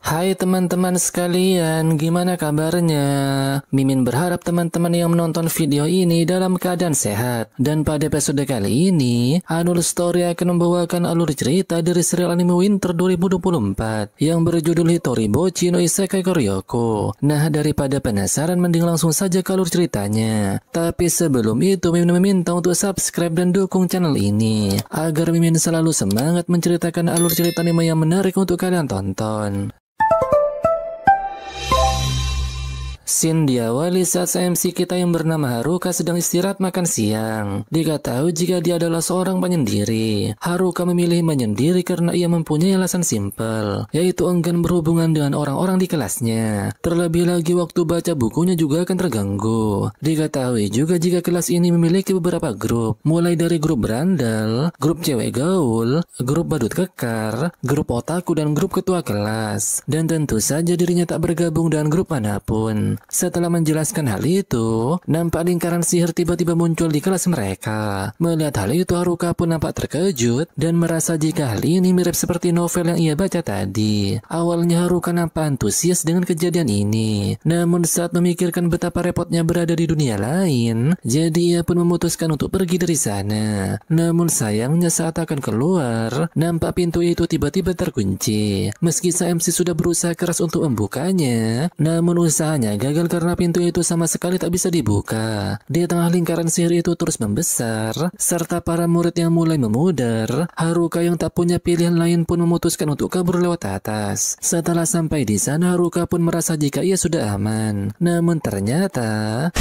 Hai teman-teman sekalian, gimana kabarnya? Mimin berharap teman-teman yang menonton video ini dalam keadaan sehat. Dan pada episode kali ini, Anul Story akan membawakan alur cerita dari serial anime Winter 2024 yang berjudul Hitoribochi no Isekai Koryoko. Nah, daripada penasaran, mending langsung saja ke alur ceritanya. Tapi sebelum itu, Mimin meminta untuk subscribe dan dukung channel ini agar Mimin selalu semangat menceritakan alur cerita anime yang menarik untuk kalian tonton. Scene diawali saat MC kita yang bernama Haruka sedang istirahat makan siang. Diketahui jika dia adalah seorang penyendiri. Haruka memilih menyendiri karena ia mempunyai alasan simpel, yaitu enggan berhubungan dengan orang-orang di kelasnya. Terlebih lagi waktu baca bukunya juga akan terganggu. Diketahui juga jika kelas ini memiliki beberapa grup, mulai dari grup berandal, grup cewek gaul, grup badut kekar, grup otaku, dan grup ketua kelas. Dan tentu saja dirinya tak bergabung dengan grup manapun. Setelah menjelaskan hal itu, nampak lingkaran sihir tiba-tiba muncul di kelas mereka. Melihat hal itu, Haruka pun nampak terkejut dan merasa jika hal ini mirip seperti novel yang ia baca tadi. Awalnya Haruka nampak antusias dengan kejadian ini, namun saat memikirkan betapa repotnya berada di dunia lain, jadi ia pun memutuskan untuk pergi dari sana. Namun sayangnya saat akan keluar, nampak pintu itu tiba-tiba terkunci. Meski sang MC sudah berusaha keras untuk membukanya, namun usahanya gagal karena pintu itu sama sekali tak bisa dibuka. Di tengah lingkaran sihir itu terus membesar, serta para murid yang mulai memudar, Haruka yang tak punya pilihan lain pun memutuskan untuk kabur lewat atas. Setelah sampai di sana, Haruka pun merasa jika ia sudah aman. Namun ternyata...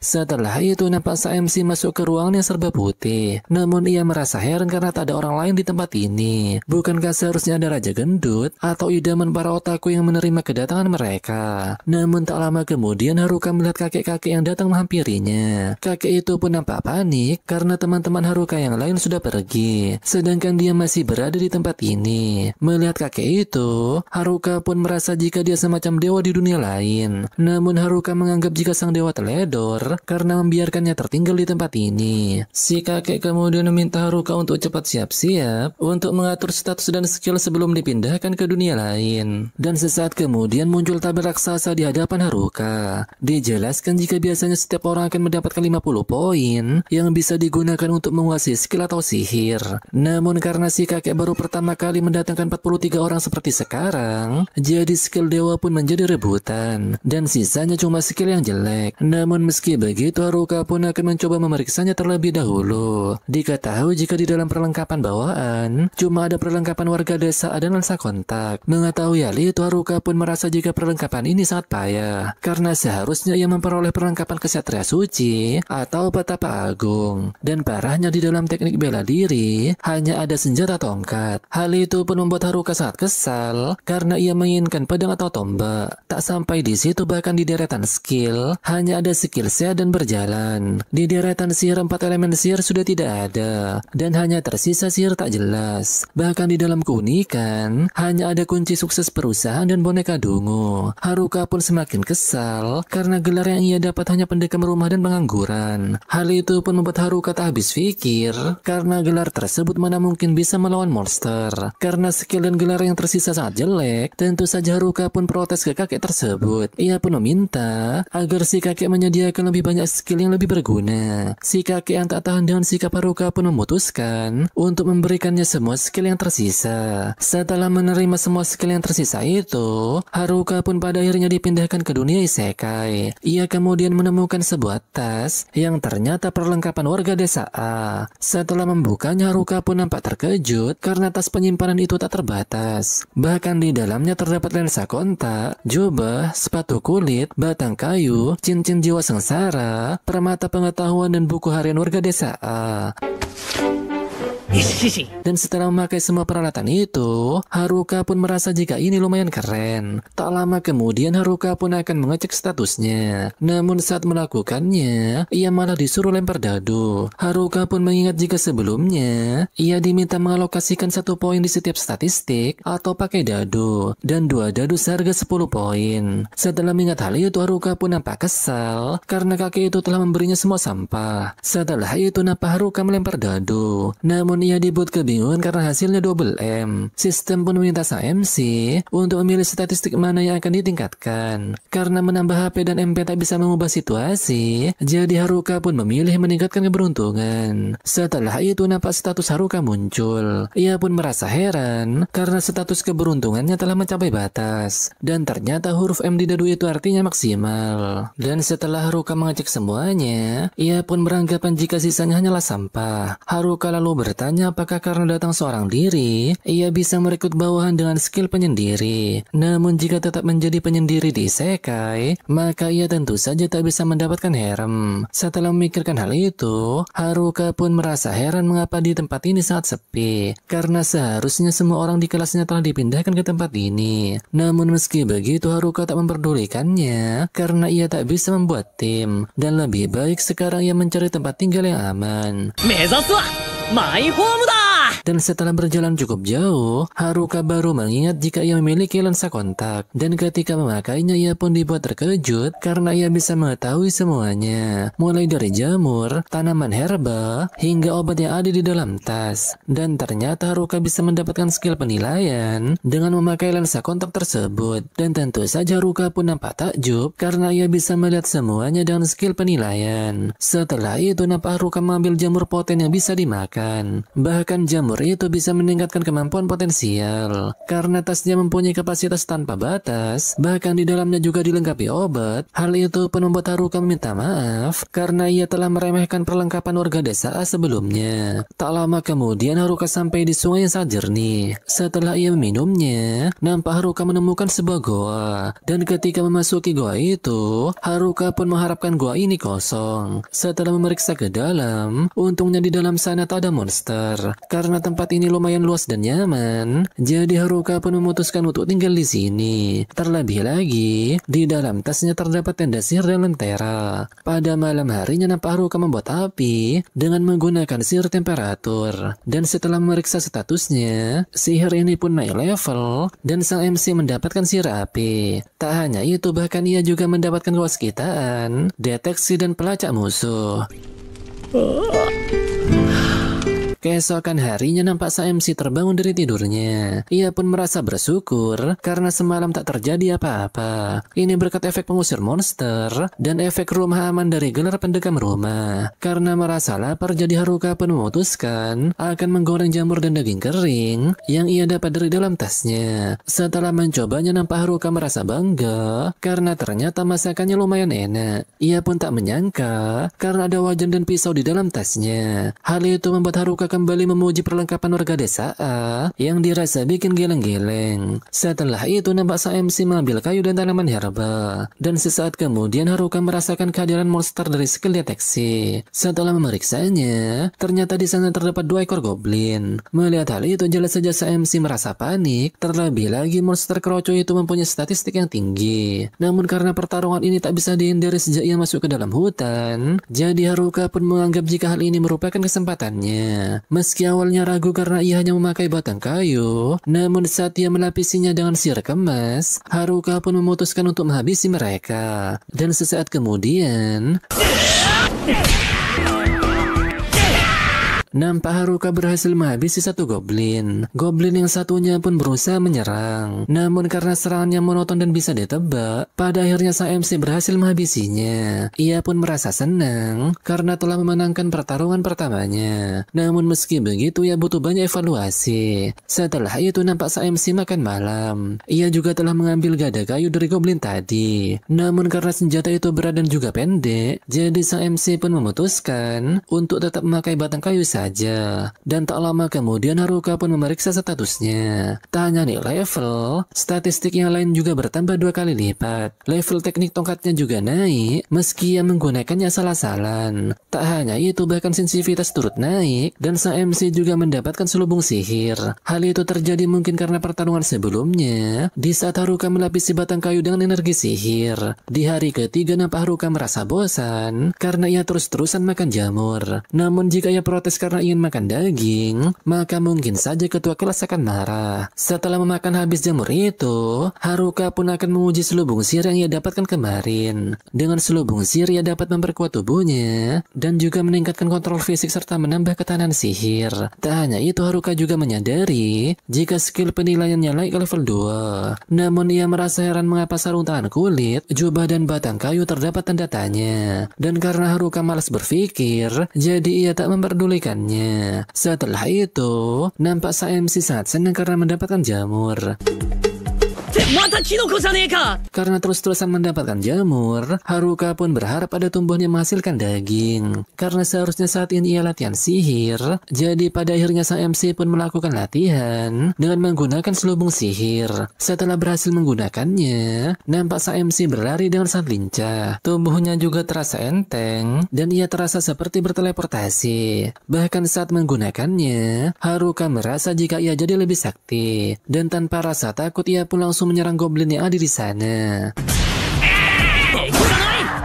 Setelah itu nampak sang MC masuk ke ruangan yang serba putih. Namun ia merasa heran karena tak ada orang lain di tempat ini. Bukankah seharusnya ada raja gendut atau idaman para otaku yang menerima kedatangan mereka? Namun tak lama kemudian Haruka melihat kakek-kakek yang datang menghampirinya. Kakek itu pun nampak panik karena teman-teman Haruka yang lain sudah pergi, sedangkan dia masih berada di tempat ini. Melihat kakek itu, Haruka pun merasa jika dia semacam dewa di dunia lain. Namun Haruka menganggap jika sang dewa teledor karena membiarkannya tertinggal di tempat ini. Si kakek kemudian meminta Haruka untuk cepat siap-siap untuk mengatur status dan skill sebelum dipindahkan ke dunia lain. Dan sesaat kemudian muncul tabel raksasa di hadapan Haruka. Dijelaskan jika biasanya setiap orang akan mendapatkan 50 poin yang bisa digunakan untuk menguasai skill atau sihir. Namun karena si kakek baru pertama kali mendatangkan 43 orang seperti sekarang, jadi skill dewa pun menjadi rebutan dan sisanya cuma skill yang jelek. Namun meski begitu, Haruka pun akan mencoba memeriksanya terlebih dahulu. Diketahui jika di dalam perlengkapan bawaan cuma ada perlengkapan warga desa dan lensa kontak. Mengetahui hal itu, Haruka pun merasa jika perlengkapan ini sangat payah, karena seharusnya ia memperoleh perlengkapan kesatria suci atau petapa agung. Dan parahnya di dalam teknik bela diri hanya ada senjata tongkat. Hal itu pun membuat Haruka sangat kesal karena ia menginginkan pedang atau tombak. Tak sampai di situ, bahkan di deretan skill hanya ada skill set dan berjalan. Di deretan sihir 4 elemen sihir sudah tidak ada dan hanya tersisa sihir tak jelas. Bahkan di dalam keunikan hanya ada kunci sukses perusahaan dan boneka dungu. Haruka pun semakin kesal karena gelar yang ia dapat hanya pendekar rumah dan pengangguran. Hal itu pun membuat Haruka tak habis pikir karena gelar tersebut mana mungkin bisa melawan monster. Karena skill dan gelar yang tersisa sangat jelek, tentu saja Haruka pun protes ke kakek tersebut. Ia pun meminta agar si kakek menyediakan lebih banyak skill yang lebih berguna. Si kakek yang tak tahan dengan sikap Haruka pun memutuskan untuk memberikannya semua skill yang tersisa. Setelah menerima semua skill yang tersisa itu, Haruka pun pada akhirnya dipindahkan ke dunia isekai. Ia kemudian menemukan sebuah tas yang ternyata perlengkapan warga desa A. Setelah membukanya, Haruka pun nampak terkejut karena tas penyimpanan itu tak terbatas. Bahkan di dalamnya terdapat lensa kontak, jubah, sepatu kulit, batang kayu, cincin jiwa sengsara, permata pengetahuan, dan buku harian warga desa A. Dan setelah memakai semua peralatan itu, Haruka pun merasa jika ini lumayan keren. Tak lama kemudian Haruka pun akan mengecek statusnya. Namun saat melakukannya, ia malah disuruh lempar dadu. Haruka pun mengingat jika sebelumnya, ia diminta mengalokasikan 1 poin di setiap statistik atau pakai dadu. Dan 2 dadu seharga 10 poin. Setelah mengingat hal itu, Haruka pun nampak kesal karena kakek itu telah memberinya semua sampah. Setelah itu nampak Haruka melempar dadu. Namun ia dibuat kebingungan karena hasilnya double M. Sistem pun meminta sang MC untuk memilih statistik mana yang akan ditingkatkan. Karena menambah HP dan MP tak bisa mengubah situasi, jadi Haruka pun memilih meningkatkan keberuntungan. Setelah itu nampak status Haruka muncul. Ia pun merasa heran karena status keberuntungannya telah mencapai batas. Dan ternyata huruf M di dadu itu artinya maksimal. Dan setelah Haruka mengecek semuanya, ia pun beranggapan jika sisanya hanyalah sampah. Haruka lalu bertanya apakah karena datang seorang diri, ia bisa merekrut bawahan dengan skill penyendiri. Namun jika tetap menjadi penyendiri di isekai, maka ia tentu saja tak bisa mendapatkan harem. Setelah memikirkan hal itu, Haruka pun merasa heran mengapa di tempat ini sangat sepi. Karena seharusnya semua orang di kelasnya telah dipindahkan ke tempat ini. Namun meski begitu Haruka tak memperdulikannya karena ia tak bisa membuat tim. Dan lebih baik sekarang ia mencari tempat tinggal yang aman. Dan setelah berjalan cukup jauh, Haruka baru mengingat jika ia memiliki lensa kontak. Dan ketika memakainya ia pun dibuat terkejut karena ia bisa mengetahui semuanya. Mulai dari jamur, tanaman herba, hingga obat yang ada di dalam tas. Dan ternyata Haruka bisa mendapatkan skill penilaian dengan memakai lensa kontak tersebut. Dan tentu saja Haruka pun nampak takjub karena ia bisa melihat semuanya dengan skill penilaian. Setelah itu nampak Haruka mengambil jamur poten yang bisa dimakan. Bahkan jamur itu bisa meningkatkan kemampuan potensial. Karena tasnya mempunyai kapasitas tanpa batas, bahkan di dalamnya juga dilengkapi obat. Hal itu pun membuat Haruka meminta maaf karena ia telah meremehkan perlengkapan warga desa A sebelumnya. Tak lama kemudian Haruka sampai di sungai yang sangat jernih. Setelah ia meminumnya, nampak Haruka menemukan sebuah goa. Dan ketika memasuki goa itu, Haruka pun mengharapkan goa ini kosong. Setelah memeriksa ke dalam, untungnya di dalam sana tak ada monster. Karena tempat ini lumayan luas dan nyaman, jadi Haruka pun memutuskan untuk tinggal di sini. Terlebih lagi, di dalam tasnya terdapat tenda sihir dan lentera. Pada malam harinya nampak Haruka membuat api dengan menggunakan sihir temperatur. Dan setelah memeriksa statusnya, sihir ini pun naik level dan sang MC mendapatkan sihir api. Tak hanya itu, bahkan ia juga mendapatkan kewaskitaan, deteksi dan pelacak musuh. Keesokan harinya nampak sang MC terbangun dari tidurnya. Ia pun merasa bersyukur karena semalam tak terjadi apa-apa. Ini berkat efek pengusir monster dan efek rumah aman dari gelar pendekam rumah. Karena merasa lapar, jadi Haruka pun memutuskan akan menggoreng jamur dan daging kering yang ia dapat dari dalam tasnya. Setelah mencobanya nampak Haruka merasa bangga karena ternyata masakannya lumayan enak. Ia pun tak menyangka karena ada wajan dan pisau di dalam tasnya. Hal itu membuat Haruka kembali memuji perlengkapan warga desa A yang dirasa bikin geleng-geleng. Setelah itu nampak sang MC mengambil kayu dan tanaman herba. Dan sesaat kemudian Haruka merasakan kehadiran monster dari skill deteksi. Setelah memeriksanya, ternyata di sana terdapat 2 ekor goblin. Melihat hal itu jelas saja sang MC merasa panik. Terlebih lagi monster keroco itu mempunyai statistik yang tinggi. Namun karena pertarungan ini tak bisa dihindari sejak ia masuk ke dalam hutan, jadi Haruka pun menganggap jika hal ini merupakan kesempatannya. Meski awalnya ragu karena ia hanya memakai batang kayu, namun saat ia melapisinya dengan sihir kemas, Haruka pun memutuskan untuk menghabisi mereka. Dan sesaat kemudian, nampak Haruka berhasil menghabisi 1 goblin. Goblin yang satunya pun berusaha menyerang. Namun karena serangannya monoton dan bisa ditebak, pada akhirnya sang MC berhasil menghabisinya. Ia pun merasa senang karena telah memenangkan pertarungan pertamanya. Namun meski begitu ia butuh banyak evaluasi. Setelah itu nampak sang MC makan malam. Ia juga telah mengambil gada kayu dari goblin tadi. Namun karena senjata itu berat dan juga pendek, jadi sang MC pun memutuskan untuk tetap memakai batang kayu saja. saja. Dan tak lama kemudian Haruka pun memeriksa statusnya. Tak hanya nih level, statistik yang lain juga bertambah 2 kali lipat. Level teknik tongkatnya juga naik, meski ia menggunakannya asal-asalan. Tak hanya itu, bahkan sensitivitas turut naik, dan sang MC juga mendapatkan selubung sihir. Hal itu terjadi mungkin karena pertarungan sebelumnya, di saat Haruka melapisi batang kayu dengan energi sihir. Di hari ketiga nampak Haruka merasa bosan, karena ia terus-terusan makan jamur. Namun jika ia protes karena ingin makan daging, maka mungkin saja ketua kelas akan marah. Setelah memakan habis jamur itu, Haruka pun akan menguji selubung sihir yang ia dapatkan kemarin. Dengan selubung sihir ia dapat memperkuat tubuhnya, dan juga meningkatkan kontrol fisik serta menambah ketahanan sihir. Tak hanya itu, Haruka juga menyadari jika skill penilaiannya naik ke level 2. Namun ia merasa heran mengapa sarung tangan kulit, jubah dan batang kayu terdapat tanda tanya. Dan karena Haruka malas berpikir, jadi ia tak memperdulikannya. Setelah itu, nampak sang MC sangat senang karena mendapatkan jamur. Karena terus-terusan mendapatkan jamur, Haruka pun berharap ada tumbuhnya menghasilkan daging. Karena seharusnya saat ini ia latihan sihir, jadi pada akhirnya sang MC pun melakukan latihan dengan menggunakan selubung sihir. Setelah berhasil menggunakannya, nampak sang MC berlari dengan sangat lincah. Tubuhnya juga terasa enteng, dan ia terasa seperti berteleportasi. Bahkan saat menggunakannya, Haruka merasa jika ia jadi lebih sakti. Dan tanpa rasa takut, ia pun langsung menyerang goblin yang ada di sana.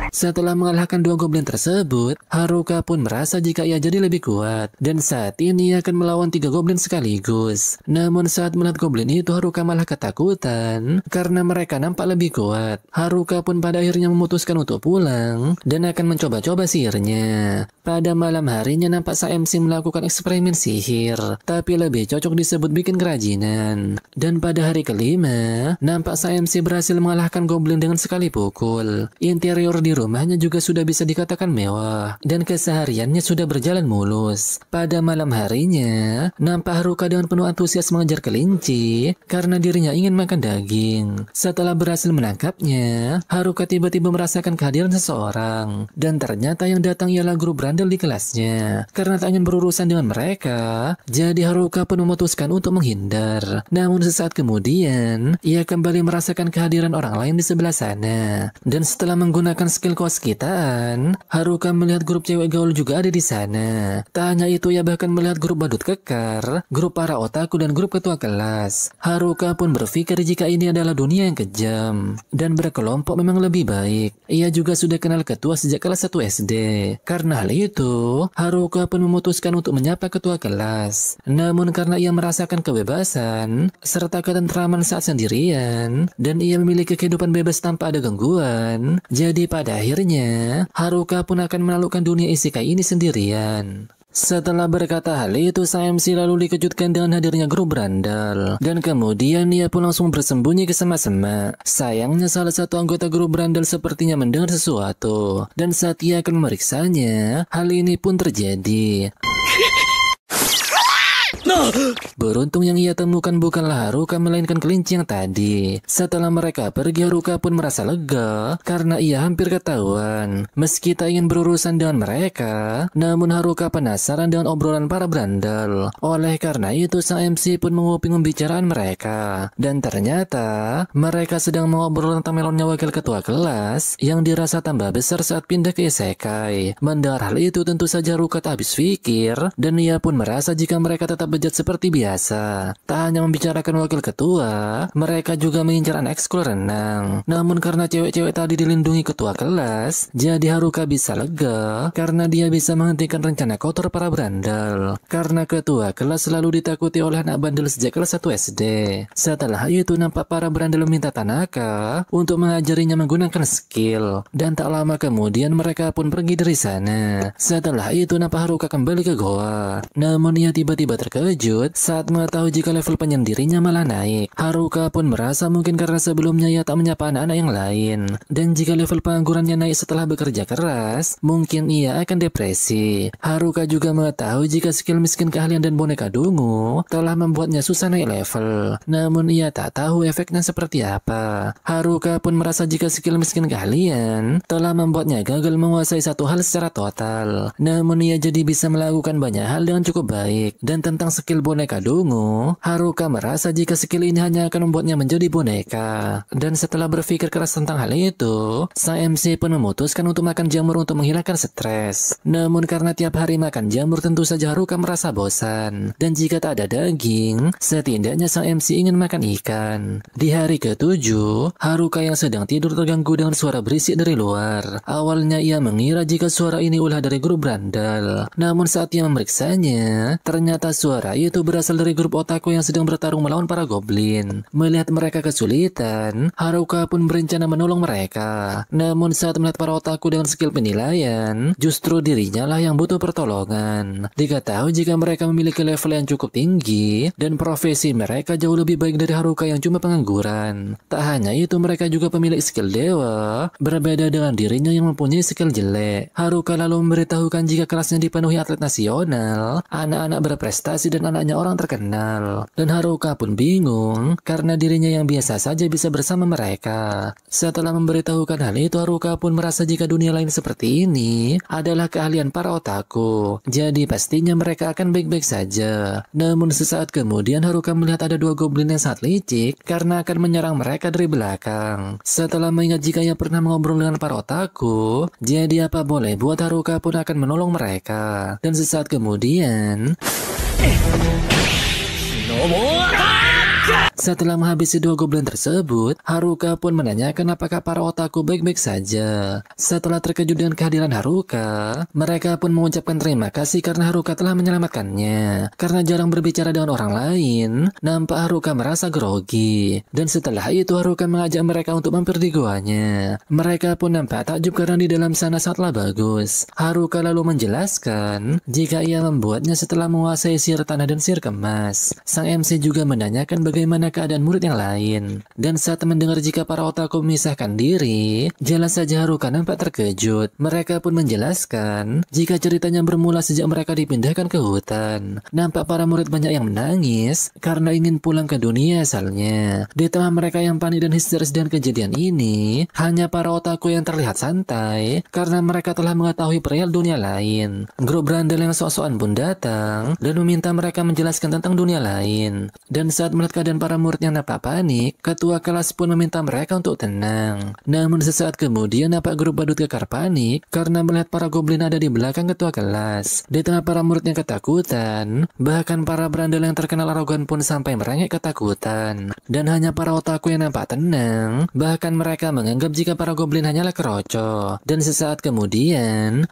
Setelah mengalahkan 2 goblin tersebut, Haruka pun merasa jika ia jadi lebih kuat, dan saat ini ia akan melawan 3 goblin sekaligus. Namun saat melihat goblin itu, Haruka malah ketakutan karena mereka nampak lebih kuat. Haruka pun pada akhirnya memutuskan untuk pulang dan akan mencoba-coba sihirnya. Pada malam harinya nampak sang MC melakukan eksperimen sihir, tapi lebih cocok disebut bikin kerajinan. Dan pada hari kelima, nampak sang MC berhasil mengalahkan goblin dengan sekali pukul. Interior di rumahnya juga sudah bisa dikatakan mewah, dan kesehariannya sudah berjalan mulus. Pada malam harinya, nampak Haruka dengan penuh antusias mengejar kelinci karena dirinya ingin makan daging. Setelah berhasil menangkapnya, Haruka tiba-tiba merasakan kehadiran seseorang, dan ternyata yang datang ialah guru berandal di kelasnya. Karena tak ingin berurusan dengan mereka, jadi Haruka pun memutuskan untuk menghindar. Namun sesaat kemudian, ia kembali merasakan kehadiran orang lain di sebelah sana. Dan setelah menggunakan skill kewaskitaan, Haruka melihat grup cewek gaul juga ada di sana. Tak hanya itu, ia bahkan melihat grup badut kekar, grup para otaku, dan grup ketua kelas. Haruka pun berpikir jika ini adalah dunia yang kejam, dan berkelompok memang lebih baik. Ia juga sudah kenal ketua sejak kelas 1 SD. Karena hal itu, Haruka pun memutuskan untuk menyapa ketua kelas. Namun karena ia merasakan kebebasan, serta ketentraman saat sendirian, dan ia memiliki kehidupan bebas tanpa ada gangguan, jadi pada akhirnya, Haruka pun akan menaklukkan dunia isekai ini sendirian. Setelah berkata hal itu, sang MC lalu dikejutkan dengan hadirnya grup berandal. Dan kemudian ia pun langsung bersembunyi ke semak-semak. Sayangnya salah satu anggota grup berandal sepertinya mendengar sesuatu. Dan saat ia akan memeriksanya, hal ini pun terjadi. Beruntung yang ia temukan bukanlah Haruka melainkan kelinci yang tadi. Setelah mereka pergi, Haruka pun merasa lega karena ia hampir ketahuan. Meski tak ingin berurusan dengan mereka, namun Haruka penasaran dengan obrolan para berandal. Oleh karena itu sang MC pun menguping pembicaraan mereka. Dan ternyata mereka sedang mengobrol tentang melonnya wakil ketua kelas yang dirasa tambah besar saat pindah ke isekai. Mendengar hal itu tentu saja Haruka tak habis pikir, dan ia pun merasa jika mereka tetap bejat seperti biasa. Tak hanya membicarakan wakil ketua, mereka juga mengincar anak ekskul renang. Namun karena cewek-cewek tadi dilindungi ketua kelas, jadi Haruka bisa lega karena dia bisa menghentikan rencana kotor para berandal. Karena ketua kelas selalu ditakuti oleh anak bandel sejak kelas 1 SD. Setelah itu nampak para berandal meminta Tanaka untuk mengajarinya menggunakan skill. Dan tak lama kemudian mereka pun pergi dari sana. Setelah itu nampak Haruka kembali ke goa. Namun ia tiba-tiba terkejut terkejut saat mengetahui jika level penyendirinya malah naik. Haruka pun merasa mungkin karena sebelumnya ia tak menyapa anak-anak yang lain. Dan jika level penganggurannya naik setelah bekerja keras, mungkin ia akan depresi. Haruka juga mengetahui jika skill miskin keahlian dan boneka dungu telah membuatnya susah naik level. Namun ia tak tahu efeknya seperti apa. Haruka pun merasa jika skill miskin keahlian telah membuatnya gagal menguasai satu hal secara total. Namun ia jadi bisa melakukan banyak hal dengan cukup baik. Dan tentang skill boneka dungu, Haruka merasa jika skill ini hanya akan membuatnya menjadi boneka. Dan setelah berpikir keras tentang hal itu, sang MC pun memutuskan untuk makan jamur untuk menghilangkan stres. Namun karena tiap hari makan jamur tentu saja Haruka merasa bosan. Dan jika tak ada daging, setidaknya sang MC ingin makan ikan. Di hari ke-7, Haruka yang sedang tidur terganggu dengan suara berisik dari luar. Awalnya ia mengira jika suara ini ulah dari grup Brandal. Namun saat ia memeriksanya, ternyata suara itu berasal dari grup otaku yang sedang bertarung melawan para goblin. Melihat mereka kesulitan, Haruka pun berencana menolong mereka. Namun saat melihat para otaku dengan skill penilaian, justru dirinya lah yang butuh pertolongan. Diketahui jika mereka memiliki level yang cukup tinggi dan profesi mereka jauh lebih baik dari Haruka yang cuma pengangguran. Tak hanya itu, mereka juga pemilik skill dewa, berbeda dengan dirinya yang mempunyai skill jelek. Haruka lalu memberitahukan jika kelasnya dipenuhi atlet nasional, anak-anak berprestasi dan anaknya orang terkenal. Dan Haruka pun bingung karena dirinya yang biasa saja bisa bersama mereka. Setelah memberitahukan hal itu, Haruka pun merasa jika dunia lain seperti ini adalah keahlian para otaku. Jadi pastinya mereka akan baik-baik saja. Namun sesaat kemudian Haruka melihat ada dua goblin yang sangat licik karena akan menyerang mereka dari belakang. Setelah mengingat jika ia pernah mengobrol dengan para otaku, jadi apa boleh buat Haruka pun akan menolong mereka. Dan sesaat kemudian setelah menghabisi dua goblin tersebut, Haruka pun menanyakan apakah para otaku baik-baik saja. Setelah terkejut dengan kehadiran Haruka, mereka pun mengucapkan terima kasih karena Haruka telah menyelamatkannya. Karena jarang berbicara dengan orang lain, nampak Haruka merasa grogi. Dan setelah itu Haruka mengajak mereka untuk mampir di goanya. Mereka pun nampak takjub karena di dalam sana sangatlah bagus. Haruka lalu menjelaskan jika ia membuatnya setelah menguasai sihir tanah dan sihir kemas. Sang MC juga menanyakan bagaimana keadaan murid yang lain. Dan saat mendengar jika para otaku memisahkan diri, jelas saja Haruka nampak terkejut. Mereka pun menjelaskan jika ceritanya bermula sejak mereka dipindahkan ke hutan. Nampak para murid banyak yang menangis karena ingin pulang ke dunia asalnya. Di tengah mereka yang panik dan histeris dengan kejadian ini, hanya para otaku yang terlihat santai karena mereka telah mengetahui perihal dunia lain. Grup Brandal yang sok-sokan pun datang dan meminta mereka menjelaskan tentang dunia lain. Dan saat melihat keadaan para murid yang nampak panik, ketua kelas pun meminta mereka untuk tenang. Namun sesaat kemudian nampak grup badut kekar panik karena melihat para goblin ada di belakang ketua kelas. Di tengah para murid yang ketakutan, bahkan para Brandal yang terkenal arogan pun sampai merengek ketakutan. Dan hanya para otaku yang nampak tenang, bahkan mereka menganggap jika para goblin hanyalah keroco. Dan sesaat kemudian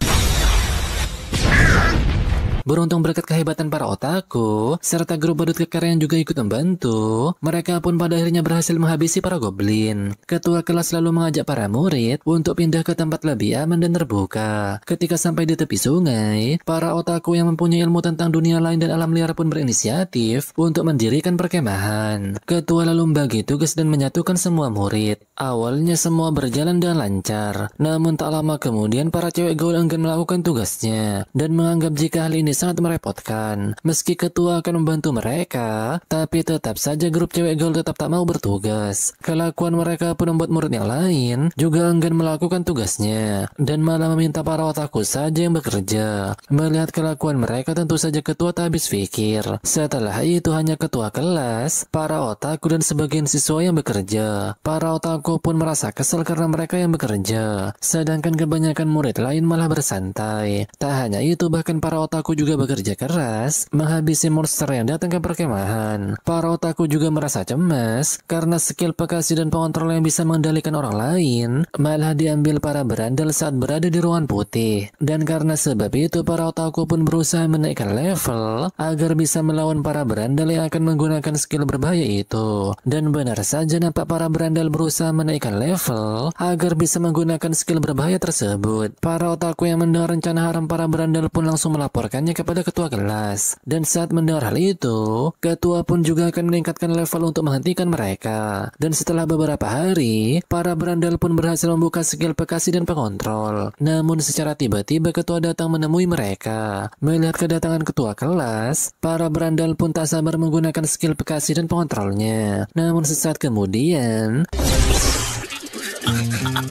beruntung berkat kehebatan para otaku, serta grup badut kekar yang juga ikut membantu, mereka pun pada akhirnya berhasil menghabisi para goblin. Ketua kelas lalu mengajak para murid untuk pindah ke tempat lebih aman dan terbuka. Ketika sampai di tepi sungai, para otaku yang mempunyai ilmu tentang dunia lain dan alam liar pun berinisiatif untuk mendirikan perkemahan. Ketua lalu membagi tugas dan menyatukan semua murid. Awalnya semua berjalan dengan lancar, namun tak lama kemudian para cewek gaul enggan melakukan tugasnya dan menganggap jika hal ini sangat merepotkan. Meski ketua akan membantu mereka, tapi tetap saja grup cewek gaul tetap tak mau bertugas. Kelakuan mereka pun membuat murid yang lain juga enggan melakukan tugasnya dan malah meminta para otaku saja yang bekerja. Melihat kelakuan mereka tentu saja ketua tak habis pikir. Setelah itu hanya ketua kelas, para otaku dan sebagian siswa yang bekerja. Para otaku pun merasa kesal karena mereka yang bekerja, sedangkan kebanyakan murid lain malah bersantai. Tak hanya itu, bahkan para otaku juga bekerja keras menghabisi monster yang datang ke perkemahan. Para otaku juga merasa cemas karena skill Pekashi dan pengontrol yang bisa mengendalikan orang lain malah diambil para berandal saat berada di ruangan putih. Dan karena sebab itu para otaku pun berusaha menaikkan level agar bisa melawan para berandal yang akan menggunakan skill berbahaya itu. Dan benar saja nampak para berandal berusaha menaikkan level agar bisa menggunakan skill berbahaya tersebut. Para otaku yang mendengar rencana haram para berandal pun langsung melaporkan menyampaikannya kepada ketua kelas. Dan saat mendengar hal itu, ketua pun juga akan meningkatkan level untuk menghentikan mereka. Dan setelah beberapa hari, para berandal pun berhasil membuka skill Pekasi dan pengontrol. Namun secara tiba-tiba ketua datang menemui mereka. Melihat kedatangan ketua kelas, para berandal pun tak sabar menggunakan skill Pekasi dan pengontrolnya. Namun sesaat kemudian,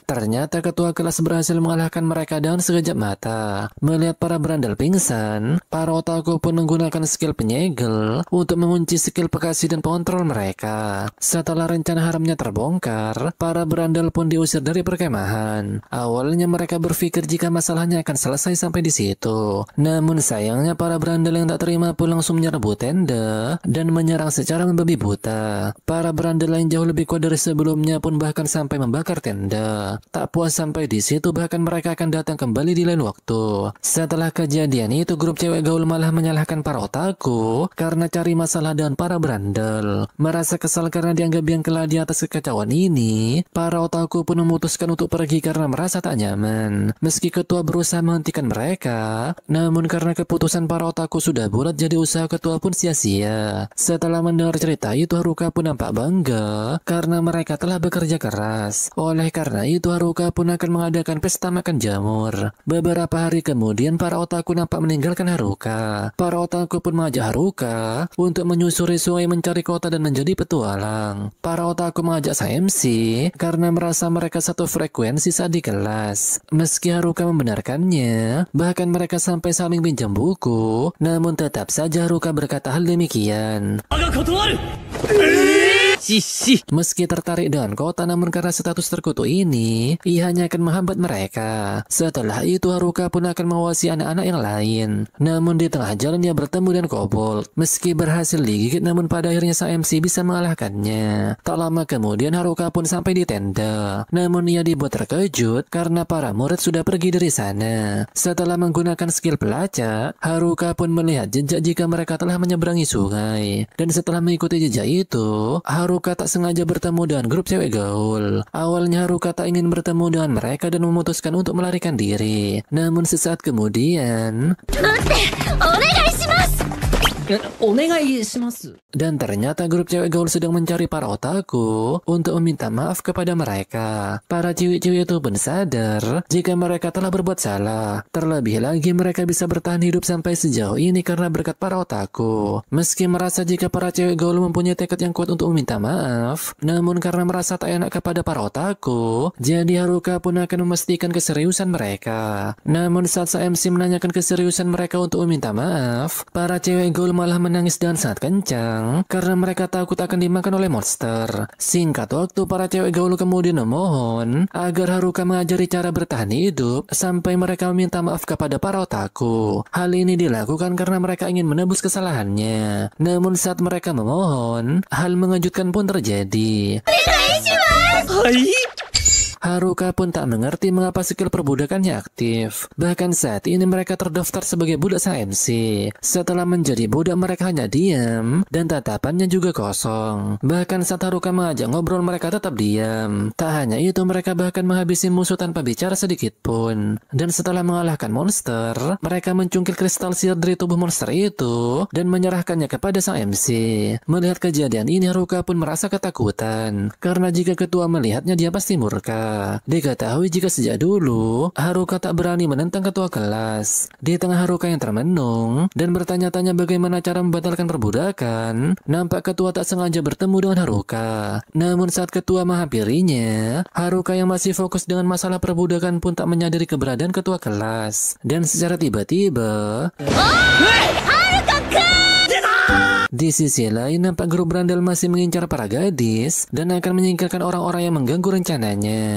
ternyata ketua kelas berhasil mengalahkan mereka dengan sekejap mata. Melihat para berandal pingsan, para otaku pun menggunakan skill penyegel untuk mengunci skill Pekasi dan pengontrol mereka. Setelah rencana haramnya terbongkar, para berandal pun diusir dari perkemahan. Awalnya mereka berpikir jika masalahnya akan selesai sampai di situ. Namun sayangnya para berandal yang tak terima pun langsung menyerbu tenda dan menyerang secara membabi buta. Para berandal yang jauh lebih kuat dari sebelumnya pun bahkan sampai membakar tenda. Tak puas sampai di situ, bahkan mereka akan datang kembali di lain waktu. Setelah kejadian itu, grup cewek gaul malah menyalahkan para otaku karena cari masalah dengan para berandal. Merasa kesal karena dianggap yang kelah di atas kekacauan ini, para otaku pun memutuskan untuk pergi karena merasa tak nyaman. Meski ketua berusaha menghentikan mereka, namun karena keputusan para otaku sudah bulat, jadi usaha ketua pun sia-sia. Setelah mendengar cerita itu, Haruka pun nampak bangga karena mereka telah bekerja keras. Oleh karena itu, Haruka pun akan mengadakan pesta makan jamur. Beberapa hari kemudian, para otaku nampak meninggalkan Haruka. Para otaku pun mengajak Haruka untuk menyusuri sungai mencari kota dan menjadi petualang. Para otaku mengajak MC karena merasa mereka satu frekuensi saat di kelas. Meski Haruka membenarkannya, bahkan mereka sampai saling pinjam buku, namun tetap saja Haruka berkata hal demikian. Meski tertarik dengan kota, namun karena status terkutuk ini, ia hanya akan menghambat mereka. Setelah itu, Haruka pun akan mengawasi anak-anak yang lain. Namun di tengah jalan ia bertemu dengan Kobold. Meski berhasil digigit, namun pada akhirnya sang MC bisa mengalahkannya. Tak lama kemudian Haruka pun sampai di tenda. Namun ia dibuat terkejut karena para murid sudah pergi dari sana. Setelah menggunakan skill pelacak, Haruka pun melihat jejak jika mereka telah menyeberangi sungai. Dan setelah mengikuti jejak itu, Haruka tak sengaja bertemu dengan grup cewek gaul. Awalnya Haruka tak ingin bertemu dengan mereka dan memutuskan untuk melarikan diri. Namun sesaat kemudian, dan ternyata grup cewek gaul sedang mencari para otaku untuk meminta maaf kepada mereka. Para cewek-cewek itu pun sadar jika mereka telah berbuat salah. Terlebih lagi mereka bisa bertahan hidup sampai sejauh ini karena berkat para otaku. Meski merasa jika para cewek gaul mempunyai tekad yang kuat untuk meminta maaf, namun karena merasa tak enak kepada para otaku, jadi Haruka pun akan memastikan keseriusan mereka. Namun saat sang MC menanyakan keseriusan mereka untuk meminta maaf, para cewek gaul malah menangis dengan sangat kencang karena mereka takut akan dimakan oleh monster. Singkat waktu, para cewek gaul kemudian memohon agar Haruka mengajari cara bertahan hidup sampai mereka meminta maaf kepada para otaku. Hal ini dilakukan karena mereka ingin menebus kesalahannya. Namun saat mereka memohon, hal mengejutkan pun terjadi. Haruka pun tak mengerti mengapa skill perbudakannya aktif. Bahkan saat ini mereka terdaftar sebagai budak sang MC. Setelah menjadi budak, mereka hanya diam dan tatapannya juga kosong. Bahkan saat Haruka mengajak ngobrol, mereka tetap diam. Tak hanya itu, mereka bahkan menghabisi musuh tanpa bicara sedikit pun. Dan setelah mengalahkan monster, mereka mencungkil kristal sihir dari tubuh monster itu dan menyerahkannya kepada sang MC. Melihat kejadian ini, Haruka pun merasa ketakutan karena jika ketua melihatnya, dia pasti murka. Diketahui jika sejak dulu Haruka tak berani menentang ketua kelas. Di tengah Haruka yang termenung dan bertanya-tanya bagaimana cara membatalkan perbudakan, nampak ketua tak sengaja bertemu dengan Haruka. Namun saat ketua menghampirinya, Haruka yang masih fokus dengan masalah perbudakan pun tak menyadari keberadaan ketua kelas. Dan secara tiba-tiba, di sisi lain, nampak grup berandal masih mengincar para gadis dan akan menyingkirkan orang-orang yang mengganggu rencananya.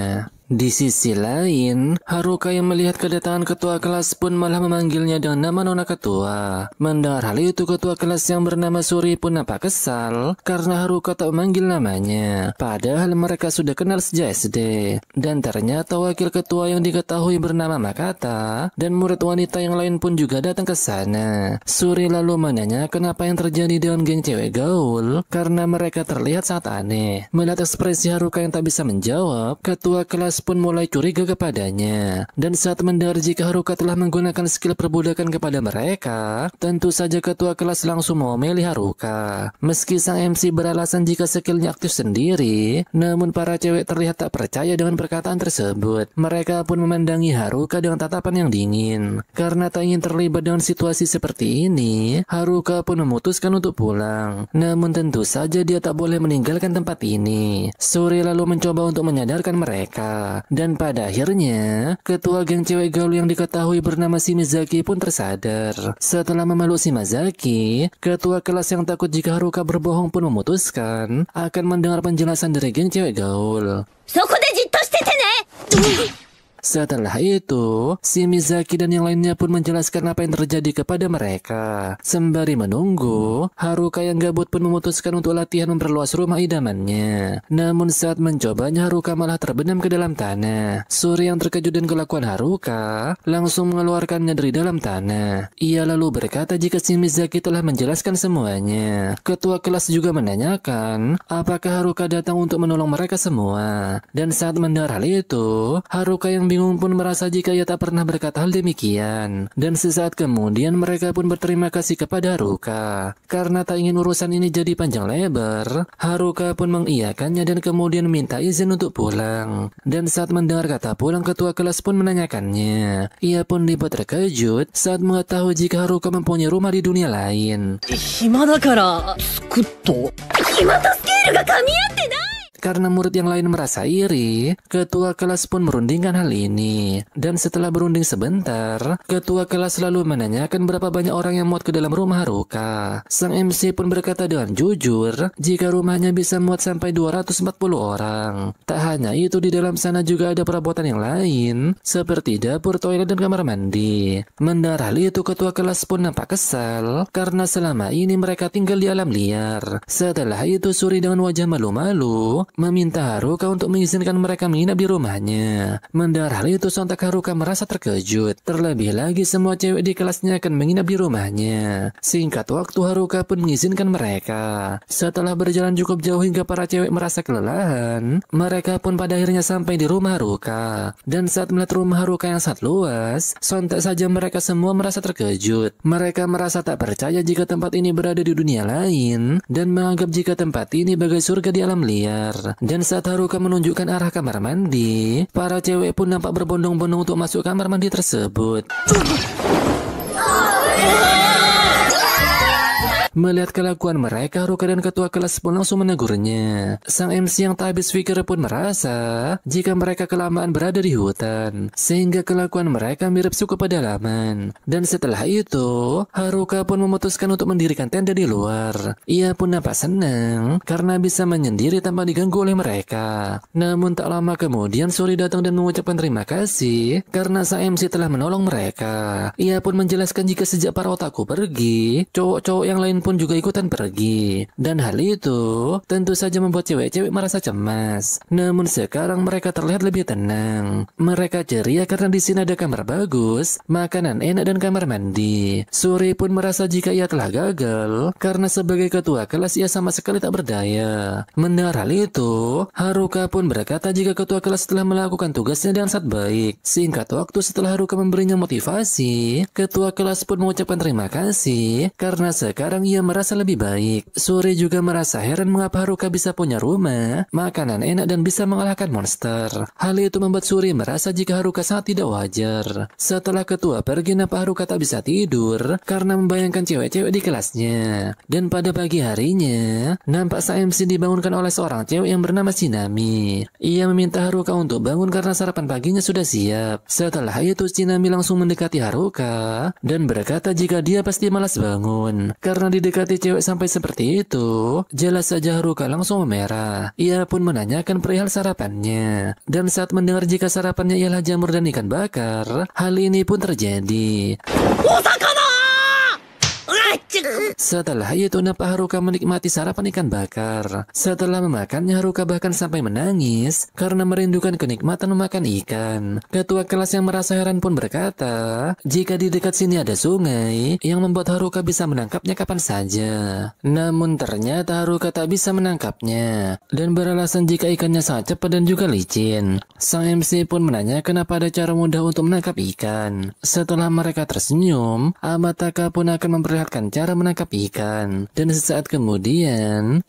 Di sisi lain, Haruka yang melihat kedatangan ketua kelas pun malah memanggilnya dengan nama nona ketua. Mendengar hal itu, ketua kelas yang bernama Suri pun nampak kesal karena Haruka tak memanggil namanya. Padahal mereka sudah kenal sejak SD. Dan ternyata wakil ketua yang diketahui bernama Makata dan murid wanita yang lain pun juga datang ke sana. Suri lalu menanya kenapa yang terjadi dengan geng cewek gaul karena mereka terlihat sangat aneh. Melihat ekspresi Haruka yang tak bisa menjawab, ketua kelas kelas pun mulai curiga kepadanya. Dan saat mendengar jika Haruka telah menggunakan skill perbudakan kepada mereka, tentu saja ketua kelas langsung memilih Haruka. Meski sang MC beralasan jika skillnya aktif sendiri, namun para cewek terlihat tak percaya dengan perkataan tersebut. Mereka pun memandangi Haruka dengan tatapan yang dingin. Karena tak ingin terlibat dengan situasi seperti ini, Haruka pun memutuskan untuk pulang. Namun tentu saja dia tak boleh meninggalkan tempat ini. Suri lalu mencoba untuk menyadarkan mereka. Dan pada akhirnya, ketua geng cewek gaul yang diketahui bernama Shimazaki pun tersadar. Setelah memeluk Shimazaki, ketua kelas yang takut jika Haruka berbohong pun memutuskan akan mendengar penjelasan dari geng cewek gaul. Setelah itu, Shimazaki dan yang lainnya pun menjelaskan apa yang terjadi kepada mereka. Sembari menunggu, Haruka yang gabut pun memutuskan untuk latihan memperluas rumah idamannya. Namun saat mencobanya, Haruka malah terbenam ke dalam tanah. Suri yang terkejut dan kelakuan Haruka langsung mengeluarkannya dari dalam tanah. Ia lalu berkata jika Shimazaki telah menjelaskan semuanya. Ketua kelas juga menanyakan apakah Haruka datang untuk menolong mereka semua. Dan saat mendengar hal itu, Haruka yang bingung pun merasa jika ia tak pernah berkata hal demikian. Dan sesaat kemudian mereka pun berterima kasih kepada Haruka. Karena tak ingin urusan ini jadi panjang lebar, Haruka pun mengiyakannya dan kemudian minta izin untuk pulang. Dan saat mendengar kata pulang, ketua kelas pun menanyakannya. Ia pun dibuat terkejut saat mengetahui jika Haruka mempunyai rumah di dunia lain. Karena murid yang lain merasa iri, ketua kelas pun merundingkan hal ini. Dan setelah berunding sebentar, ketua kelas lalu menanyakan berapa banyak orang yang muat ke dalam rumah Haruka. Sang MC pun berkata dengan jujur, jika rumahnya bisa muat sampai 240 orang. Tak hanya itu, di dalam sana juga ada perabotan yang lain, seperti dapur, toilet, dan kamar mandi. Mendengar hal itu, ketua kelas pun nampak kesal, karena selama ini mereka tinggal di alam liar. Setelah itu, Suri dengan wajah malu-malu meminta Haruka untuk mengizinkan mereka menginap di rumahnya. Mendengar hal itu, sontak Haruka merasa terkejut. Terlebih lagi semua cewek di kelasnya akan menginap di rumahnya. Singkat waktu, Haruka pun mengizinkan mereka. Setelah berjalan cukup jauh hingga para cewek merasa kelelahan, mereka pun pada akhirnya sampai di rumah Haruka. Dan saat melihat rumah Haruka yang sangat luas, sontak saja mereka semua merasa terkejut. Mereka merasa tak percaya jika tempat ini berada di dunia lain, dan menganggap jika tempat ini bagai surga di alam liar. Dan saat Haruka menunjukkan arah kamar mandi, para cewek pun nampak berbondong-bondong untuk masuk kamar mandi tersebut. Melihat kelakuan mereka, Haruka dan ketua kelas pun langsung menegurnya. Sang MC yang tak habis pikir pun merasa jika mereka kelamaan berada di hutan, sehingga kelakuan mereka mirip suku pedalaman. Dan setelah itu, Haruka pun memutuskan untuk mendirikan tenda di luar. Ia pun nampak senang karena bisa menyendiri tanpa diganggu oleh mereka. Namun tak lama kemudian, Suri datang dan mengucapkan terima kasih karena sang MC telah menolong mereka. Ia pun menjelaskan jika sejak para otaku pergi, cowok-cowok yang lain pun juga ikutan pergi. Dan hal itu tentu saja membuat cewek-cewek merasa cemas. Namun sekarang mereka terlihat lebih tenang. Mereka ceria karena di sini ada kamar bagus, makanan enak, dan kamar mandi. Suri pun merasa jika ia telah gagal karena sebagai ketua kelas ia sama sekali tak berdaya. Mendengar hal itu, Haruka pun berkata jika ketua kelas telah melakukan tugasnya dengan sangat baik. Singkat waktu setelah Haruka memberinya motivasi, ketua kelas pun mengucapkan terima kasih karena sekarang ia merasa lebih baik. Suri juga merasa heran mengapa Haruka bisa punya rumah, makanan enak, dan bisa mengalahkan monster. Hal itu membuat Suri merasa jika Haruka sangat tidak wajar. Setelah ketua pergi, nampak Haruka tak bisa tidur karena membayangkan cewek-cewek di kelasnya. Dan pada pagi harinya, nampak sang MC dibangunkan oleh seorang cewek yang bernama Shinami. Ia meminta Haruka untuk bangun karena sarapan paginya sudah siap. Setelah itu, Shinami langsung mendekati Haruka dan berkata jika dia pasti malas bangun. Karena didekati cewek sampai seperti itu, jelas saja Haruka langsung memerah. Ia pun menanyakan perihal sarapannya. Dan saat mendengar jika sarapannya ialah jamur dan ikan bakar, hal ini pun terjadi. Setelah itu nampak Haruka menikmati sarapan ikan bakar. Setelah memakannya Haruka bahkan sampai menangis karena merindukan kenikmatan memakan ikan. Ketua kelas yang merasa heran pun berkata, jika di dekat sini ada sungai yang membuat Haruka bisa menangkapnya kapan saja. Namun ternyata Haruka tak bisa menangkapnya dan beralasan jika ikannya sangat cepat dan juga licin. Sang MC pun menanya kenapa ada cara mudah untuk menangkap ikan. Setelah mereka tersenyum, Amataka pun akan memperlihatkan cara menangkap ikan. Dan sesaat kemudian,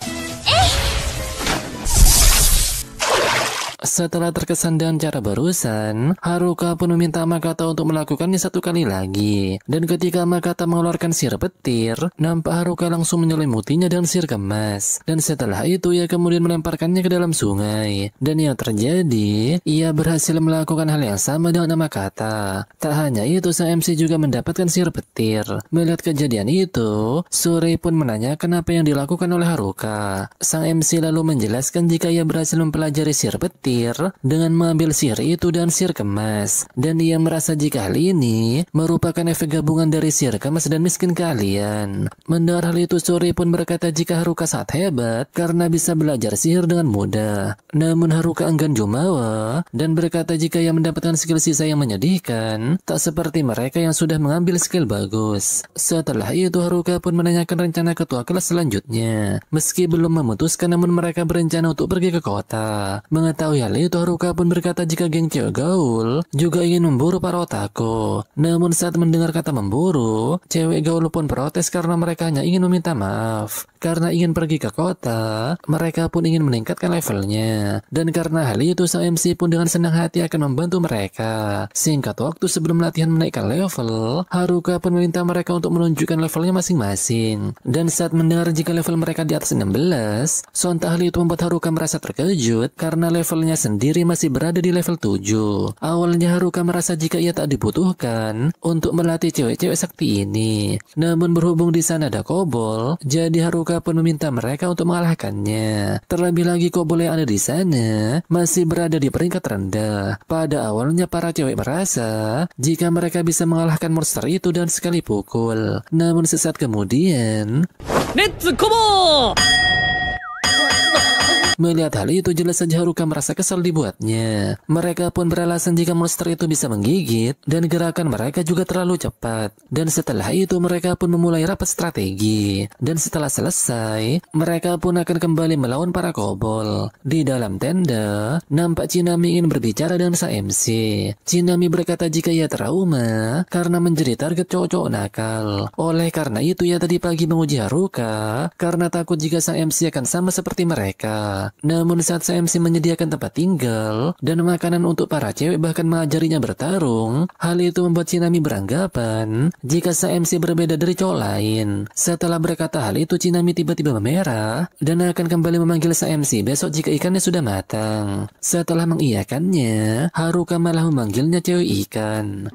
setelah terkesan dengan cara barusan, Haruka pun meminta Makata untuk melakukannya satu kali lagi. Dan ketika Makata mengeluarkan sihir petir, nampak Haruka langsung menyelimutinya dengan sihir kemas. Dan setelah itu ia kemudian melemparkannya ke dalam sungai. Dan yang terjadi, ia berhasil melakukan hal yang sama dengan Makata. Tak hanya itu, sang MC juga mendapatkan sihir petir. Melihat kejadian itu, Suri pun menanya kenapa yang dilakukan oleh Haruka. Sang MC lalu menjelaskan jika ia berhasil mempelajari sihir petir dengan mengambil sihir itu dan sihir kemas, dan ia merasa jika hal ini merupakan efek gabungan dari sihir kemas dan miskin kalian. Mendengar hal itu, Suri pun berkata jika Haruka sangat hebat karena bisa belajar sihir dengan mudah. Namun Haruka enggan jumawa dan berkata jika ia mendapatkan skill sisa yang menyedihkan, tak seperti mereka yang sudah mengambil skill bagus. Setelah itu Haruka pun menanyakan rencana ketua kelas selanjutnya. Meski belum memutuskan, namun mereka berencana untuk pergi ke kota. Mengetahui hal itu, Haruka pun berkata jika geng cewek gaul juga ingin memburu para otaku. Namun saat mendengar kata memburu, cewek gaul pun protes karena mereka hanya ingin meminta maaf. Karena ingin pergi ke kota, mereka pun ingin meningkatkan levelnya. Dan karena hal itu, sang MC pun dengan senang hati akan membantu mereka. Singkat waktu sebelum latihan menaikkan level, Haruka pun meminta mereka untuk menunjukkan levelnya masing-masing. Dan saat mendengar jika level mereka di atas 16, sontak hal itu membuat Haruka merasa terkejut karena levelnya sendiri masih berada di level 7. Awalnya Haruka merasa jika ia tak dibutuhkan untuk melatih cewek-cewek sakti ini. Namun berhubung di sana ada kobol, jadi Haruka pun meminta mereka untuk mengalahkannya. Terlebih lagi kobol yang ada di sana masih berada di peringkat rendah. Pada awalnya para cewek merasa jika mereka bisa mengalahkan monster itu dan sekali pukul. Namun sesaat kemudian, Let's Kobo! Melihat hal itu, jelas saja Haruka merasa kesal dibuatnya. Mereka pun beralasan jika monster itu bisa menggigit dan gerakan mereka juga terlalu cepat. Dan setelah itu mereka pun memulai rapat strategi. Dan setelah selesai, mereka pun akan kembali melawan para kobol. Di dalam tenda, nampak Chinami ingin berbicara dengan sang MC. Chinami berkata jika ia trauma karena menjadi target cowok-cowok nakal. Oleh karena itu ia tadi pagi menguji Haruka karena takut jika sang MC akan sama seperti mereka. Namun saat sang MC menyediakan tempat tinggal dan makanan untuk para cewek bahkan mengajarinya bertarung, hal itu membuat Chinami beranggapan jika sang MC berbeda dari cowok lain. Setelah berkata hal itu, Chinami tiba-tiba memerah dan akan kembali memanggil sang MC besok jika ikannya sudah matang. Setelah mengiyakannya, Haruka malah memanggilnya cewek ikan.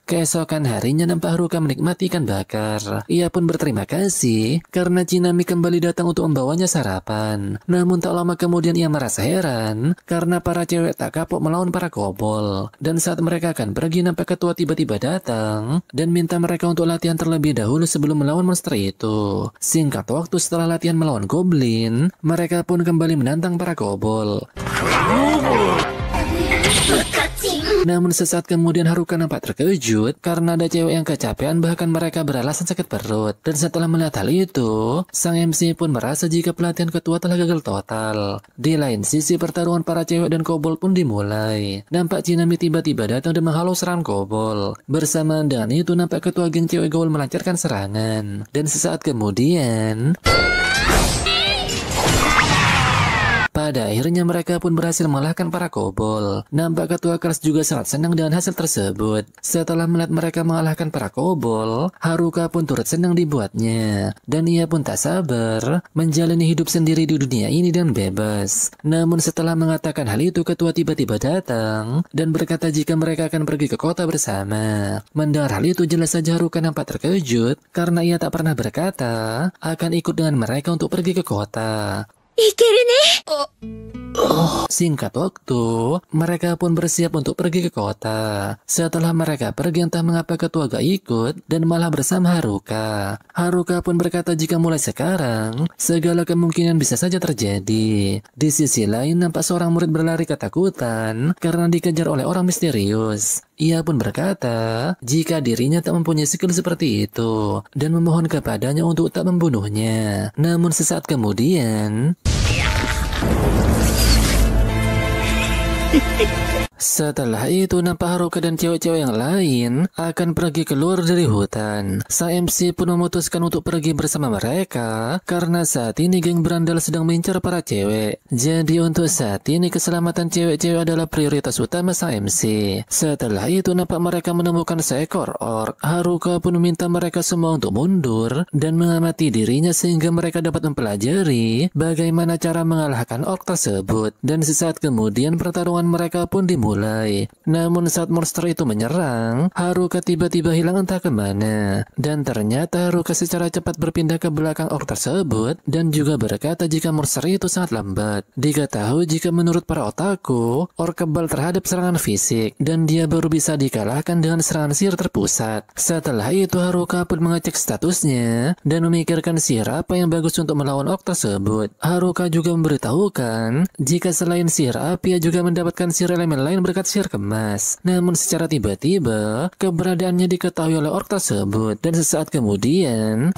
Keesokan harinya nampak Haruka menikmati ikan bakar. Ia pun berterima kasih karena Chinami kembali datang untuk membawanya sarapan. Namun tak lama kemudian ia merasa heran karena para cewek tak kapok melawan para kobol. Dan saat mereka akan pergi, nampak ketua tiba-tiba datang dan minta mereka untuk latihan terlebih dahulu sebelum melawan monster itu. Singkat waktu setelah latihan melawan goblin, mereka pun kembali menantang para kobol. Namun sesaat kemudian Haruka nampak terkejut karena ada cewek yang kecapean, bahkan mereka beralasan sakit perut. Dan setelah melihat hal itu, sang MC pun merasa jika pelatihan ketua telah gagal total. Di lain sisi, pertarungan para cewek dan kobol pun dimulai. Nampak Chinami tiba-tiba datang dan menghalau serangan kobol. Bersamaan dengan itu nampak ketua geng cewek gaul melancarkan serangan. Dan sesaat kemudian, pada akhirnya mereka pun berhasil mengalahkan para kobol. Nampak ketua kelas juga sangat senang dengan hasil tersebut. Setelah melihat mereka mengalahkan para kobol, Haruka pun turut senang dibuatnya. Dan ia pun tak sabar menjalani hidup sendiri di dunia ini dan bebas. Namun setelah mengatakan hal itu, ketua tiba-tiba datang dan berkata jika mereka akan pergi ke kota bersama. Mendengar hal itu, jelas saja Haruka nampak terkejut karena ia tak pernah berkata akan ikut dengan mereka untuk pergi ke kota. Singkat waktu, mereka pun bersiap untuk pergi ke kota. Setelah mereka pergi, entah mengapa ketua gak ikut dan malah bersama Haruka. Haruka pun berkata jika mulai sekarang, segala kemungkinan bisa saja terjadi. Di sisi lain, nampak seorang murid berlari ketakutan karena dikejar oleh orang misterius. Ia pun berkata jika dirinya tak mempunyai skill seperti itu dan memohon kepadanya untuk tak membunuhnya. Namun sesaat kemudian, setelah itu nampak Haruka dan cewek-cewek yang lain akan pergi keluar dari hutan. Sang MC pun memutuskan untuk pergi bersama mereka karena saat ini geng berandal sedang mengincar para cewek. Jadi untuk saat ini keselamatan cewek-cewek adalah prioritas utama sang MC. Setelah itu nampak mereka menemukan seekor orc. Haruka pun meminta mereka semua untuk mundur dan mengamati dirinya sehingga mereka dapat mempelajari bagaimana cara mengalahkan orc tersebut. Dan sesaat kemudian pertarungan mereka pun dimulai. Namun saat monster itu menyerang, Haruka tiba-tiba hilang entah kemana. Dan ternyata Haruka secara cepat berpindah ke belakang orc tersebut dan juga berkata jika monster itu sangat lambat. Diketahui jika menurut para otaku, orc kebal terhadap serangan fisik dan dia baru bisa dikalahkan dengan serangan sihir terpusat. Setelah itu Haruka pun mengecek statusnya dan memikirkan sihir apa yang bagus untuk melawan orc tersebut. Haruka juga memberitahukan jika selain sihir api ia juga mendapatkan sihir elemen lain berkat sihir kemas. Namun secara tiba-tiba keberadaannya diketahui oleh orc tersebut dan sesaat kemudian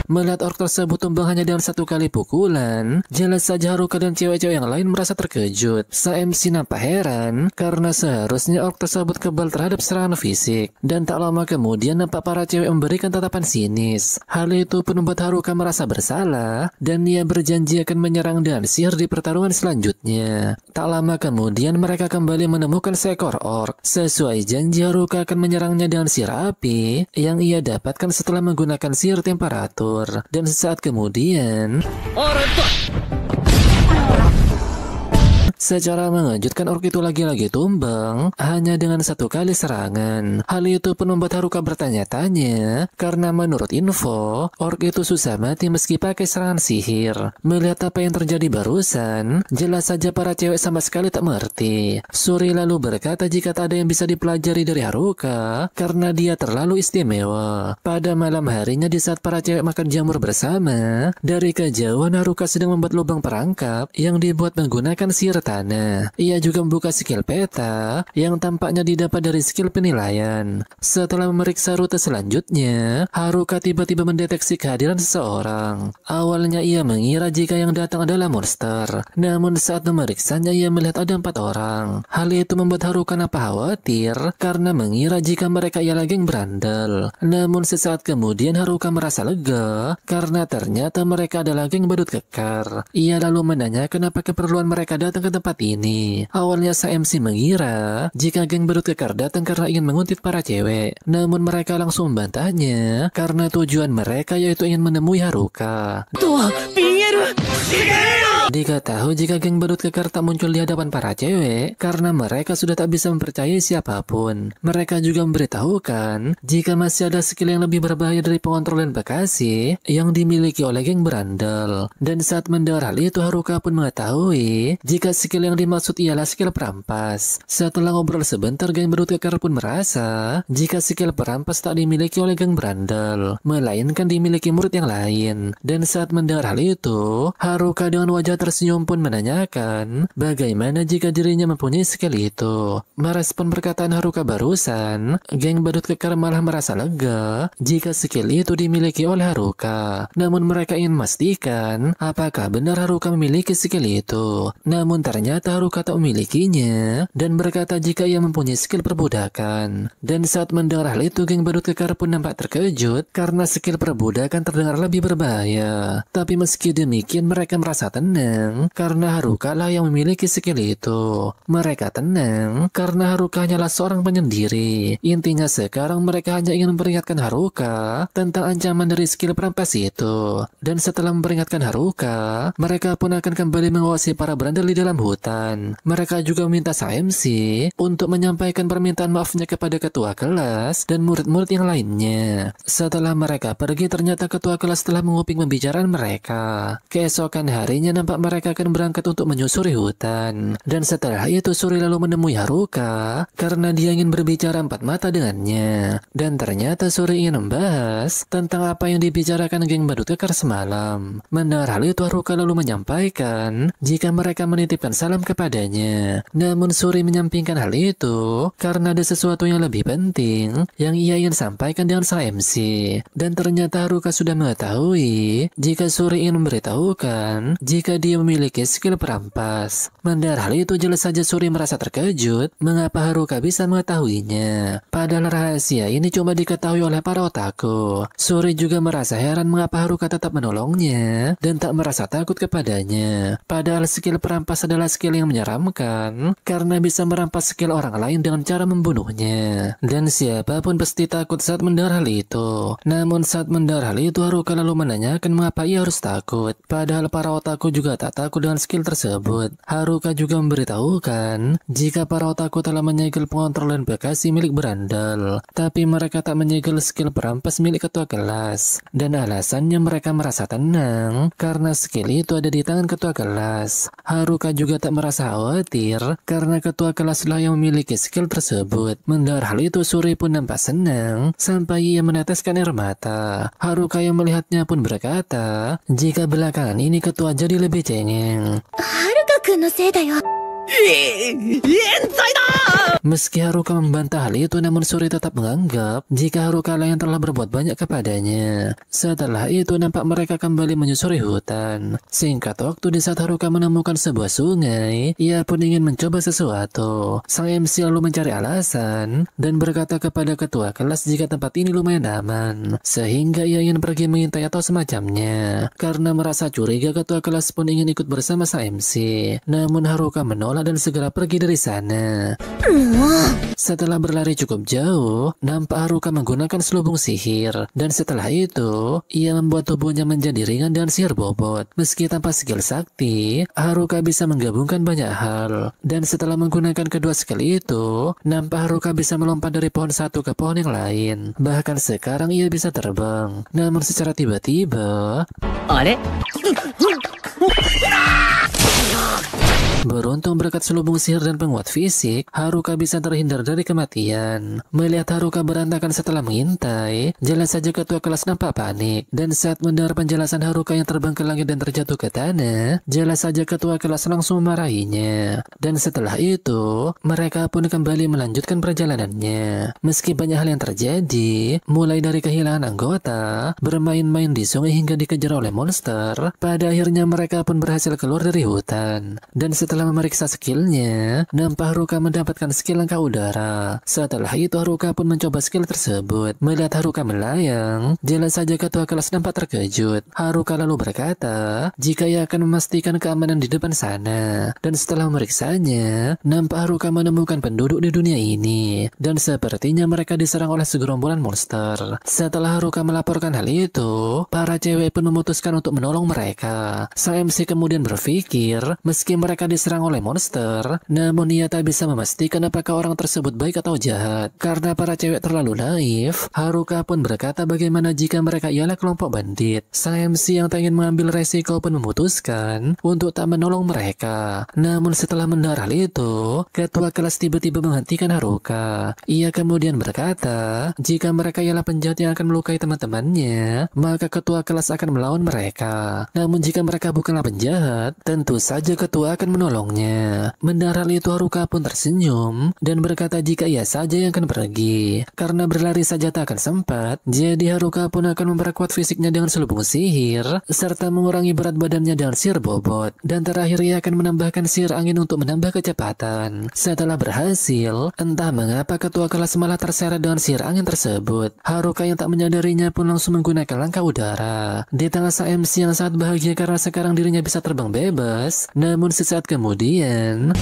melihat orc tersebut tumbang hanya dengan satu kali pukulan, jelas saja Haruka dan cewek-cewek yang lain merasa terkejut. Sang MC nampak heran karena seharusnya orc tersebut kebal terhadap serangan fisik. Dan tak lama kemudian nampak para cewek memberikan tatapan sinis. Hal itu pun membuat Haruka merasa bersalah dan ia berjanji akan menyerang dengan sihir di pertarungan selanjutnya. Tak lama kemudian mereka kembali menemukan seekor orc. Sesuai janji, Haruka akan menyerangnya dengan sihir api yang ia dapatkan setelah menggunakan sihir temperatur. Dan sesaat kemudian, secara mengejutkan orc itu lagi-lagi tumbang hanya dengan satu kali serangan. Hal itu pun membuat Haruka bertanya-tanya karena menurut info, orc itu susah mati meski pakai serangan sihir. Melihat apa yang terjadi barusan, jelas saja para cewek sama sekali tak mengerti. Suri lalu berkata jika tak ada yang bisa dipelajari dari Haruka karena dia terlalu istimewa. Pada malam harinya di saat para cewek makan jamur bersama, dari kejauhan Haruka sedang membuat lubang perangkap yang dibuat menggunakan sihir tanah. Ia juga membuka skill peta yang tampaknya didapat dari skill penilaian. Setelah memeriksa rute selanjutnya, Haruka tiba-tiba mendeteksi kehadiran seseorang. Awalnya ia mengira jika yang datang adalah monster. Namun saat memeriksanya ia melihat ada 4 orang. Hal itu membuat Haruka nampak khawatir karena mengira jika mereka ialah geng berandal. Namun sesaat kemudian Haruka merasa lega karena ternyata mereka adalah geng badut kekar. Ia lalu menanyakan apa keperluan mereka datang ke tempat ini. Awalnya sang MC mengira jika geng badut kekar datang karena ingin menguntit para cewek. Namun mereka langsung membantahnya karena tujuan mereka yaitu ingin menemui Haruka. Diketahui jika geng badut kekar tak muncul di hadapan para cewek karena mereka sudah tak bisa mempercayai siapapun. Mereka juga memberitahukan jika masih ada skill yang lebih berbahaya dari pengontrol dan bekasi yang dimiliki oleh geng berandal. Dan saat mendengar hal itu Haruka pun mengetahui jika skill yang dimaksud ialah skill perampas. Setelah ngobrol sebentar, geng badut kekar pun merasa jika skill perampas tak dimiliki oleh geng berandal, melainkan dimiliki murid yang lain. Dan saat mendengar hal itu, Haruka dengan wajah tersenyum pun menanyakan bagaimana jika dirinya mempunyai skill itu. Merespon perkataan Haruka barusan, geng badut kekar malah merasa lega jika skill itu dimiliki oleh Haruka. Namun mereka ingin memastikan apakah benar Haruka memiliki skill itu. Namun ternyata Haruka tak memilikinya dan berkata jika ia mempunyai skill perbudakan. Dan saat mendengar hal itu geng badut kekar pun nampak terkejut karena skill perbudakan terdengar lebih berbahaya. Tapi meski demikian mereka merasa tenang tenang karena Haruka lah yang memiliki skill itu. Mereka tenang karena Haruka hanyalah seorang penyendiri. Intinya sekarang mereka hanya ingin memperingatkan Haruka tentang ancaman dari skill perampas itu. Dan setelah memperingatkan Haruka, mereka pun akan kembali mengawasi para berandal di dalam hutan. Mereka juga meminta sang MC untuk menyampaikan permintaan maafnya kepada ketua kelas dan murid-murid yang lainnya. Setelah mereka pergi, ternyata ketua kelas telah menguping pembicaraan mereka. Keesokan harinya nampak mereka akan berangkat untuk menyusuri hutan. Dan setelah itu Suri lalu menemui Haruka karena dia ingin berbicara empat mata dengannya. Dan ternyata Suri ingin membahas tentang apa yang dibicarakan geng badut kekar semalam. Mendengar hal itu Haruka lalu menyampaikan jika mereka menitipkan salam kepadanya. Namun Suri menyampingkan hal itu karena ada sesuatu yang lebih penting yang ia ingin sampaikan dengan sang MC. Dan ternyata Haruka sudah mengetahui jika Suri ingin memberitahukan jika dia memiliki skill perampas. Mendengar hal itu jelas saja Suri merasa terkejut mengapa Haruka bisa mengetahuinya. Padahal rahasia ini cuma diketahui oleh para otaku. Suri juga merasa heran mengapa Haruka tetap menolongnya dan tak merasa takut kepadanya. Padahal skill perampas adalah skill yang menyeramkan karena bisa merampas skill orang lain dengan cara membunuhnya. Dan siapapun pasti takut saat mendengar hal itu. Namun saat mendengar hal itu Haruka lalu menanyakan mengapa ia harus takut. Padahal para otaku juga tak takut dengan skill tersebut. Haruka juga memberitahukan jika para otaku telah menyegel pengontrol dan bagasi milik berandal. Tapi mereka tak menyegel skill perampas milik ketua kelas. Dan alasannya mereka merasa tenang karena skill itu ada di tangan ketua kelas. Haruka juga tak merasa khawatir karena ketua kelas lah yang memiliki skill tersebut. Mendengar hal itu Suri pun nampak senang sampai ia meneteskan air mata. Haruka yang melihatnya pun berkata jika belakangan ini ketua jadi lebih cengeng. Haruka-kun no sei da yo. Meski Haruka membantah hal itu, namun Suri tetap menganggap jika Haruka lah yang telah berbuat banyak kepadanya. Setelah itu nampak mereka kembali menyusuri hutan. Singkat waktu di saat Haruka menemukan sebuah sungai, ia pun ingin mencoba sesuatu. Sang MC lalu mencari alasan dan berkata kepada ketua kelas jika tempat ini lumayan aman, sehingga ia ingin pergi mengintai atau semacamnya. Karena merasa curiga, ketua kelas pun ingin ikut bersama sang MC. Namun Haruka menolak dan segera pergi dari sana. Setelah berlari cukup jauh, nampak Haruka menggunakan selubung sihir. Dan setelah itu, ia membuat tubuhnya menjadi ringan dengan sihir bobot. Meski tanpa skill sakti, Haruka bisa menggabungkan banyak hal. Dan setelah menggunakan kedua skill itu, nampak Haruka bisa melompat dari pohon satu ke pohon yang lain. Bahkan sekarang ia bisa terbang. Namun secara tiba-tiba, beruntung berkat selubung sihir dan penguat fisik, Haruka bisa terhindar dari kematian. Melihat Haruka berantakan setelah mengintai, jelas saja ketua kelas nampak panik. Dan saat mendengar penjelasan Haruka yang terbang ke langit dan terjatuh ke tanah, jelas saja ketua kelas langsung memarahinya. Dan setelah itu, mereka pun kembali melanjutkan perjalanannya. Meski banyak hal yang terjadi, mulai dari kehilangan anggota, bermain-main di sungai hingga dikejar oleh monster, pada akhirnya mereka pun berhasil keluar dari hutan. Dan setelah memeriksa skillnya, nampak Haruka mendapatkan skill langkah udara. Setelah itu Haruka pun mencoba skill tersebut. Melihat Haruka melayang, jelas saja ketua kelas nampak terkejut. Haruka lalu berkata jika ia akan memastikan keamanan di depan sana. Dan setelah memeriksanya, nampak Haruka menemukan penduduk di dunia ini. Dan sepertinya mereka diserang oleh segerombolan monster. Setelah Haruka melaporkan hal itu, para cewek pun memutuskan untuk menolong mereka. Sang MC kemudian berpikir meski mereka diserang oleh monster, namun ia tak bisa memastikan apakah orang tersebut baik atau jahat. Karena para cewek terlalu naif, Haruka pun berkata bagaimana jika mereka ialah kelompok bandit. Sang MC yang tak ingin mengambil resiko pun memutuskan untuk tak menolong mereka. Namun setelah mendengar hal itu, ketua kelas tiba-tiba menghentikan Haruka. Ia kemudian berkata jika mereka ialah penjahat yang akan melukai teman-temannya, maka ketua kelas akan melawan mereka. Namun jika mereka bukanlah penjahat, tentu saja ketua akan menolong menolongnya. Mendengar hal itu Haruka pun tersenyum dan berkata jika ia saja yang akan pergi. Karena berlari saja tak akan sempat, jadi Haruka pun akan memperkuat fisiknya dengan selubung sihir, serta mengurangi berat badannya dengan sihir bobot. Dan terakhir ia akan menambahkan sihir angin untuk menambah kecepatan. Setelah berhasil, entah mengapa ketua kelas malah terseret dengan sihir angin tersebut. Haruka yang tak menyadarinya pun langsung menggunakan langkah udara. Di tengah sang MC yang sangat bahagia karena sekarang dirinya bisa terbang bebas. Namun sesaat kemudian,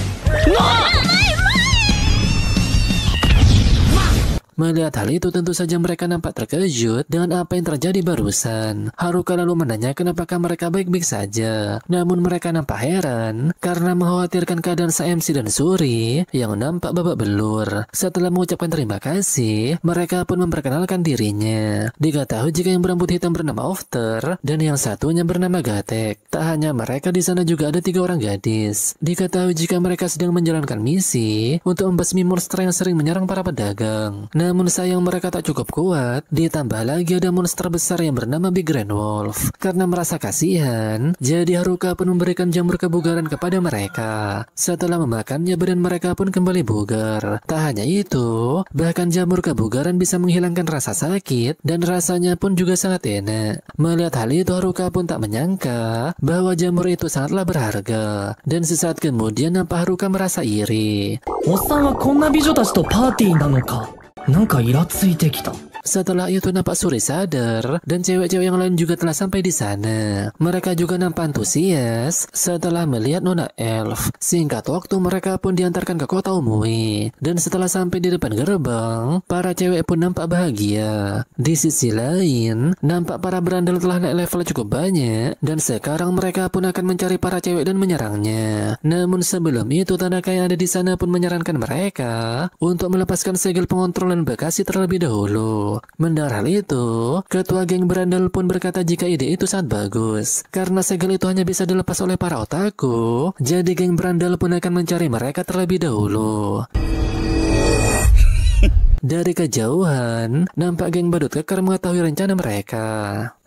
melihat hal itu tentu saja mereka nampak terkejut dengan apa yang terjadi barusan. Haruka lalu menanyakan apakah mereka baik-baik saja. Namun mereka nampak heran karena mengkhawatirkan keadaan sang MC dan Suri yang nampak babak belur. Setelah mengucapkan terima kasih, mereka pun memperkenalkan dirinya. Diketahui jika yang berambut hitam bernama Ofter dan yang satunya bernama Gatek. Tak hanya mereka, di sana juga ada 3 orang gadis. Diketahui jika mereka sedang menjalankan misi untuk membasmi monster yang sering menyerang para pedagang. Namun sayang mereka tak cukup kuat, ditambah lagi ada monster besar yang bernama Big Grand Wolf. Karena merasa kasihan, jadi Haruka pun memberikan jamur kebugaran kepada mereka. Setelah memakannya badan mereka pun kembali bugar. Tak hanya itu, bahkan jamur kebugaran bisa menghilangkan rasa sakit dan rasanya pun juga sangat enak. Melihat hal itu Haruka pun tak menyangka bahwa jamur itu sangatlah berharga. Dan sesaat kemudian nampak Haruka merasa iri. おっさんはこんな美女たちとパーティーなのか。なんかイラついてきた。 Setelah itu nampak Suri sadar dan cewek-cewek yang lain juga telah sampai di sana. Mereka juga nampak antusias setelah melihat Nona Elf. Singkat waktu mereka pun diantarkan ke kota Umui. Dan setelah sampai di depan gerbang, para cewek pun nampak bahagia. Di sisi lain, nampak para berandal telah naik level cukup banyak dan sekarang mereka pun akan mencari para cewek dan menyerangnya. Namun sebelum itu Tanaka yang ada di sana pun menyarankan mereka untuk melepaskan segel pengontrol dan Bekasi terlebih dahulu. Mendengar hal itu, ketua geng berandal pun berkata jika ide itu sangat bagus. Karena segel itu hanya bisa dilepas oleh para otaku, jadi geng berandal pun akan mencari mereka terlebih dahulu. Dari kejauhan, nampak geng badut kekar mengetahui rencana mereka.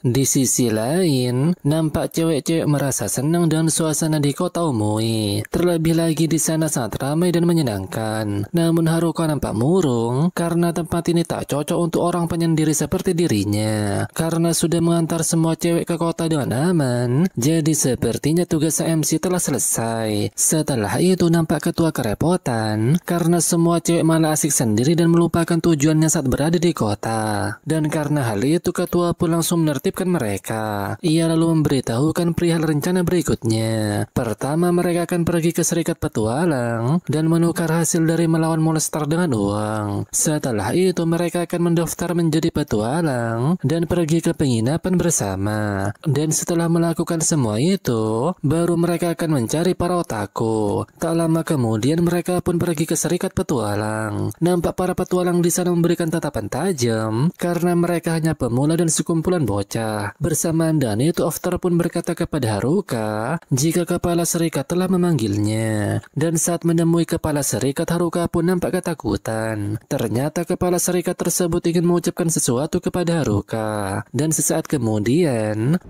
Di sisi lain, nampak cewek-cewek merasa senang dengan suasana di kota Umui. Terlebih lagi di sana sangat ramai dan menyenangkan. Namun Haruka nampak murung karena tempat ini tak cocok untuk orang penyendiri seperti dirinya. Karena sudah mengantar semua cewek ke kota dengan aman, jadi sepertinya tugas MC telah selesai. Setelah itu nampak ketua kerepotan karena semua cewek malah asik sendiri dan melupakan tujuannya saat berada di kota. Dan karena hal itu ketua pun langsung menertibkan mereka. Ia lalu memberitahukan perihal rencana berikutnya. Pertama, mereka akan pergi ke Serikat Petualang dan menukar hasil dari melawan monster dengan uang. Setelah itu mereka akan mendaftar menjadi petualang dan pergi ke penginapan bersama. Dan setelah melakukan semua itu, baru mereka akan mencari para otaku. Tak lama kemudian mereka pun pergi ke Serikat Petualang. Nampak para petualang di sana memberikan tatapan tajam karena mereka hanya pemula dan sekumpulan bocah. Bersamaan dengan itu Ofter pun berkata kepada Haruka jika kepala serikat telah memanggilnya. Dan saat menemui kepala serikat, Haruka pun nampak ketakutan. Ternyata kepala serikat tersebut ingin mengucapkan sesuatu kepada Haruka. Dan sesaat kemudian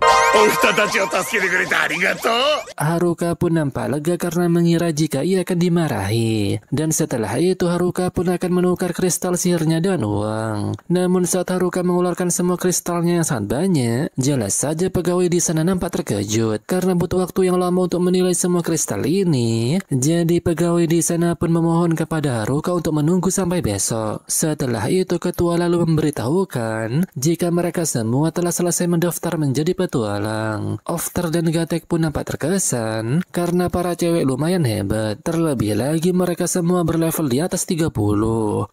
Haruka pun nampak lega karena mengira jika ia akan dimarahi. Dan setelah itu Haruka pun akan menukar kristal sihirnya dengan uang. Namun saat Haruka mengeluarkan semua kristalnya yang sangat banyak, jelas saja pegawai di sana nampak terkejut karena butuh waktu yang lama untuk menilai semua kristal ini. Jadi pegawai di sana pun memohon kepada Haruka untuk menunggu sampai besok. Setelah itu ketua lalu memberitahukan jika mereka semua telah selesai mendaftar menjadi petualang. Ofter dan Gatek pun nampak terkesan karena para cewek lumayan hebat. Terlebih lagi mereka semua berlevel di atas 30.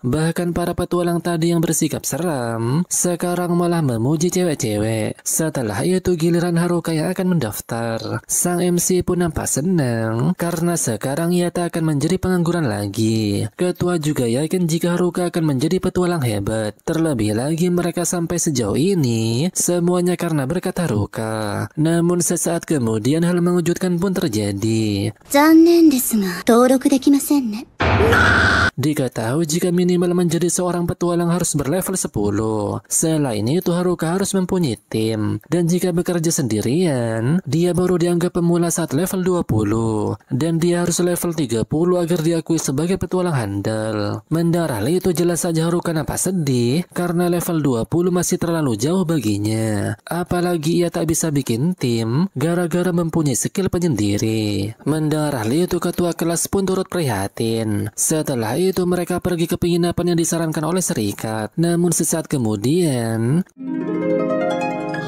Bahkan para petualang tadi yang bersikap seram sekarang malah memuji cewek-cewek. Setelah itu giliran Haruka yang akan mendaftar. Sang MC pun nampak senang karena sekarang ia tak akan menjadi pengangguran lagi. Ketua juga yakin jika Haruka akan menjadi petualang hebat. Terlebih lagi mereka sampai sejauh ini semuanya karena berkat Haruka. Namun sesaat kemudian hal mengejutkan pun terjadi. 残念ですが、登録できませんね。Diketahui jika minimal menjadi seorang petualang harus berlevel 10. Selain itu Haruka harus mempunyai tim. Dan jika bekerja sendirian, dia baru dianggap pemula saat level 20. Dan dia harus level 30 agar diakui sebagai petualang handal. Mendengar hal itu jelas saja Haruka nampak sedih karena level 20 masih terlalu jauh baginya. Apalagi ia tak bisa bikin tim gara-gara mempunyai skill penyendiri. Mendengar hal itu ketua kelas pun turut prihatin. Setelah itu mereka pergi ke penginapan yang disarankan oleh serikat. Namun sesaat kemudian,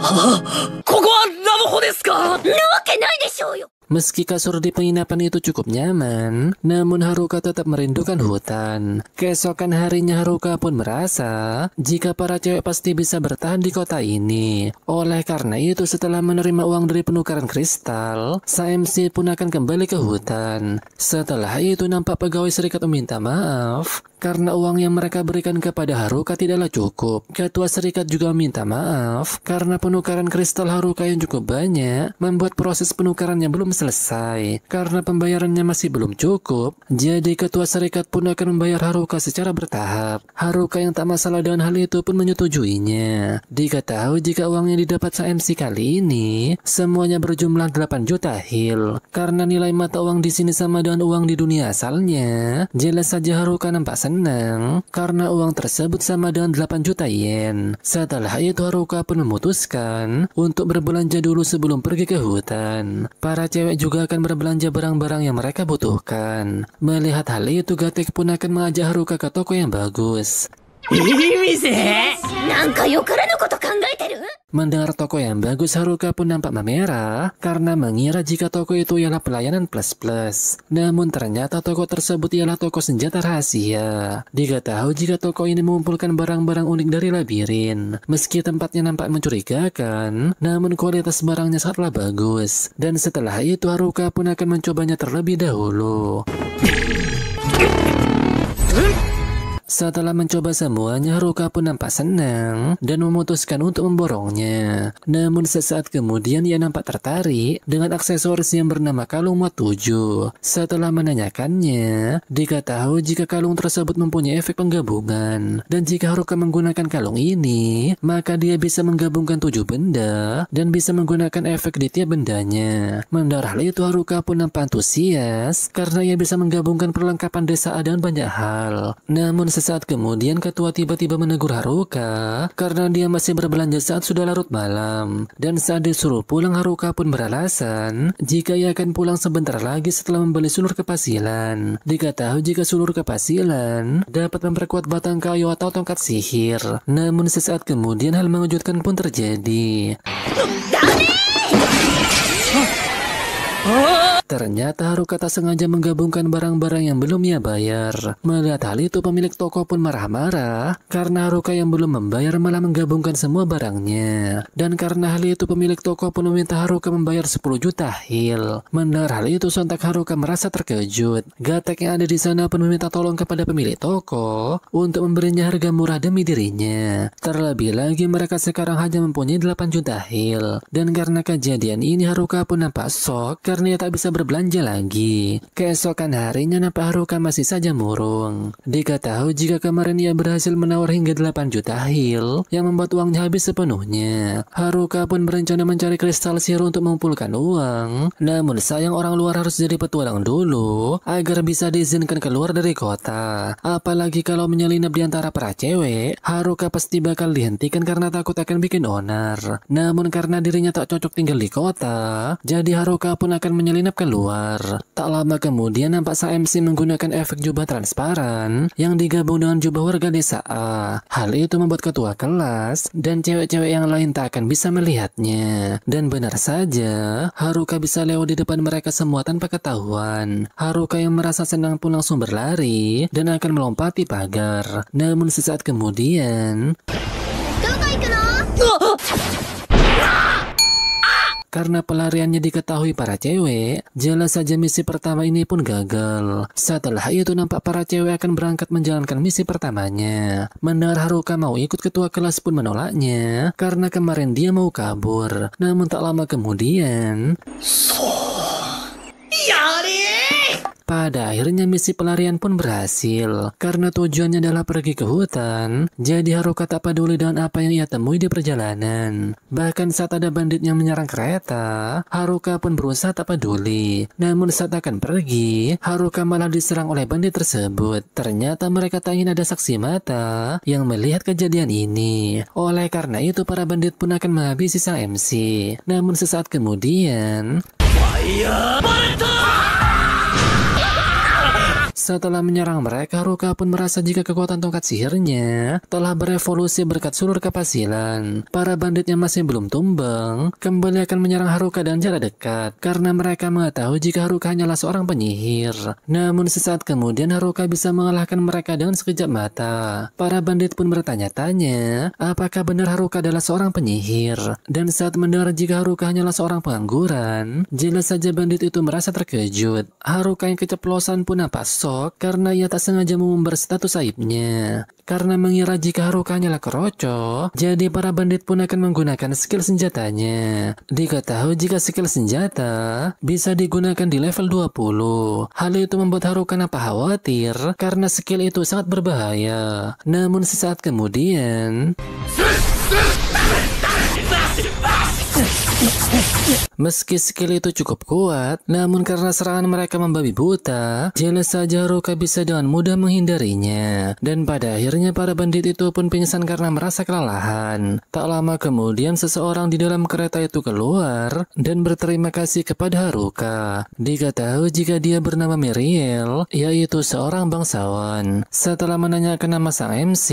ここはラブホですか？ なわけないでしょうよ。 meski kasur di penginapan itu cukup nyaman, namun Haruka tetap merindukan hutan. Keesokan harinya Haruka pun merasa jika para cewek pasti bisa bertahan di kota ini. Oleh karena itu setelah menerima uang dari penukaran kristal, SMC pun akan kembali ke hutan. Setelah itu nampak pegawai serikat meminta maaf karena uang yang mereka berikan kepada Haruka tidaklah cukup. Ketua serikat juga minta maaf karena penukaran kristal Haruka yang cukup banyak membuat proses penukarannya belum selesai. Karena pembayarannya masih belum cukup, jadi ketua serikat pun akan membayar Haruka secara bertahap. Haruka yang tak masalah dengan hal itu pun menyetujuinya. Diketahui jika uang yang didapat SMC kali ini semuanya berjumlah 8 juta hil. Karena nilai mata uang di sini sama dengan uang di dunia asalnya, jelas saja Haruka nampak senang karena uang tersebut sama dengan 8 juta yen. Setelah itu Haruka pun memutuskan untuk berbelanja dulu sebelum pergi ke hutan. Para cewek juga akan berbelanja barang-barang yang mereka butuhkan. Melihat hal itu Gatek pun akan mengajak Haruka ke toko yang bagus. なんかよからぬこと考えてる？ Mendengar toko yang bagus, Haruka pun nampak memerah karena mengira jika toko itu ialah pelayanan plus-plus. Namun ternyata toko tersebut ialah toko senjata rahasia. Diketahui jika toko ini mengumpulkan barang-barang unik dari labirin. Meski tempatnya nampak mencurigakan, namun kualitas barangnya sangatlah bagus. Dan setelah itu Haruka pun akan mencobanya terlebih dahulu. Setelah mencoba semuanya, Haruka pun nampak senang dan memutuskan untuk memborongnya. Namun sesaat kemudian ia nampak tertarik dengan aksesoris yang bernama kalung muat 7. Setelah menanyakannya, diketahui jika kalung tersebut mempunyai efek penggabungan. Dan jika Haruka menggunakan kalung ini, maka dia bisa menggabungkan 7 benda dan bisa menggunakan efek di tiap bendanya. Mendengar hal itu Haruka pun nampak antusias karena ia bisa menggabungkan perlengkapan desa dengan banyak hal. Namun sesaat kemudian ketua tiba-tiba menegur Haruka karena dia masih berbelanja saat sudah larut malam. Dan saat disuruh pulang Haruka pun beralasan jika ia akan pulang sebentar lagi setelah membeli sulur kepasilan. Diketahui jika sulur kepasilan dapat memperkuat batang kayu atau tongkat sihir. Namun sesaat kemudian hal mengejutkan pun terjadi. Ternyata Haruka tak sengaja menggabungkan barang-barang yang belum ia bayar. Melihat hal itu pemilik toko pun marah-marah karena Haruka yang belum membayar malah menggabungkan semua barangnya. Dan karena hal itu pemilik toko pun meminta Haruka membayar 10 juta hil. Mendengar hal itu sontak Haruka merasa terkejut. Gatek yang ada di sana pun meminta tolong kepada pemilik toko untuk memberinya harga murah demi dirinya. Terlebih lagi mereka sekarang hanya mempunyai 8 juta hil. Dan karena kejadian ini Haruka pun nampak shock karena ia tak bisa berbelanja lagi. Keesokan harinya nampak Haruka masih saja murung. Diketahui jika kemarin ia berhasil menawar hingga 8 juta hil yang membuat uangnya habis sepenuhnya. Haruka pun berencana mencari kristal sihir untuk mengumpulkan uang. Namun sayang orang luar harus jadi petualang dulu agar bisa diizinkan keluar dari kota. Apalagi kalau menyelinap di antara para cewek, Haruka pasti bakal dihentikan karena takut akan bikin onar. Namun karena dirinya tak cocok tinggal di kota, jadi Haruka pun akan menyelinap keluar. Tak lama kemudian nampak SMC menggunakan efek jubah transparan yang digabung dengan jubah warga desa A. Hal itu membuat ketua kelas dan cewek-cewek yang lain tak akan bisa melihatnya. Dan benar saja, Haruka bisa lewat di depan mereka semua tanpa ketahuan. Haruka yang merasa senang pun langsung berlari dan akan melompati pagar. Namun sesaat kemudian, karena pelariannya diketahui para cewek, jelas saja misi pertama ini pun gagal. Setelah itu nampak para cewek akan berangkat menjalankan misi pertamanya. Mendengar Haruka mau ikut ketua kelas pun menolaknya, karena kemarin dia mau kabur. Namun tak lama kemudian, Pada akhirnya misi pelarian pun berhasil. Karena tujuannya adalah pergi ke hutan, jadi Haruka tak peduli dengan apa yang ia temui di perjalanan. Bahkan saat ada bandit yang menyerang kereta, Haruka pun berusaha tak peduli. Namun saat akan pergi, Haruka malah diserang oleh bandit tersebut. Ternyata mereka tak ingin ada saksi mata yang melihat kejadian ini. Oleh karena itu para bandit pun akan menghabisi sang MC. Namun sesaat kemudian, setelah menyerang mereka, Haruka pun merasa jika kekuatan tongkat sihirnya telah berevolusi berkat sulur kepasilan. Para bandit yang masih belum tumbang kembali akan menyerang Haruka dengan jarak dekat karena mereka mengetahui jika Haruka hanyalah seorang penyihir. Namun sesaat kemudian Haruka bisa mengalahkan mereka dengan sekejap mata. Para bandit pun bertanya-tanya apakah benar Haruka adalah seorang penyihir. Dan saat mendengar jika Haruka hanyalah seorang pengangguran, jelas saja bandit itu merasa terkejut. Haruka yang keceplosan pun nampak karena ia tak sengaja mengumbar status aibnya. Karena mengira jika Haruka hanyalah keroco, jadi para bandit pun akan menggunakan skill senjatanya. Diketahui jika skill senjata bisa digunakan di level 20. Hal itu membuat Haruka nampak khawatir karena skill itu sangat berbahaya. Namun sesaat kemudian, meski skill itu cukup kuat, namun karena serangan mereka membabi buta, jelas saja Haruka bisa dengan mudah menghindarinya. Dan pada akhirnya para bandit itu pun pingsan karena merasa kelelahan. Tak lama kemudian seseorang di dalam kereta itu keluar dan berterima kasih kepada Haruka. Diketahui jika dia bernama Miriel, yaitu seorang bangsawan. Setelah menanyakan nama sang MC,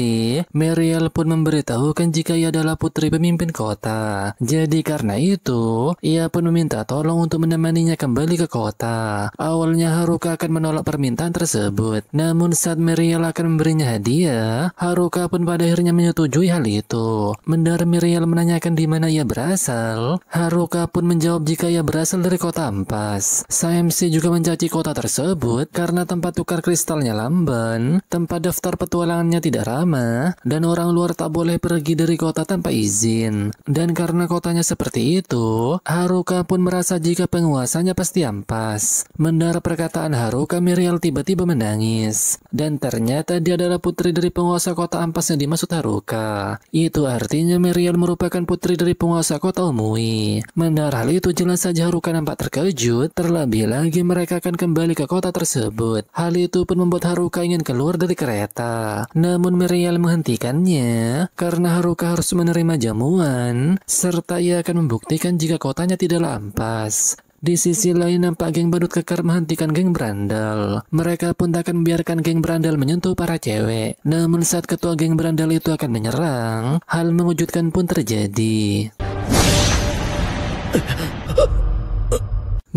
Miriel pun memberitahukan jika ia adalah putri pemimpin kota. Jadi karena itu, ia pun meminta tolong untuk menemaninya kembali ke kota. Awalnya Haruka akan menolak permintaan tersebut. Namun saat Miriel akan memberinya hadiah, Haruka pun pada akhirnya menyetujui hal itu. Mendengar Miriel menanyakan di mana ia berasal, Haruka pun menjawab jika ia berasal dari kota Ampas. Sang MC juga mencaci kota tersebut karena tempat tukar kristalnya lamban, tempat daftar petualangannya tidak ramah, dan orang luar tak boleh pergi dari kota tanpa izin. Dan karena kotanya seperti itu, Haruka pun merasa jika penguasanya pasti Ampas. Mendengar perkataan Haruka, Miriel tiba-tiba menangis. Dan ternyata dia adalah putri dari penguasa kota Ampas yang dimaksud Haruka. Itu artinya Miriel merupakan putri dari penguasa kota Umui. Mendengar hal itu jelas saja Haruka nampak terkejut. Terlebih lagi mereka akan kembali ke kota tersebut. Hal itu pun membuat Haruka ingin keluar dari kereta. Namun Miriel menghentikannya karena Haruka harus menerima jamuan serta ia akan membuktikan jika kotanya tidaklah Ampas. Di sisi lain nampak geng badut kekar menghentikan geng berandal. Mereka pun tak akan membiarkan geng berandal menyentuh para cewek. Namun saat ketua geng berandal itu akan menyerang, hal mengejutkan pun terjadi.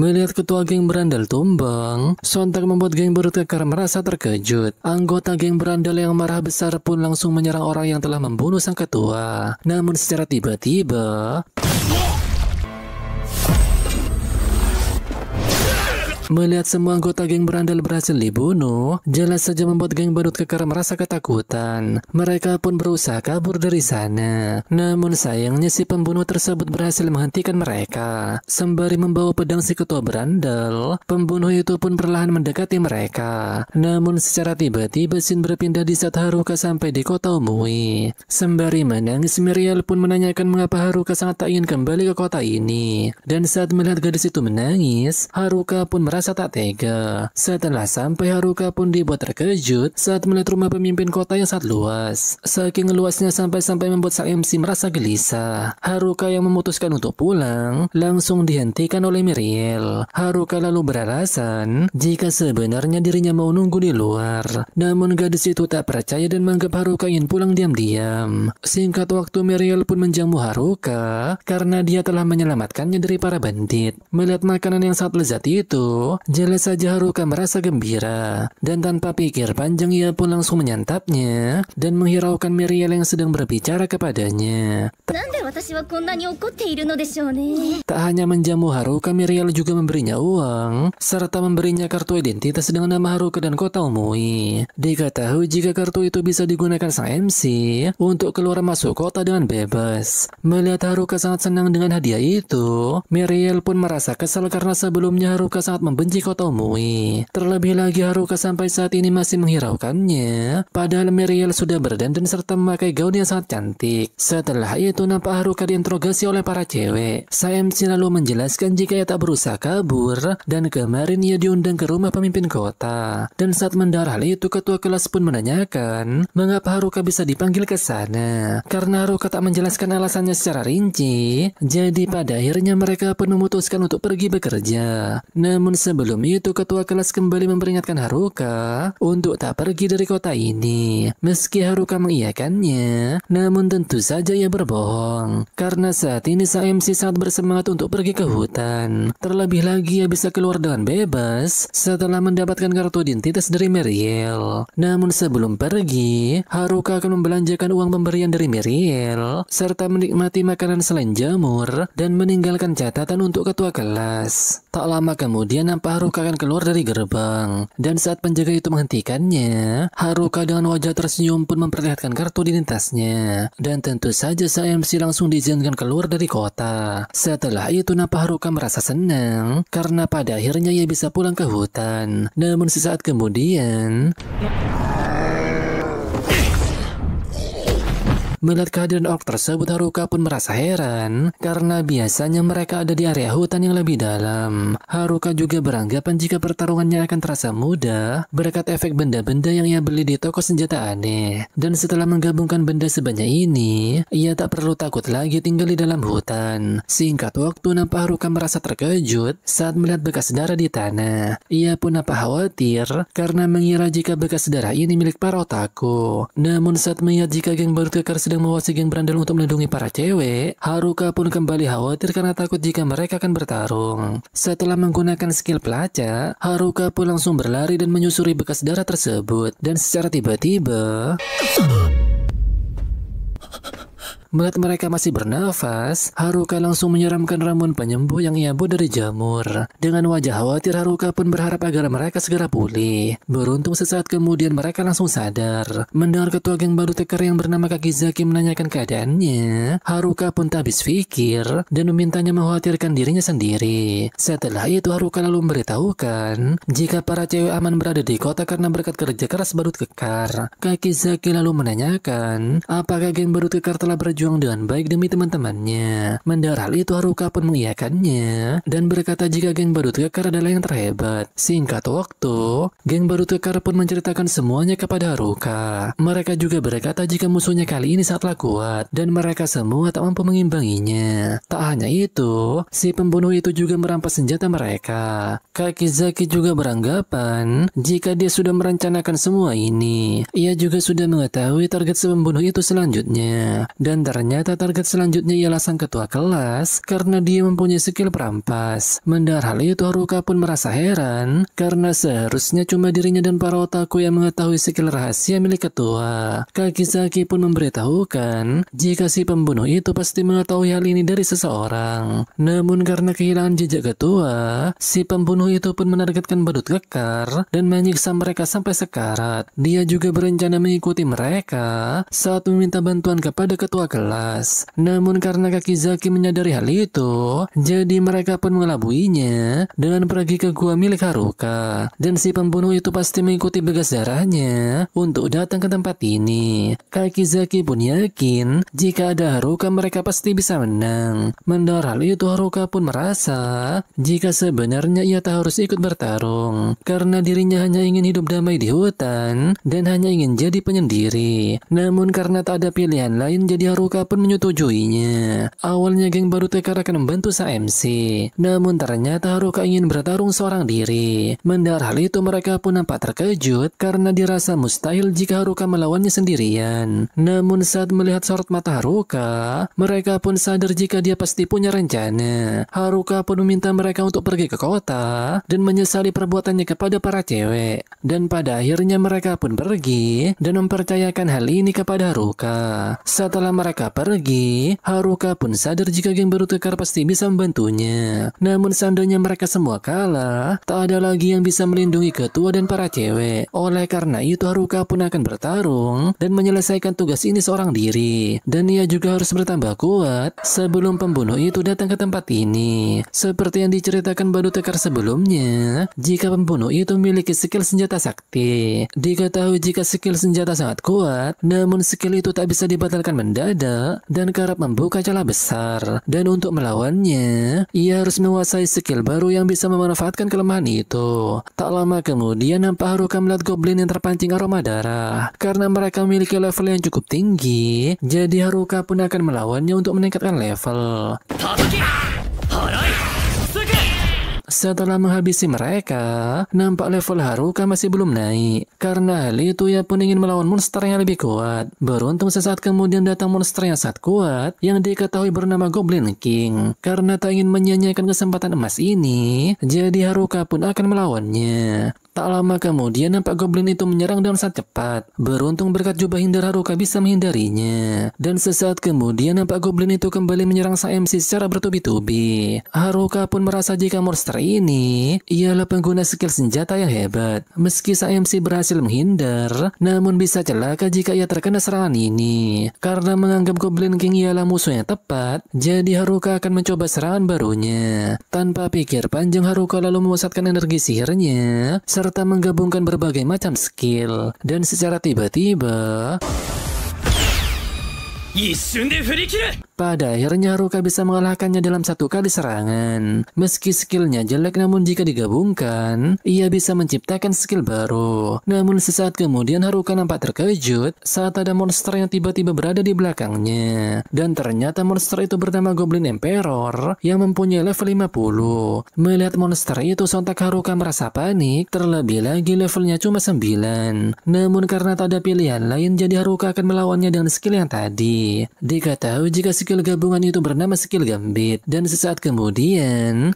Melihat ketua geng berandal tumbang, sontak membuat geng badut kekar merasa terkejut. Anggota geng berandal yang marah besar pun langsung menyerang orang yang telah membunuh sang ketua. Namun secara tiba-tiba, melihat semua anggota geng berandal berhasil dibunuh, jelas saja membuat geng badut kekar merasa ketakutan. Mereka pun berusaha kabur dari sana. Namun sayangnya si pembunuh tersebut berhasil menghentikan mereka. Sembari membawa pedang si ketua berandal, pembunuh itu pun perlahan mendekati mereka. Namun secara tiba-tiba scene berpindah di saat Haruka sampai di kota Umui. Sembari menangis, Miriel pun menanyakan mengapa Haruka sangat tak ingin kembali ke kota ini. Dan saat melihat gadis itu menangis, Haruka pun merasa tak tega. Setelah sampai, Haruka pun dibuat terkejut saat melihat rumah pemimpin kota yang sangat luas. Saking luasnya sampai-sampai membuat sang MC merasa gelisah. Haruka yang memutuskan untuk pulang langsung dihentikan oleh Miriel. Haruka lalu beralasan jika sebenarnya dirinya mau nunggu di luar. Namun gadis itu tak percaya dan menganggap Haruka ingin pulang diam-diam. Singkat waktu, Miriel pun menjamu Haruka karena dia telah menyelamatkannya dari para bandit. Melihat makanan yang sangat lezat itu, jelas saja Haruka merasa gembira. Dan tanpa pikir panjang ia pun langsung menyantapnya dan menghiraukan Miriel yang sedang berbicara kepadanya. Tak hanya menjamu Haruka, Miriel juga memberinya uang serta memberinya kartu identitas dengan nama Haruka dan kota Umui. Diketahui jika kartu itu bisa digunakan sang MC untuk keluar masuk kota dengan bebas. Melihat Haruka sangat senang dengan hadiah itu, Miriel pun merasa kesal karena sebelumnya Haruka sangat membenci Kotomui. Terlebih lagi Haruka sampai saat ini masih menghiraukannya, padahal Miriel sudah berdandan serta memakai gaun yang sangat cantik. Setelah itu nampak Haruka diinterogasi oleh para cewek. MC lalu menjelaskan jika ia tak berusaha kabur, dan kemarin ia diundang ke rumah pemimpin kota. Dan saat mendengar hal itu, ketua kelas pun menanyakan mengapa Haruka bisa dipanggil ke sana. Karena Haruka tak menjelaskan alasannya secara rinci, jadi pada akhirnya mereka pun memutuskan untuk pergi bekerja. Namun sebelum itu ketua kelas kembali memperingatkan Haruka untuk tak pergi dari kota ini. Meski Haruka mengiyakannya, namun tentu saja ia berbohong. Karena saat ini sang MC sangat bersemangat untuk pergi ke hutan. Terlebih lagi ia bisa keluar dengan bebas setelah mendapatkan kartu identitas dari Miriel. Namun sebelum pergi, Haruka akan membelanjakan uang pemberian dari Miriel serta menikmati makanan selain jamur dan meninggalkan catatan untuk ketua kelas. Tak lama kemudian nampak Haruka akan keluar dari gerbang, dan saat penjaga itu menghentikannya, Haruka dengan wajah tersenyum pun memperlihatkan kartu identitasnya. Dan tentu saja sang MC langsung diizinkan keluar dari kota. Setelah itu nampak Haruka merasa senang karena pada akhirnya ia bisa pulang ke hutan. Namun sesaat kemudian, melihat kehadiran orc tersebut, Haruka pun merasa heran karena biasanya mereka ada di area hutan yang lebih dalam. Haruka juga beranggapan jika pertarungannya akan terasa mudah berkat efek benda-benda yang ia beli di toko senjata aneh. Dan setelah menggabungkan benda sebanyak ini, ia tak perlu takut lagi tinggal di dalam hutan. Singkat waktu nampak Haruka merasa terkejut saat melihat bekas darah di tanah. Ia pun nampak khawatir karena mengira jika bekas darah ini milik para otaku. Namun saat melihat jika geng baru kekar sedang mengawasi geng berandal untuk melindungi para cewek, Haruka pun kembali khawatir karena takut jika mereka akan bertarung. Setelah menggunakan skill pelacak, Haruka pun langsung berlari dan menyusuri bekas darah tersebut. Dan secara tiba-tiba, melihat mereka masih bernafas, Haruka langsung menyiramkan ramuan penyembuh yang ia buat dari jamur. Dengan wajah khawatir, Haruka pun berharap agar mereka segera pulih. Beruntung sesaat kemudian mereka langsung sadar. Mendengar ketua geng baru tekar yang bernama Kakizaki menanyakan keadaannya, Haruka pun tak habis pikir dan memintanya mengkhawatirkan dirinya sendiri. Setelah itu Haruka lalu memberitahukan jika para cewek aman berada di kota karena berkat kerja keras Badut Kekar. Kakizaki lalu menanyakan apakah geng Badut Kekar telah berjuang dengan baik demi teman-temannya. Mendengar hal itu Haruka pun mengiyakannya dan berkata jika geng Badut Kekar adalah yang terhebat. Singkat waktu, geng Badut Kekar pun menceritakan semuanya kepada Haruka. Mereka juga berkata jika musuhnya kali ini sangatlah kuat dan mereka semua tak mampu mengimbanginya. Tak hanya itu, si pembunuh itu juga merampas senjata mereka. Kakizaki juga beranggapan jika dia sudah merencanakan semua ini, ia juga sudah mengetahui target si pembunuh itu selanjutnya. Dan ternyata target selanjutnya ialah sang ketua kelas karena dia mempunyai skill perampas. Mendengar hal itu Haruka pun merasa heran karena seharusnya cuma dirinya dan para otaku yang mengetahui skill rahasia milik ketua. Kakizaki pun memberitahukan jika si pembunuh itu pasti mengetahui hal ini dari seseorang. Namun karena kehilangan jejak ketua, si pembunuh itu pun menargetkan Badut Kekar dan menyiksa mereka sampai sekarat. Dia juga berencana mengikuti mereka saat meminta bantuan kepada ketua kelas. Namun karena Kakizaki menyadari hal itu, jadi mereka pun mengelabuinya dengan pergi ke gua milik Haruka. Dan si pembunuh itu pasti mengikuti bekas darahnya untuk datang ke tempat ini. Kakizaki pun yakin jika ada Haruka mereka pasti bisa menang. Mendengar hal itu Haruka pun merasa jika sebenarnya ia tak harus ikut bertarung karena dirinya hanya ingin hidup damai di hutan dan hanya ingin jadi penyendiri. Namun karena tak ada pilihan lain, jadi Haruka pun menyetujuinya. Awalnya geng Badut Kekar akan membantu sang MC, namun ternyata Haruka ingin bertarung seorang diri. Mendengar hal itu mereka pun nampak terkejut karena dirasa mustahil jika Haruka melawannya sendirian. Namun saat melihat sorot mata Haruka, mereka pun sadar jika dia pasti punya rencana. Haruka pun meminta mereka untuk pergi ke kota dan menyesali perbuatannya kepada para cewek. Dan pada akhirnya mereka pun pergi dan mempercayakan hal ini kepada Haruka. Setelah mereka Haruka pergi, Haruka pun sadar jika geng baru tekar pasti bisa membantunya. Namun seandainya mereka semua kalah, tak ada lagi yang bisa melindungi ketua dan para cewek. Oleh karena itu Haruka pun akan bertarung dan menyelesaikan tugas ini seorang diri. Dan ia juga harus bertambah kuat sebelum pembunuh itu datang ke tempat ini. Seperti yang diceritakan Badu Tekar sebelumnya, jika pembunuh itu memiliki skill senjata sakti. Diketahui jika skill senjata sangat kuat, namun skill itu tak bisa dibatalkan mendadak dan kerap membuka celah besar. Dan untuk melawannya, ia harus menguasai skill baru yang bisa memanfaatkan kelemahan itu. Tak lama kemudian nampak Haruka melihat goblin yang terpancing aroma darah. Karena mereka memiliki level yang cukup tinggi, jadi Haruka pun akan melawannya untuk meningkatkan level. Setelah menghabisi mereka, nampak level Haruka masih belum naik. Karena hal itu ia pun ingin melawan monster yang lebih kuat. Beruntung sesaat kemudian datang monster yang sangat kuat yang diketahui bernama Goblin King. Karena tak ingin menyia-nyiakan kesempatan emas ini, jadi Haruka pun akan melawannya. Tak lama kemudian nampak goblin itu menyerang dengan sangat cepat. Beruntung berkat jubah hindar Haruka bisa menghindarinya. Dan sesaat kemudian nampak goblin itu kembali menyerang sang MC secara bertubi-tubi. Haruka pun merasa jika monster ini ialah pengguna skill senjata yang hebat. Meski sang MC berhasil menghindar, namun bisa celaka jika ia terkena serangan ini. Karena menganggap Goblin King ialah musuh yang tepat, jadi Haruka akan mencoba serangan barunya. Tanpa pikir panjang Haruka lalu memusatkan energi sihirnya serta menggabungkan berbagai macam skill. Dan secara tiba-tiba pada akhirnya Haruka bisa mengalahkannya dalam satu kali serangan. Meski skillnya jelek, namun jika digabungkan, ia bisa menciptakan skill baru. Namun sesaat kemudian Haruka nampak terkejut saat ada monster yang tiba-tiba berada di belakangnya. Dan ternyata monster itu bernama Goblin Emperor yang mempunyai level 50. Melihat monster itu sontak Haruka merasa panik, terlebih lagi levelnya cuma 9. Namun karena tak ada pilihan lain, jadi Haruka akan melawannya dengan skill yang tadi. Diketahui jika skill gabungan itu bernama skill Gambit. Dan sesaat kemudian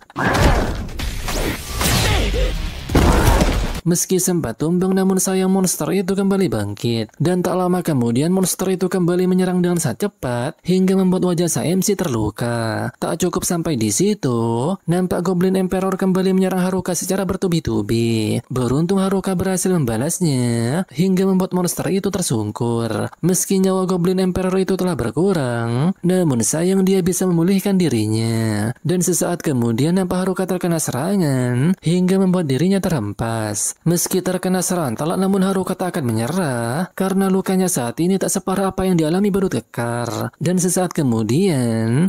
meski sempat tumbang, namun sayang monster itu kembali bangkit. Dan tak lama kemudian monster itu kembali menyerang dengan sangat cepat hingga membuat wajah sang MC terluka. Tak cukup sampai di situ, nampak Goblin Emperor kembali menyerang Haruka secara bertubi-tubi. Beruntung Haruka berhasil membalasnya hingga membuat monster itu tersungkur. Meski nyawa Goblin Emperor itu telah berkurang, namun sayang dia bisa memulihkan dirinya. Dan sesaat kemudian nampak Haruka terkena serangan hingga membuat dirinya terhempas. Meski terkena serangan telak, namun Haruka tak akan menyerah karena lukanya saat ini tak separah apa yang dialami Badu Tekar. Dan sesaat kemudian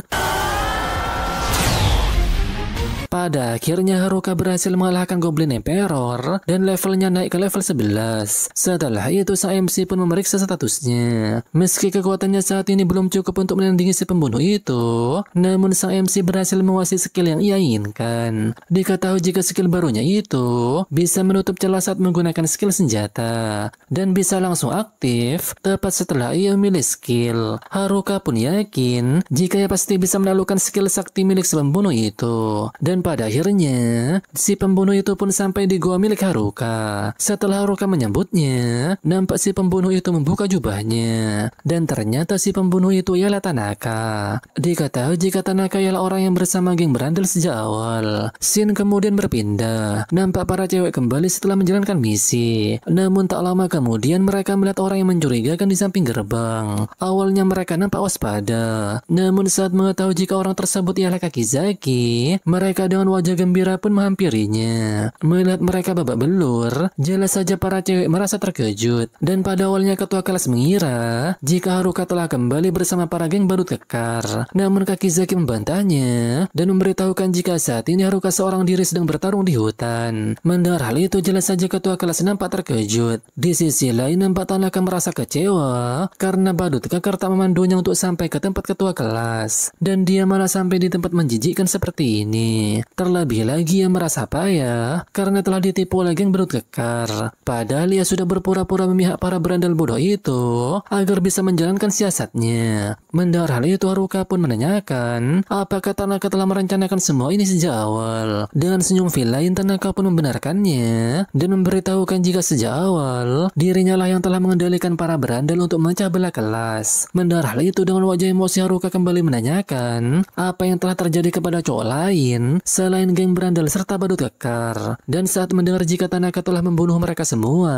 pada akhirnya Haruka berhasil mengalahkan Goblin Emperor dan levelnya naik ke level 11. Setelah itu sang MC pun memeriksa statusnya. Meski kekuatannya saat ini belum cukup untuk menandingi si pembunuh itu, namun sang MC berhasil menguasai skill yang ia inginkan. Diketahui jika skill barunya itu bisa menutup celah saat menggunakan skill senjata dan bisa langsung aktif tepat setelah ia memilih skill. Haruka pun yakin jika ia pasti bisa menaklukkan skill sakti milik si pembunuh itu. Dan pada akhirnya, si pembunuh itu pun sampai di gua milik Haruka. Setelah Haruka menyambutnya, nampak si pembunuh itu membuka jubahnya. Dan ternyata si pembunuh itu ialah Tanaka. Diketahui jika Tanaka ialah orang yang bersama geng berandal sejak awal. Scene kemudian berpindah. Nampak para cewek kembali setelah menjalankan misi. Namun tak lama kemudian mereka melihat orang yang mencurigakan di samping gerbang. Awalnya mereka nampak waspada. Namun saat mengetahui jika orang tersebut ialah Kakizaki, mereka dengan wajah gembira pun menghampirinya. Melihat mereka babak belur, jelas saja para cewek merasa terkejut. Dan pada awalnya ketua kelas mengira jika Haruka telah kembali bersama para geng Badu Tekar. Namun Kakizaki membantahnya dan memberitahukan jika saat ini Haruka seorang diri sedang bertarung di hutan. Mendengar hal itu jelas saja ketua kelas nampak terkejut. Di sisi lain nampak Tanaka merasa kecewa karena Badu Tekar tak memandunya untuk sampai ke tempat ketua kelas. Dan dia malah sampai di tempat menjijikkan seperti ini. Terlebih lagi ia merasa payah karena telah ditipu oleh geng berut kekar. Padahal ia sudah berpura-pura memihak para berandal bodoh itu agar bisa menjalankan siasatnya. Mendengar hal itu, Haruka pun menanyakan apakah Tanaka telah merencanakan semua ini sejak awal. Dengan senyum villain, Tanaka pun membenarkannya dan memberitahukan jika sejak awal dirinya lah yang telah mengendalikan para berandal untuk memecah belah kelas. Mendengar hal itu, dengan wajah emosi Haruka kembali menanyakan apa yang telah terjadi kepada cowok lain selain geng berandal serta badut kekar. Dan saat mendengar jika Tanaka telah membunuh mereka semua,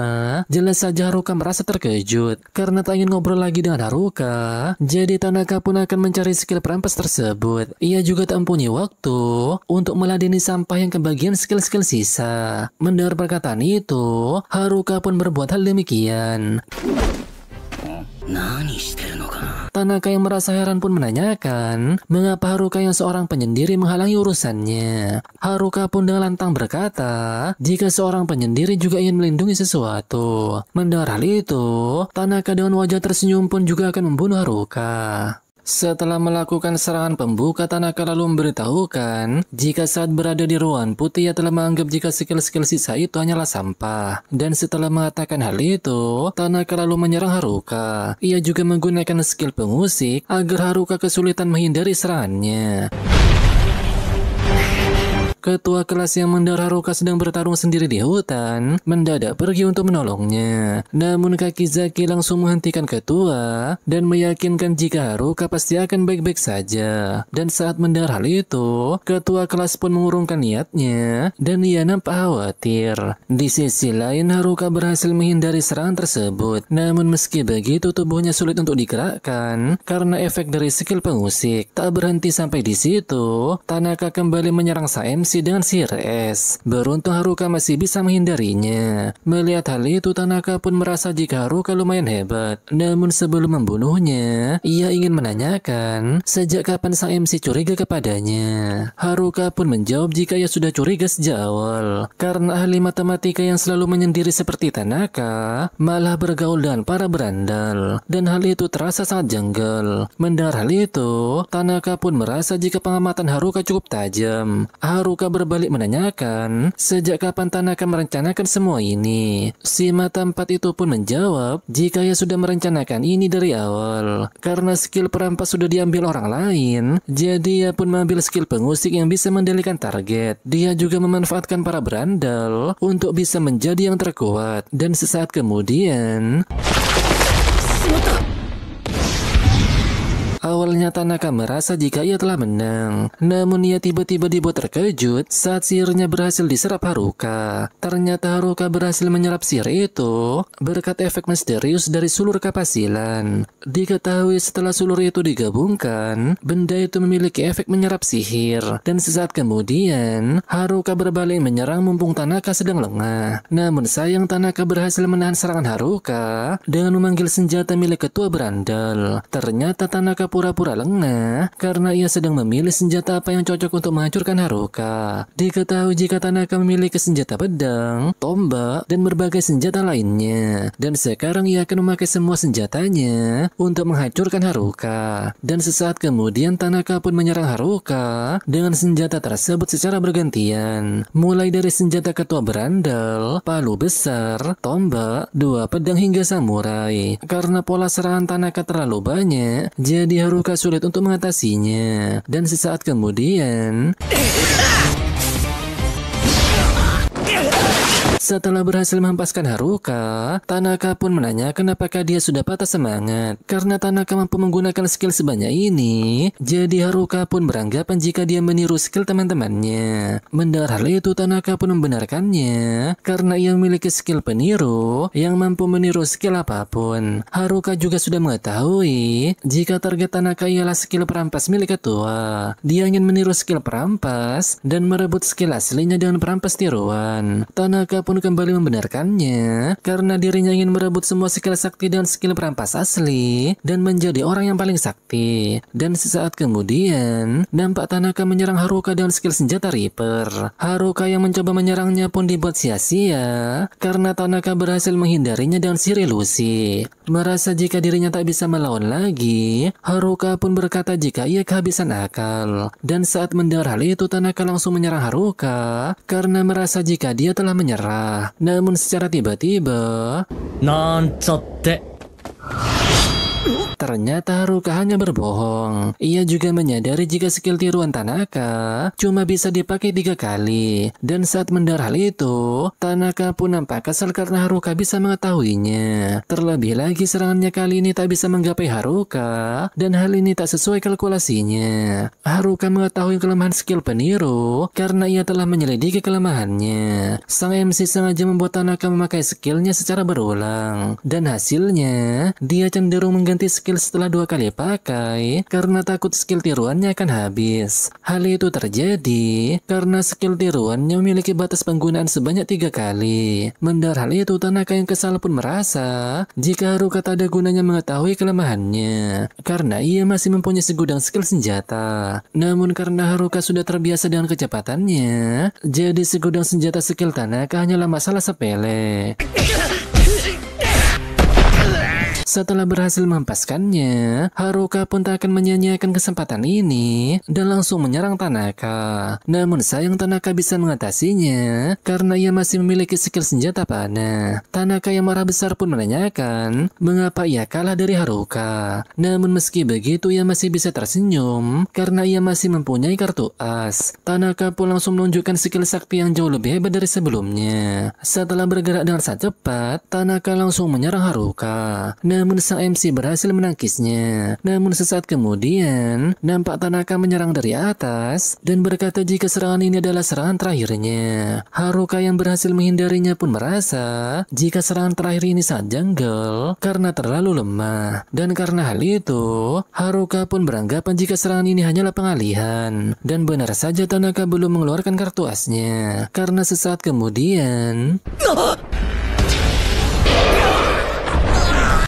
jelas saja Haruka merasa terkejut. Karena tak ingin ngobrol lagi dengan Haruka, jadi Tanaka pun akan mencari skill perampas tersebut. Ia juga tak mempunyai waktu untuk meladeni sampah yang kebagian skill-skill sisa. Mendengar perkataan itu, Haruka pun berbuat hal demikian. Tanaka yang merasa heran pun menanyakan mengapa Haruka yang seorang penyendiri menghalangi urusannya. Haruka pun dengan lantang berkata jika seorang penyendiri juga ingin melindungi sesuatu. Mendengar hal itu, Tanaka dengan wajah tersenyum pun juga akan membunuh Haruka. Setelah melakukan serangan pembuka, Tanaka lalu memberitahukan jika saat berada di ruangan putih ia telah menganggap jika skill-skill sisa itu hanyalah sampah. Dan setelah mengatakan hal itu, Tanaka lalu menyerang Haruka. Ia juga menggunakan skill pengusik agar Haruka kesulitan menghindari serangannya. Ketua kelas yang mendengar Haruka sedang bertarung sendiri di hutan mendadak pergi untuk menolongnya. Namun Kakizaki langsung menghentikan ketua dan meyakinkan jika Haruka pasti akan baik-baik saja. Dan saat mendengar hal itu, ketua kelas pun mengurungkan niatnya dan ia nampak khawatir. Di sisi lain, Haruka berhasil menghindari serangan tersebut. Namun meski begitu, tubuhnya sulit untuk digerakkan karena efek dari skill pengusik. Tak berhenti sampai di situ, Tanaka kembali menyerang Saemsi dengan sihir es. Beruntung Haruka masih bisa menghindarinya. Melihat hal itu, Tanaka pun merasa jika Haruka lumayan hebat. Namun sebelum membunuhnya, ia ingin menanyakan sejak kapan sang MC curiga kepadanya. Haruka pun menjawab jika ia sudah curiga sejak awal. Karena ahli matematika yang selalu menyendiri seperti Tanaka malah bergaul dengan para berandal. Dan hal itu terasa sangat janggal. Mendengar hal itu, Tanaka pun merasa jika pengamatan Haruka cukup tajam. Haruka berbalik menanyakan sejak kapan Tanaka merencanakan semua ini. Si mata empat itu pun menjawab jika ia sudah merencanakan ini dari awal. Karena skill perampas sudah diambil orang lain, jadi ia pun mengambil skill pengusik yang bisa mendalikan target. Dia juga memanfaatkan para berandal untuk bisa menjadi yang terkuat. Dan sesaat kemudian, awalnya Tanaka merasa jika ia telah menang, namun ia tiba-tiba dibuat terkejut saat sihirnya berhasil diserap Haruka. Ternyata Haruka berhasil menyerap sihir itu berkat efek misterius dari sulur kapasilan. Diketahui setelah sulur itu digabungkan, benda itu memiliki efek menyerap sihir. Dan sesaat kemudian, Haruka berbalik menyerang mumpung Tanaka sedang lengah. Namun sayang, Tanaka berhasil menahan serangan Haruka dengan memanggil senjata milik ketua berandal. Ternyata Tanaka pura-pura lengah karena ia sedang memilih senjata apa yang cocok untuk menghancurkan Haruka. Diketahui jika Tanaka memiliki senjata pedang, tombak, dan berbagai senjata lainnya. Dan sekarang ia akan memakai semua senjatanya untuk menghancurkan Haruka. Dan sesaat kemudian Tanaka pun menyerang Haruka dengan senjata tersebut secara bergantian. Mulai dari senjata ketua berandal, palu besar, tombak, dua pedang hingga samurai. Karena pola serangan Tanaka terlalu banyak, jadi Haruka sulit untuk mengatasinya. Dan sesaat kemudian, setelah berhasil menghempaskan Haruka, Tanaka pun menanyakan apakah dia sudah patah semangat. Karena Tanaka mampu menggunakan skill sebanyak ini, jadi Haruka pun beranggapan jika dia meniru skill teman-temannya. Mendengar hal itu, Tanaka pun membenarkannya karena ia memiliki skill peniru yang mampu meniru skill apapun. Haruka juga sudah mengetahui jika target Tanaka ialah skill perampas milik ketua. Dia ingin meniru skill perampas dan merebut skill aslinya dengan perampas tiruan. Tanaka pun pun kembali membenarkannya karena dirinya ingin merebut semua skill sakti dan skill perampas asli dan menjadi orang yang paling sakti. Dan sesaat kemudian nampak Tanaka menyerang Haruka dengan skill senjata Reaper. Haruka yang mencoba menyerangnya pun dibuat sia-sia karena Tanaka berhasil menghindarinya dengan sihir ilusi. Merasa jika dirinya tak bisa melawan lagi, Haruka pun berkata jika ia kehabisan akal. Dan saat mendengar hal itu, Tanaka langsung menyerang Haruka karena merasa jika dia telah menyerah. Namun secara tiba-tiba, なんちゃって。 ternyata Haruka hanya berbohong. Ia juga menyadari jika skill tiruan Tanaka cuma bisa dipakai 3 kali. Dan saat mendengar hal itu, Tanaka pun nampak kesal karena Haruka bisa mengetahuinya. Terlebih lagi serangannya kali ini tak bisa menggapai Haruka, dan hal ini tak sesuai kalkulasinya. Haruka mengetahui kelemahan skill peniru karena ia telah menyelidiki kelemahannya. Sang MC sengaja membuat Tanaka memakai skillnya secara berulang. Dan hasilnya, dia cenderung mengganti skill setelah 2 kali pakai karena takut skill tiruannya akan habis. Hal itu terjadi karena skill tiruannya memiliki batas penggunaan sebanyak 3 kali. Mendengar hal itu, Tanaka yang kesal pun merasa jika Haruka tak ada gunanya mengetahui kelemahannya karena ia masih mempunyai segudang skill senjata. Namun karena Haruka sudah terbiasa dengan kecepatannya, jadi segudang senjata skill Tanaka hanyalah masalah sepele. Setelah berhasil menghempaskannya, Haruka pun tak akan menyia-nyiakan kesempatan ini dan langsung menyerang Tanaka. Namun sayang Tanaka bisa mengatasinya karena ia masih memiliki skill senjata panah. Tanaka yang marah besar pun menanyakan mengapa ia kalah dari Haruka. Namun meski begitu ia masih bisa tersenyum karena ia masih mempunyai kartu as. Tanaka pun langsung menunjukkan skill sakti yang jauh lebih hebat dari sebelumnya. Setelah bergerak dengan sangat cepat, Tanaka langsung menyerang Haruka. Namun sang MC berhasil menangkisnya. Namun sesaat kemudian, nampak Tanaka menyerang dari atas dan berkata jika serangan ini adalah serangan terakhirnya. Haruka yang berhasil menghindarinya pun merasa jika serangan terakhir ini sangat janggal karena terlalu lemah. Dan karena hal itu, Haruka pun beranggapan jika serangan ini hanyalah pengalihan. Dan benar saja Tanaka belum mengeluarkan kartu asnya. Karena sesaat kemudian,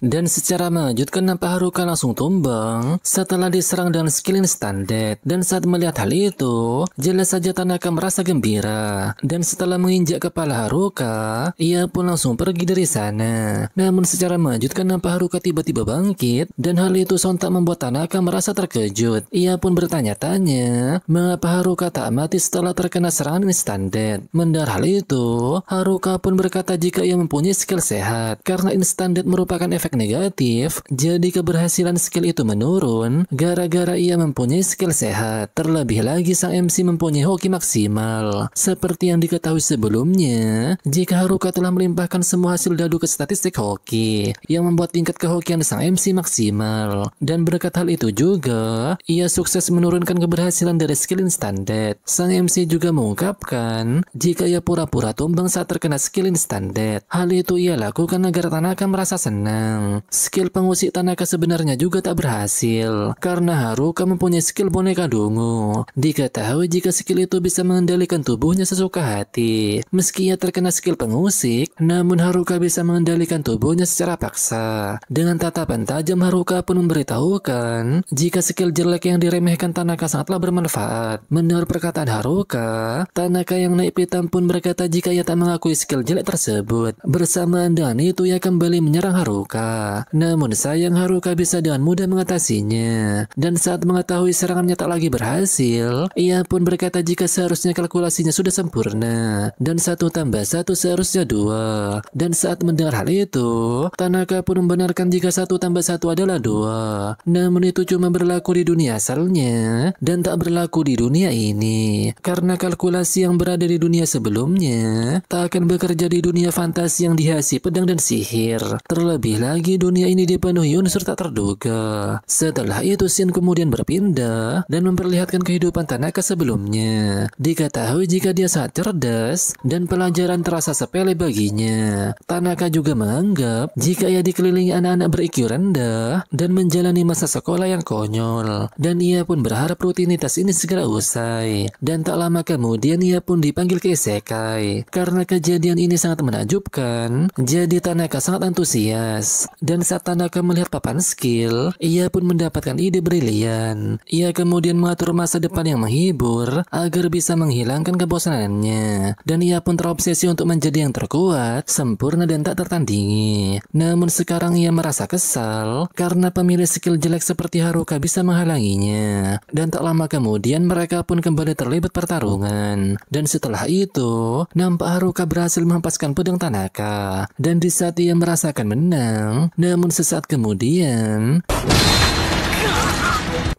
dan secara mengejutkan nampak Haruka langsung tumbang setelah diserang dengan skill instant death. Dan saat melihat hal itu, jelas saja Tanaka merasa gembira. Dan setelah menginjak kepala Haruka, ia pun langsung pergi dari sana. Namun secara mengejutkan nampak Haruka tiba-tiba bangkit, dan hal itu sontak membuat Tanaka merasa terkejut. Ia pun bertanya-tanya mengapa Haruka tak mati setelah terkena serangan instant death. Mendengar hal itu, Haruka pun berkata jika ia mempunyai skill sehat karena instant death merupakan efek negatif, jadi keberhasilan skill itu menurun gara-gara ia mempunyai skill sehat. Terlebih lagi sang MC mempunyai hoki maksimal. Seperti yang diketahui sebelumnya, jika Haruka telah melimpahkan semua hasil dadu ke statistik hoki yang membuat tingkat kehokian sang MC maksimal. Dan berkat hal itu juga, ia sukses menurunkan keberhasilan dari skill instant death. Sang MC juga mengungkapkan jika ia pura-pura tumbang saat terkena skill instant death. Hal itu ia lakukan agar Tanaka merasa senang. Skill pengusik Tanaka sebenarnya juga tak berhasil karena Haruka mempunyai skill boneka dungu. Diketahui jika skill itu bisa mengendalikan tubuhnya sesuka hati. Meski ia terkena skill pengusik, namun Haruka bisa mengendalikan tubuhnya secara paksa. Dengan tatapan tajam, Haruka pun memberitahukan jika skill jelek yang diremehkan Tanaka sangatlah bermanfaat. Mendengar perkataan Haruka, Tanaka yang naik pitam pun berkata jika ia tak mengakui skill jelek tersebut. Bersamaan dengan itu ia kembali menyerang Haruka. Namun sayang Haruka bisa dengan mudah mengatasinya. Dan saat mengetahui serangannya tak lagi berhasil, ia pun berkata jika seharusnya kalkulasinya sudah sempurna dan 1 tambah 1 seharusnya 2. Dan saat mendengar hal itu, Tanaka pun membenarkan jika 1 tambah 1 adalah 2. Namun itu cuma berlaku di dunia asalnya dan tak berlaku di dunia ini. Karena kalkulasi yang berada di dunia sebelumnya tak akan bekerja di dunia fantasi yang dihiasi pedang dan sihir. Terlebih lagi lagi dunia ini dipenuhi unsur tak terduga. Setelah itu Shin kemudian berpindah dan memperlihatkan kehidupan Tanaka sebelumnya. Diketahui jika dia sangat cerdas dan pelajaran terasa sepele baginya. Tanaka juga menganggap jika ia dikelilingi anak-anak ber-IQ rendah dan menjalani masa sekolah yang konyol. Dan ia pun berharap rutinitas ini segera usai. Dan tak lama kemudian ia pun dipanggil ke isekai. Karena kejadian ini sangat menakjubkan, jadi Tanaka sangat antusias. Dan saat Tanaka melihat papan skill, ia pun mendapatkan ide brilian. Ia kemudian mengatur masa depan yang menghibur agar bisa menghilangkan kebosanannya. Dan ia pun terobsesi untuk menjadi yang terkuat, sempurna dan tak tertandingi. Namun sekarang ia merasa kesal karena pemilik skill jelek seperti Haruka bisa menghalanginya. Dan tak lama kemudian mereka pun kembali terlibat pertarungan. Dan setelah itu, nampak Haruka berhasil menghempaskan pedang Tanaka. Dan di saat ia merasakan menang, namun sesaat kemudian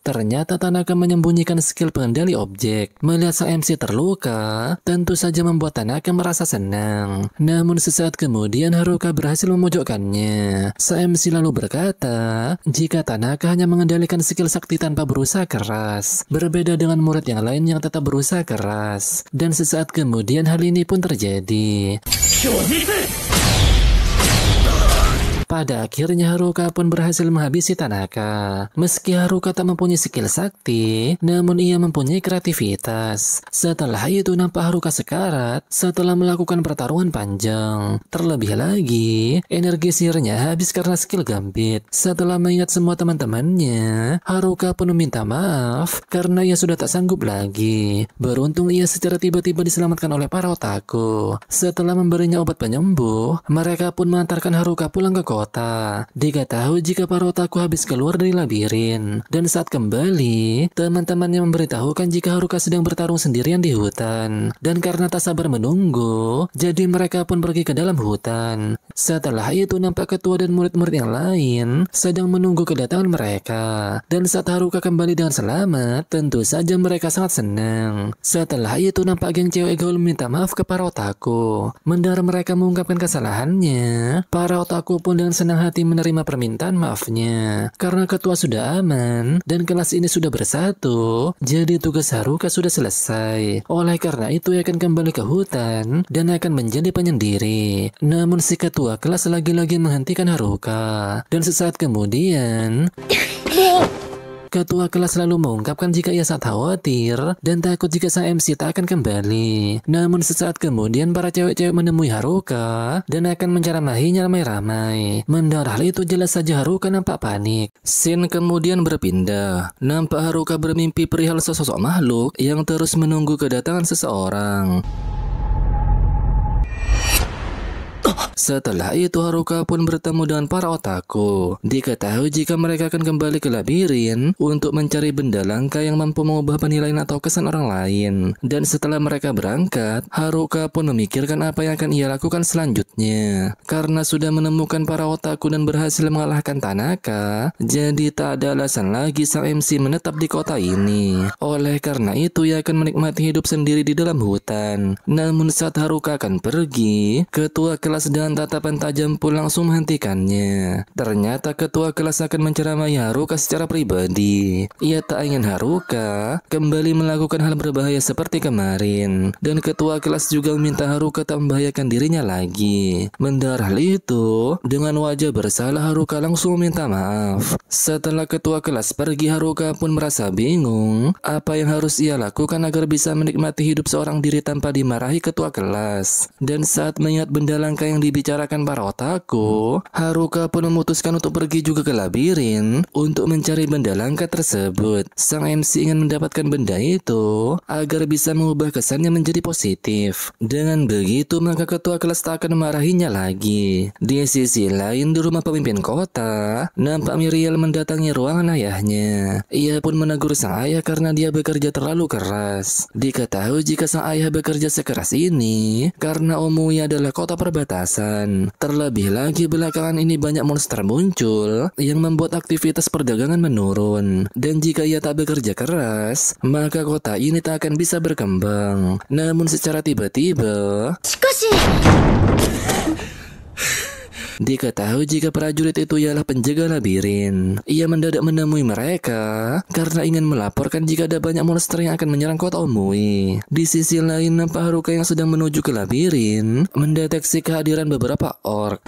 ternyata Tanaka menyembunyikan skill pengendali objek. Melihat sang MC terluka, tentu saja membuat Tanaka merasa senang. Namun sesaat kemudian Haruka berhasil memojokkannya. Sang MC lalu berkata, jika Tanaka hanya mengendalikan skill sakti tanpa berusaha keras, berbeda dengan murid yang lain yang tetap berusaha keras. Dan sesaat kemudian hal ini pun terjadi. Pada akhirnya Haruka pun berhasil menghabisi Tanaka. Meski Haruka tak mempunyai skill sakti, namun ia mempunyai kreativitas. Setelah itu nampak Haruka sekarat setelah melakukan pertarungan panjang. Terlebih lagi, energi sihirnya habis karena skill gambit. Setelah mengingat semua teman-temannya, Haruka pun meminta maaf karena ia sudah tak sanggup lagi. Beruntung ia secara tiba-tiba diselamatkan oleh para otaku. Setelah memberinya obat penyembuh, mereka pun mengantarkan Haruka pulang ke kota. Diketahui jika para otaku habis keluar dari labirin. Dan saat kembali, teman-temannya memberitahukan jika Haruka sedang bertarung sendirian di hutan. Dan karena tak sabar menunggu, jadi mereka pun pergi ke dalam hutan. Setelah itu nampak ketua dan murid-murid yang lain sedang menunggu kedatangan mereka. Dan saat Haruka kembali dengan selamat, tentu saja mereka sangat senang. Setelah itu nampak geng cewek gaul meminta maaf ke para otaku. Mendengar mereka mengungkapkan kesalahannya, para otaku pun dengan senang hati menerima permintaan maafnya. Karena ketua sudah aman dan kelas ini sudah bersatu, jadi tugas Haruka sudah selesai. Oleh karena itu ia akan kembali ke hutan dan akan menjadi penyendiri. Namun si ketua kelas lagi-lagi menghentikan Haruka. Dan sesaat kemudian ketua kelas lalu mengungkapkan jika ia sangat khawatir dan takut jika sang MC tak akan kembali. Namun sesaat kemudian para cewek-cewek menemui Haruka dan akan menceramahinya ramai-ramai. Mendengar hal itu jelas saja Haruka nampak panik. Shin kemudian berpindah. Nampak Haruka bermimpi perihal sosok makhluk yang terus menunggu kedatangan seseorang. Setelah itu Haruka pun bertemu dengan para otaku. Diketahui jika mereka akan kembali ke labirin untuk mencari benda langka yang mampu mengubah penilaian atau kesan orang lain. Dan setelah mereka berangkat, Haruka pun memikirkan apa yang akan ia lakukan selanjutnya. Karena sudah menemukan para otaku dan berhasil mengalahkan Tanaka, jadi tak ada alasan lagi sang MC menetap di kota ini. Oleh karena itu ia akan menikmati hidup sendiri di dalam hutan. Namun saat Haruka akan pergi, ketua kelas dengan tatapan tajam pun langsung menghentikannya. Ternyata ketua kelas akan menceramahi Haruka secara pribadi. Ia tak ingin Haruka kembali melakukan hal berbahaya seperti kemarin. Dan ketua kelas juga meminta Haruka tak membahayakan dirinya lagi. Mendengar hal itu, dengan wajah bersalah Haruka langsung meminta maaf. Setelah ketua kelas pergi, Haruka pun merasa bingung apa yang harus ia lakukan agar bisa menikmati hidup seorang diri tanpa dimarahi ketua kelas. Dan saat mengingat benda langka yang dibicarakan para otaku, Haruka pun memutuskan untuk pergi juga ke labirin untuk mencari benda langka tersebut. Sang MC ingin mendapatkan benda itu agar bisa mengubah kesannya menjadi positif. Dengan begitu maka ketua kelas tak akan memarahinya lagi. Di sisi lain di rumah pemimpin kota, nampak Miriel mendatangi ruangan ayahnya. Ia pun menegur sang ayah karena dia bekerja terlalu keras. Diketahui jika sang ayah bekerja sekeras ini karena Omui adalah kota perbatasan. Terlebih lagi belakangan ini banyak monster muncul yang membuat aktivitas perdagangan menurun. Dan jika ia tak bekerja keras, maka kota ini tak akan bisa berkembang. Namun secara tiba-tiba Diketahui jika prajurit itu ialah penjaga labirin. Ia mendadak menemui mereka karena ingin melaporkan jika ada banyak monster yang akan menyerang kota Omui. Di sisi lain, nampak Haruka yang sedang menuju ke labirin mendeteksi kehadiran beberapa orc.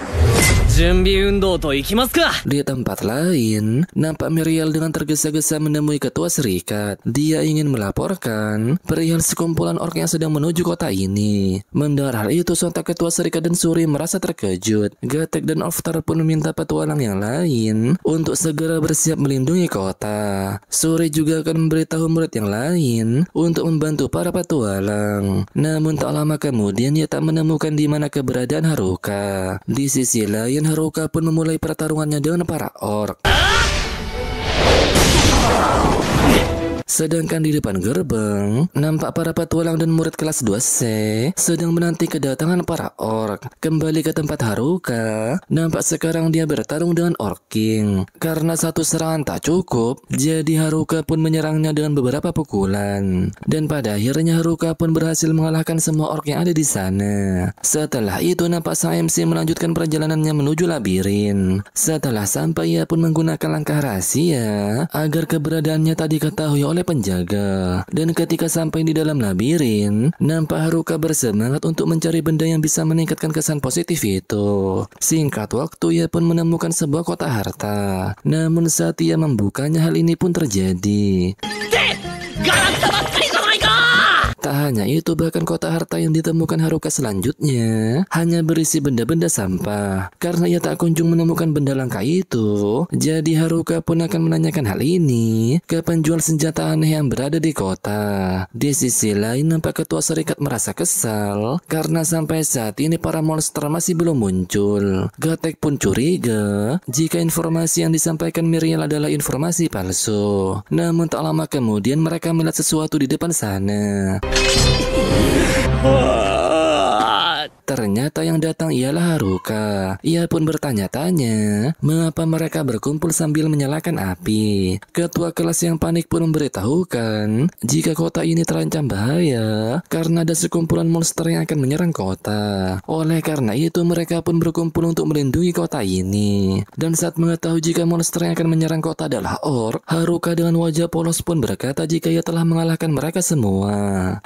Di tempat lain, nampak Miriel dengan tergesa-gesa menemui ketua serikat. Dia ingin melaporkan perihal sekumpulan orc yang sedang menuju kota ini. Mendengar hal itu, sontak ketua serikat dan Suri merasa terkejut. Gatek dan Oftar pun meminta petualang yang lain untuk segera bersiap melindungi kota. Suri juga akan memberitahu murid yang lain untuk membantu para petualang. Namun tak lama kemudian ia tak menemukan di mana keberadaan Haruka. Di sisi lain, Haruka pun memulai pertarungannya dengan para orc. Sedangkan di depan gerbang, nampak para petualang dan murid kelas 2C sedang menanti kedatangan para orc. Kembali ke tempat Haruka, nampak sekarang dia bertarung dengan Orc King. Karena satu serangan tak cukup, jadi Haruka pun menyerangnya dengan beberapa pukulan. Dan pada akhirnya Haruka pun berhasil mengalahkan semua orc yang ada di sana. Setelah itu, nampak sang MC melanjutkan perjalanannya menuju labirin. Setelah sampai, ia pun menggunakan langkah rahasia agar keberadaannya tak diketahui oleh penjaga. Dan ketika sampai di dalam labirin, nampak Haruka bersemangat untuk mencari benda yang bisa meningkatkan kesan positif itu. Singkat waktu, ia pun menemukan sebuah kotak harta. Namun saat ia membukanya, hal ini pun terjadi. Tak hanya itu, bahkan kotak harta yang ditemukan Haruka selanjutnya hanya berisi benda-benda sampah. Karena ia tak kunjung menemukan benda langka itu, jadi Haruka pun akan menanyakan hal ini ke penjual senjata aneh yang berada di kota. Di sisi lain, nampak ketua serikat merasa kesal karena sampai saat ini para monster masih belum muncul. Gatek pun curiga jika informasi yang disampaikan Miriel adalah informasi palsu. Namun tak lama kemudian mereka melihat sesuatu di depan sana. Ternyata yang datang ialah Haruka. Ia pun bertanya-tanya mengapa mereka berkumpul sambil menyalakan api. Ketua kelas yang panik pun memberitahukan jika kota ini terancam bahaya karena ada sekumpulan monster yang akan menyerang kota. Oleh karena itu, mereka pun berkumpul untuk melindungi kota ini. Dan saat mengetahui jika monster yang akan menyerang kota adalah orc, Haruka dengan wajah polos pun berkata jika ia telah mengalahkan mereka semua.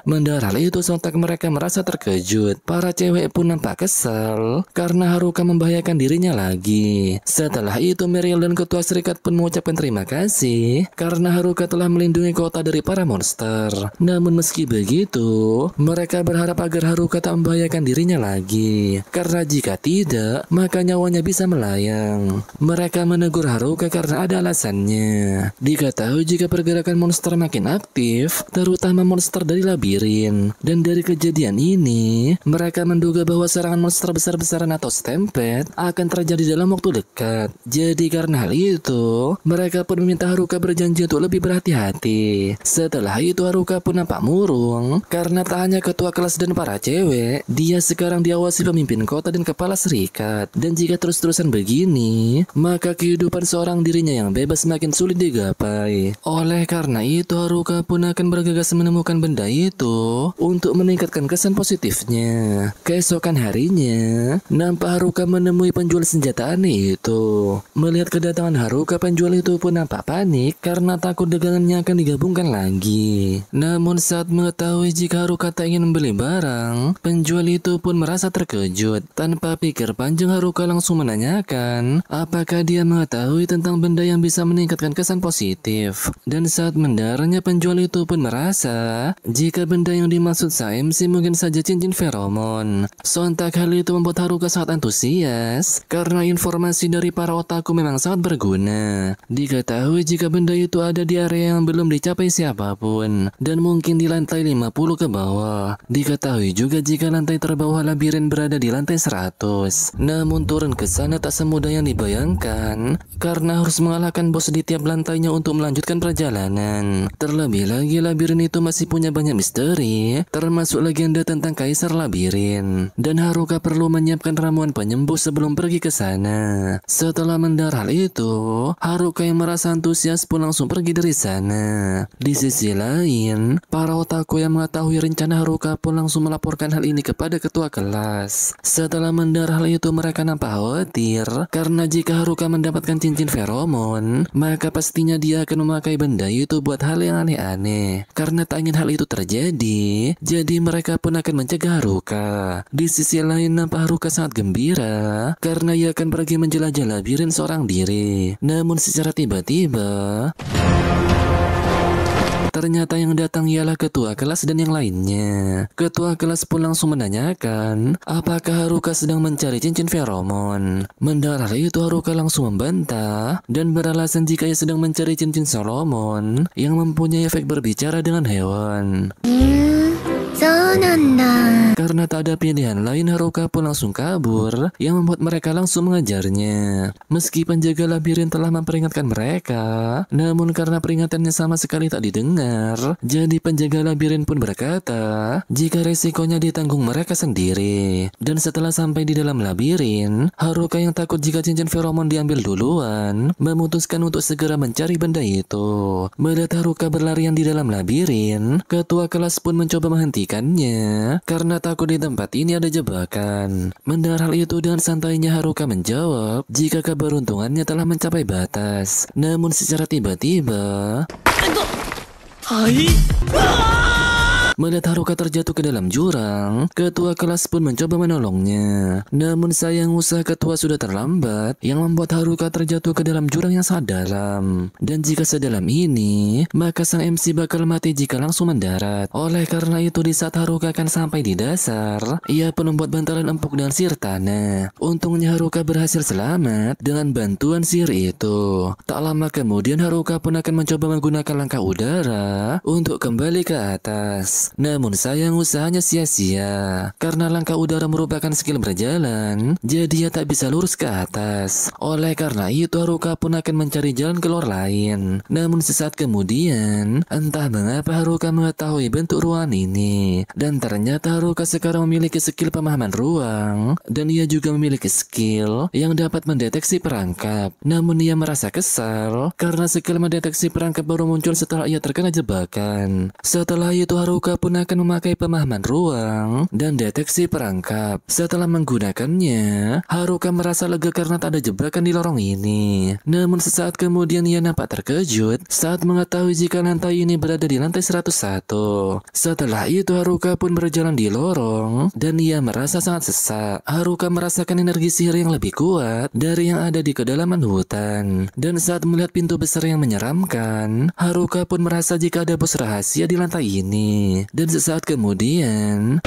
Mendengar hal itu, sontak mereka merasa terkejut. Para cewek pun nampak kesal karena Haruka membahayakan dirinya lagi. Setelah itu, Miriel dan ketua serikat pun mengucapkan terima kasih karena Haruka telah melindungi kota dari para monster. Namun meski begitu, mereka berharap agar Haruka tak membahayakan dirinya lagi, karena jika tidak, maka nyawanya bisa melayang. Mereka menegur Haruka karena ada alasannya. Diketahui jika pergerakan monster makin aktif, terutama monster dari labirin. Dan dari kejadian ini, mereka menduga bahwa serangan monster besar-besaran atau stampede akan terjadi dalam waktu dekat. Jadi karena hal itu, mereka pun meminta Haruka berjanji untuk lebih berhati-hati. Setelah itu, Haruka pun nampak murung karena tak hanya ketua kelas dan para cewek, dia sekarang diawasi pemimpin kota dan kepala serikat. Dan jika terus-terusan begini, maka kehidupan seorang dirinya yang bebas semakin sulit digapai. Oleh karena itu, Haruka pun akan bergegas menemukan benda itu untuk meningkatkan kesan positifnya. Keesokan harinya, nampak Haruka menemui penjual senjata aneh itu. Melihat kedatangan Haruka, penjual itu pun nampak panik karena takut dagangannya akan digabungkan lagi. Namun saat mengetahui jika Haruka tak ingin membeli barang, penjual itu pun merasa terkejut. Tanpa pikir panjang, Haruka langsung menanyakan apakah dia mengetahui tentang benda yang bisa meningkatkan kesan positif. Dan saat mendengarnya, penjual itu pun merasa jika benda yang dimaksud sang MC mungkin saja cincin feromon. Sontak hal itu membuat Haruka sangat antusias karena informasi dari para otaku memang sangat berguna. Diketahui jika benda itu ada di area yang belum dicapai siapapun dan mungkin di lantai 50 ke bawah. Diketahui juga jika lantai terbawah labirin berada di lantai 100. Namun turun ke sana tak semudah yang dibayangkan karena harus mengalahkan bos di tiap lantainya untuk melanjutkan perjalanan. Terlebih lagi, labirin itu masih punya banyak misteri, termasuk legenda tentang kaisar labirin. Dan dan Haruka perlu menyiapkan ramuan penyembuh sebelum pergi ke sana. Setelah mendengar hal itu, Haruka yang merasa antusias pun langsung pergi dari sana. Di sisi lain, para otaku yang mengetahui rencana Haruka pun langsung melaporkan hal ini kepada ketua kelas. Setelah mendengar hal itu, mereka nampak khawatir karena jika Haruka mendapatkan cincin feromon, maka pastinya dia akan memakai benda itu buat hal yang aneh-aneh. Karena tak ingin hal itu terjadi, jadi mereka pun akan mencegah Haruka. Di sisi lain, nampak Haruka sangat gembira karena ia akan pergi menjelajah labirin seorang diri. Namun secara tiba-tiba, ternyata yang datang ialah ketua kelas dan yang lainnya. Ketua kelas pun langsung menanyakan apakah Haruka sedang mencari cincin feromon. Mendengar hal itu, Haruka langsung membantah dan beralasan jika ia sedang mencari cincin feromon yang mempunyai efek berbicara dengan hewan. Karena tak ada pilihan lain, Haruka pun langsung kabur, yang membuat mereka langsung mengejarnya. Meski penjaga labirin telah memperingatkan mereka, namun karena peringatannya sama sekali tak didengar, jadi penjaga labirin pun berkata jika resikonya ditanggung mereka sendiri. Dan setelah sampai di dalam labirin, Haruka yang takut jika cincin feromon diambil duluan, memutuskan untuk segera mencari benda itu. Melihat Haruka berlarian di dalam labirin, ketua kelas pun mencoba menghentikannya karena takut di tempat ini ada jebakan. Mendengar hal itu, dengan santainya Haruka menjawab jika keberuntungannya telah mencapai batas. Namun secara tiba-tiba, melihat Haruka terjatuh ke dalam jurang, ketua kelas pun mencoba menolongnya. Namun sayang usaha ketua sudah terlambat, yang membuat Haruka terjatuh ke dalam jurang yang sangat dalam. Dan jika sedalam ini, maka sang MC bakal mati jika langsung mendarat. Oleh karena itu, di saat Haruka akan sampai di dasar, ia pun membuat bantalan empuk dengan sihir tanah. Untungnya Haruka berhasil selamat dengan bantuan sihir itu. Tak lama kemudian, Haruka pun akan mencoba menggunakan langkah udara untuk kembali ke atas. Namun sayang usahanya sia-sia karena langkah udara merupakan skill berjalan, jadi ia tak bisa lurus ke atas. Oleh karena itu, Haruka pun akan mencari jalan keluar lain. Namun sesaat kemudian, entah mengapa Haruka mengetahui bentuk ruangan ini, dan ternyata Haruka sekarang memiliki skill pemahaman ruang, dan ia juga memiliki skill yang dapat mendeteksi perangkap. Namun ia merasa kesal karena skill mendeteksi perangkap baru muncul setelah ia terkena jebakan. Setelah itu, Haruka pun akan memakai pemahaman ruang dan deteksi perangkap. Setelah menggunakannya, Haruka merasa lega karena tak ada jebakan di lorong ini. Namun sesaat kemudian ia nampak terkejut saat mengetahui jika lantai ini berada di lantai 101. Setelah itu, Haruka pun berjalan di lorong dan ia merasa sangat sesak. Haruka merasakan energi sihir yang lebih kuat dari yang ada di kedalaman hutan. Dan saat melihat pintu besar yang menyeramkan, Haruka pun merasa jika ada bos rahasia di lantai ini. Dan sesaat kemudian,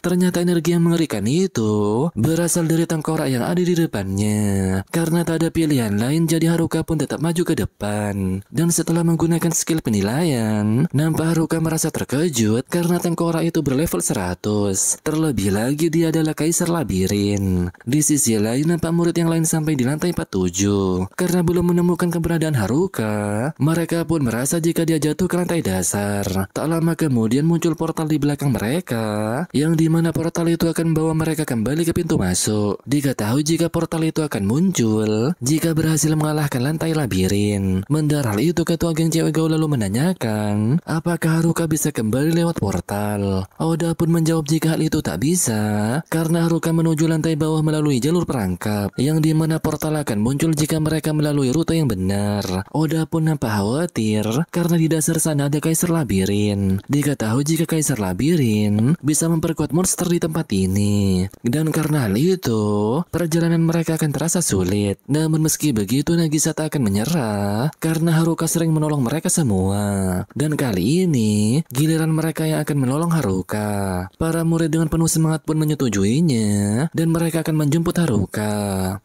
ternyata energi yang mengerikan itu berasal dari tengkorak yang ada di depannya. Karena tak ada pilihan lain, jadi Haruka pun tetap maju ke depan. Dan setelah menggunakan skill penilaian, nampak Haruka merasa terkejut karena tengkorak itu berlevel 100. Terlebih lagi dia adalah kaisar labirin. Di sisi lain, nampak murid yang lain sampai di lantai 47. Karena belum menemukan keberadaan Haruka, mereka pun merasa jika dia jatuh ke lantai dasar. Tak lama kemudian muncul portal di belakang mereka, yang di mana portal itu akan membawa mereka kembali ke pintu masuk. Diketahui jika portal itu akan muncul jika berhasil mengalahkan lantai labirin. Mendengar hal itu, ketua geng cewek gaul lalu menanyakan apakah Haruka bisa kembali lewat portal. Oda pun menjawab jika hal itu tak bisa karena Haruka menuju lantai bawah melalui jalur perangkap, yang di mana portal akan muncul jika mereka melalui rute yang benar. Oda pun nampak khawatir karena di dasar sana ada kaisar labirin. Diketahui jika kaisar labirin bisa memperkuat monster di tempat ini. Dan karena hal itu, perjalanan mereka akan terasa sulit. Namun meski begitu, Nagisa tak akan menyerah karena Haruka sering menolong mereka semua. Dan kali ini, giliran mereka yang akan menolong Haruka. Para murid dengan penuh semangat pun menyetujuinya dan mereka akan menjemput Haruka.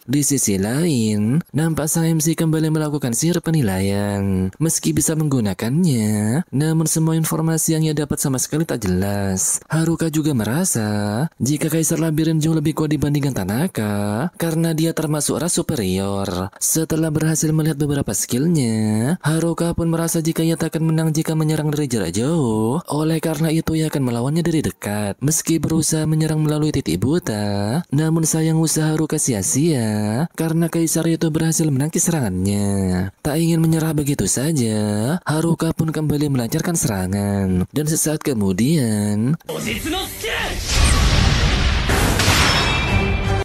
Di sisi lain, nampak sang MC kembali melakukan sihir penilaian. Meski bisa menggunakannya, namun semua informasi yang ia dapat sama sekali tak jelas. Haruka juga merasa merasa jika Kaisar Labirin jauh lebih kuat dibandingkan Tanaka karena dia termasuk ras superior. Setelah berhasil melihat beberapa skillnya, Haruka pun merasa jika ia tak akan menang jika menyerang dari jarak jauh. Oleh karena itu ia akan melawannya dari dekat. Meski berusaha menyerang melalui titik buta, namun sayang usaha Haruka sia-sia karena Kaisar itu berhasil menangkis serangannya. Tak ingin menyerah begitu saja, Haruka pun kembali melancarkan serangan. Dan sesaat kemudian,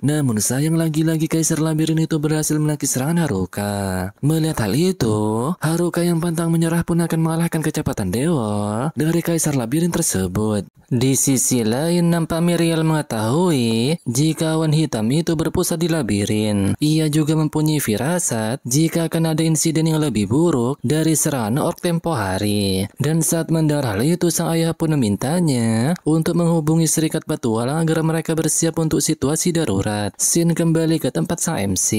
namun sayang lagi-lagi Kaisar Labirin itu berhasil menangkis serangan Haruka. Melihat hal itu, Haruka yang pantang menyerah pun akan mengalahkan kecepatan dewa dari Kaisar Labirin tersebut. Di sisi lain nampak Miriel mengetahui jika awan hitam itu berpusat di labirin. Ia juga mempunyai firasat jika akan ada insiden yang lebih buruk dari serangan orc tempo hari. Dan saat mendengar hal itu sang ayah pun memintanya untuk menghubungi serikat petualang agar mereka bersiap untuk situasi darurat. Shin kembali ke tempat sang MC.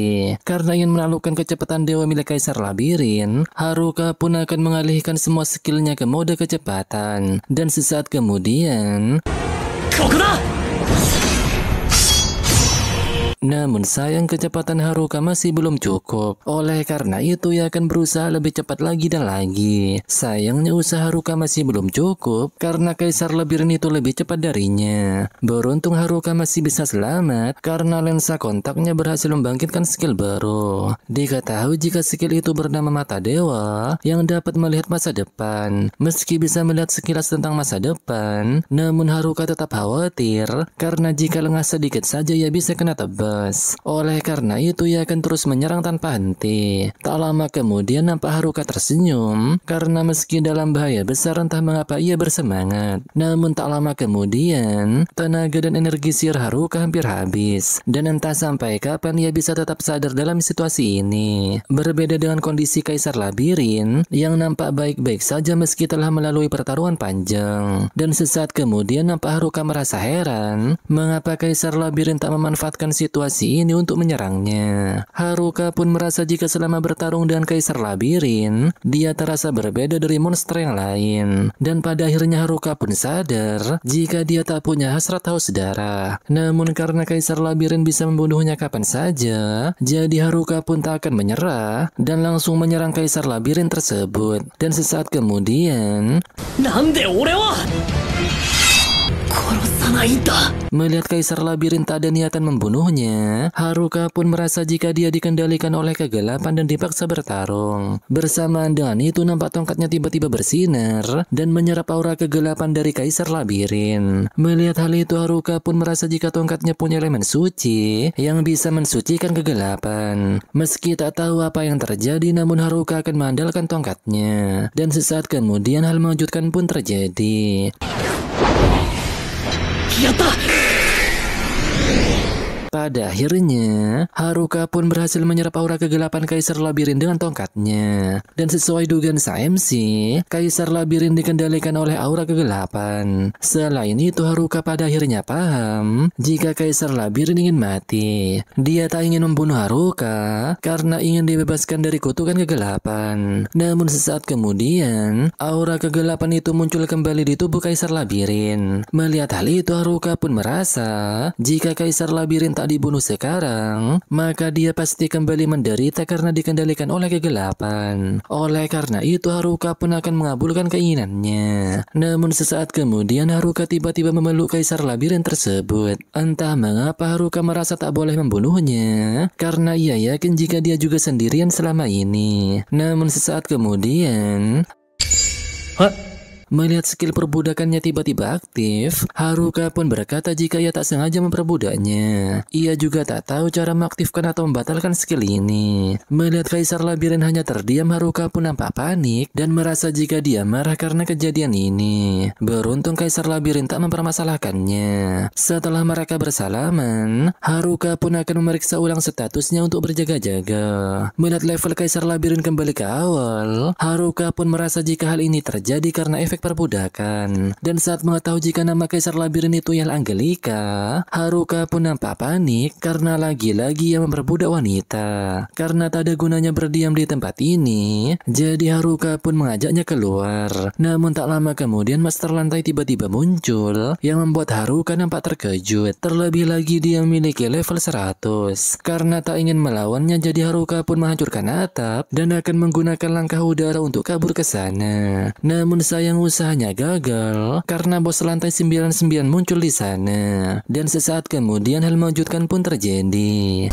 Karena ingin menaklukkan kecepatan dewa milik Kaisar Labirin, Haruka pun akan mengalihkan semua skillnya ke mode kecepatan. Dan sesaat kemudian, namun sayang kecepatan Haruka masih belum cukup. Oleh karena itu ia akan berusaha lebih cepat lagi dan lagi. Sayangnya usaha Haruka masih belum cukup karena Kaisar Labirin itu lebih cepat darinya. Beruntung Haruka masih bisa selamat karena lensa kontaknya berhasil membangkitkan skill baru. Diketahui jika skill itu bernama Mata Dewa yang dapat melihat masa depan. Meski bisa melihat sekilas tentang masa depan, namun Haruka tetap khawatir karena jika lengah sedikit saja ia bisa kena tebas. Oleh karena itu ia akan terus menyerang tanpa henti. Tak lama kemudian nampak Haruka tersenyum karena meski dalam bahaya besar entah mengapa ia bersemangat. Namun tak lama kemudian tenaga dan energi sihir Haruka hampir habis. Dan entah sampai kapan ia bisa tetap sadar dalam situasi ini. Berbeda dengan kondisi Kaisar Labirin yang nampak baik-baik saja meski telah melalui pertarungan panjang. Dan sesaat kemudian nampak Haruka merasa heran mengapa Kaisar Labirin tak memanfaatkan situasi ini untuk menyerangnya. Haruka pun merasa jika selama bertarung dengan Kaisar Labirin, dia terasa berbeda dari monster yang lain. Dan pada akhirnya Haruka pun sadar jika dia tak punya hasrat haus darah. Namun karena Kaisar Labirin bisa membunuhnya kapan saja, jadi Haruka pun tak akan menyerah dan langsung menyerang Kaisar Labirin tersebut. Dan sesaat kemudian, melihat Kaisar Labirin tak ada niatan membunuhnya, Haruka pun merasa jika dia dikendalikan oleh kegelapan dan dipaksa bertarung. Bersamaan dengan itu nampak tongkatnya tiba-tiba bersinar dan menyerap aura kegelapan dari Kaisar Labirin. Melihat hal itu Haruka pun merasa jika tongkatnya punya elemen suci yang bisa mensucikan kegelapan. Meski tak tahu apa yang terjadi, namun Haruka akan mengandalkan tongkatnya. Dan sesaat kemudian hal mengejutkan pun terjadi. Pada akhirnya, Haruka pun berhasil menyerap aura kegelapan Kaisar Labirin dengan tongkatnya. Dan sesuai dugaan sang MC, Kaisar Labirin dikendalikan oleh aura kegelapan. Selain itu, Haruka pada akhirnya paham jika Kaisar Labirin ingin mati. Dia tak ingin membunuh Haruka karena ingin dibebaskan dari kutukan kegelapan. Namun sesaat kemudian, aura kegelapan itu muncul kembali di tubuh Kaisar Labirin. Melihat hal itu, Haruka pun merasa jika Kaisar Labirin tak dibunuh sekarang, maka dia pasti kembali menderita karena dikendalikan oleh kegelapan. Oleh karena itu Haruka pun akan mengabulkan keinginannya. Namun sesaat kemudian Haruka tiba-tiba memeluk Kaisar Labirin tersebut. Entah mengapa Haruka merasa tak boleh membunuhnya karena ia yakin jika dia juga sendirian selama ini. Namun sesaat kemudian, melihat skill perbudakannya tiba-tiba aktif, Haruka pun berkata jika ia tak sengaja memperbudaknya. Ia juga tak tahu cara mengaktifkan atau membatalkan skill ini. Melihat Kaisar Labirin hanya terdiam, Haruka pun nampak panik dan merasa jika dia marah karena kejadian ini. Beruntung Kaisar Labirin tak mempermasalahkannya. Setelah mereka bersalaman, Haruka pun akan memeriksa ulang statusnya untuk berjaga-jaga. Melihat level Kaisar Labirin kembali ke awal, Haruka pun merasa jika hal ini terjadi karena efek perbudakan. Dan saat mengetahui jika nama kaisar labirin itu ialah Angelica, Haruka pun nampak panik karena lagi-lagi ia memperbudak wanita. Karena tak ada gunanya berdiam di tempat ini, jadi Haruka pun mengajaknya keluar. Namun tak lama kemudian master lantai tiba-tiba muncul yang membuat Haruka nampak terkejut. Terlebih lagi dia memiliki level 100. Karena tak ingin melawannya, jadi Haruka pun menghancurkan atap dan akan menggunakan langkah udara untuk kabur ke sana. Namun sayang usahanya gagal karena bos lantai 99 muncul di sana. Dan sesaat kemudian hal mengejutkan pun terjadi.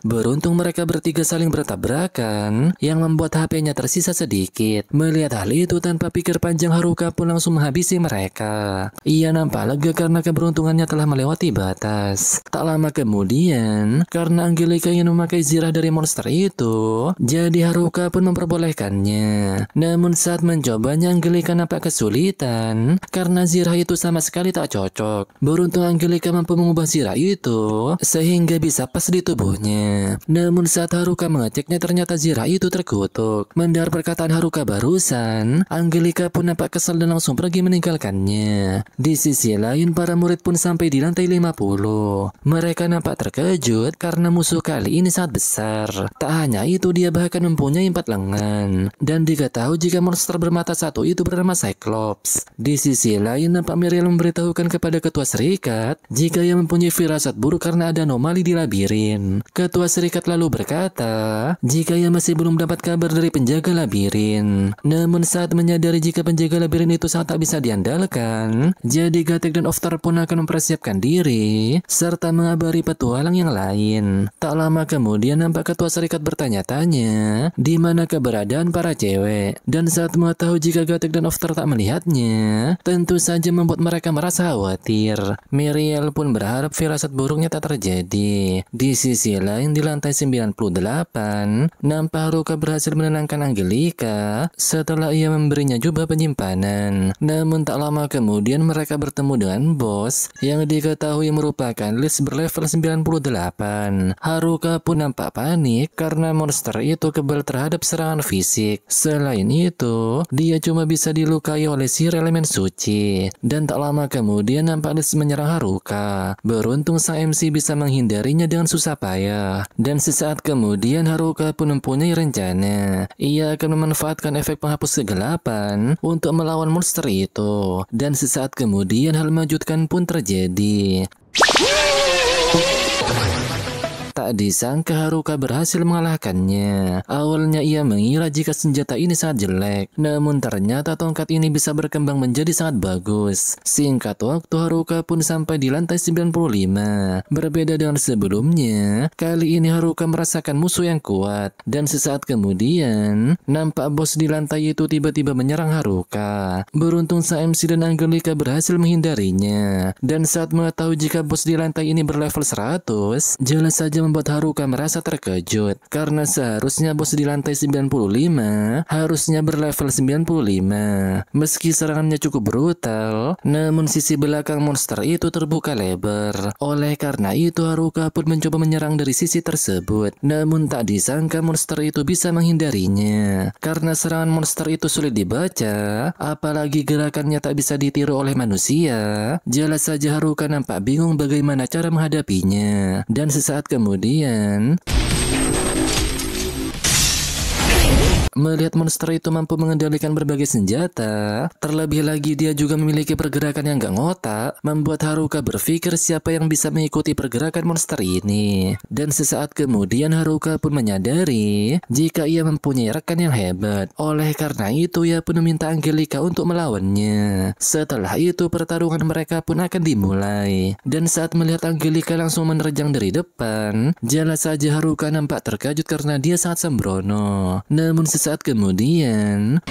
Beruntung mereka bertiga saling bertabrakan yang membuat HP-nya tersisa sedikit. Melihat hal itu tanpa pikir panjang, Haruka pun langsung menghabisi mereka. Ia nampak lega karena keberuntungannya telah melewati batas. Tak lama kemudian, karena Angelica ingin memakai zirah dari monster itu, jadi Haruka pun memperbolehkannya. Namun saat mencobanya, Angelica nampak kesulitan karena zirah itu sama sekali tak cocok. Beruntung Angelica mampu mengubah zirah itu sehingga bisa pas di tubuhnya. Namun saat Haruka mengeceknya, ternyata zirah itu terkutuk. Mendengar perkataan Haruka barusan, Angelica pun nampak kesal dan langsung pergi meninggalkannya. Di sisi lain, para murid pun sampai di lantai 50. Mereka nampak terkejut karena musuh kali ini sangat besar. Tak hanya itu, dia bahkan mempunyai 4 lengan. Dan diketahui jika monster bermata satu itu bernama Cyclops. Di sisi lain, nampak Miriel memberitahukan kepada ketua serikat jika ia mempunyai firasat buruk karena ada anomali di labirin. Ketua serikat lalu berkata jika ia masih belum dapat kabar dari penjaga labirin. Namun saat menyadari jika penjaga labirin itu sangat tak bisa diandalkan, jadi Gatek dan Oftar pun akan mempersiapkan diri serta mengabari petualang yang lain. Tak lama kemudian nampak ketua serikat bertanya-tanya di mana keberadaan para cewek. Dan saat mengetahui jika Gatek dan Oftar tak melihatnya, tentu saja membuat mereka merasa khawatir. Miriel pun berharap firasat buruknya tak terjadi. Di sisi lain, di lantai 98, nampak Haruka berhasil menenangkan Angelica setelah ia memberinya jubah penyimpanan. Namun tak lama kemudian mereka bertemu dengan bos yang diketahui merupakan Liz berlevel 98. Haruka pun nampak panik karena monster itu kebal terhadap serangan fisik. Selain itu, dia cuma bisa dilukai oleh sihir elemen suci. Dan tak lama kemudian nampak Liz menyerang Haruka. Beruntung sang MC bisa menghindarinya dengan susah payah. Dan sesaat kemudian Haruka pun mempunyai rencana. Ia akan memanfaatkan efek penghapus kegelapan untuk melawan monster itu. Dan sesaat kemudian hal mengejutkan pun terjadi. Tak disangka Haruka berhasil mengalahkannya. Awalnya ia mengira jika senjata ini sangat jelek, namun ternyata tongkat ini bisa berkembang menjadi sangat bagus. Singkat waktu Haruka pun sampai di lantai 95. Berbeda dengan sebelumnya, kali ini Haruka merasakan musuh yang kuat. Dan sesaat kemudian, nampak bos di lantai itu tiba-tiba menyerang Haruka. Beruntung sang MC dan Angelica berhasil menghindarinya. Dan saat mengetahui jika bos di lantai ini berlevel 100, jelas saja membuat Haruka merasa terkejut karena seharusnya bos di lantai 95 harusnya berlevel 95. Meski serangannya cukup brutal, namun sisi belakang monster itu terbuka lebar. Oleh karena itu Haruka pun mencoba menyerang dari sisi tersebut. Namun tak disangka monster itu bisa menghindarinya. Karena serangan monster itu sulit dibaca, apalagi gerakannya tak bisa ditiru oleh manusia, jelas saja Haruka nampak bingung bagaimana cara menghadapinya. Dan sesaat kemudian melihat monster itu mampu mengendalikan berbagai senjata, terlebih lagi dia juga memiliki pergerakan yang gak ngotak, membuat Haruka berpikir siapa yang bisa mengikuti pergerakan monster ini. Dan sesaat kemudian Haruka pun menyadari jika ia mempunyai rekan yang hebat. Oleh karena itu ia pun meminta Angelica untuk melawannya. Setelah itu pertarungan mereka pun akan dimulai. Dan saat melihat Angelica langsung menerjang dari depan, jelas saja Haruka nampak terkejut karena dia sangat sembrono. Namun saat kemudian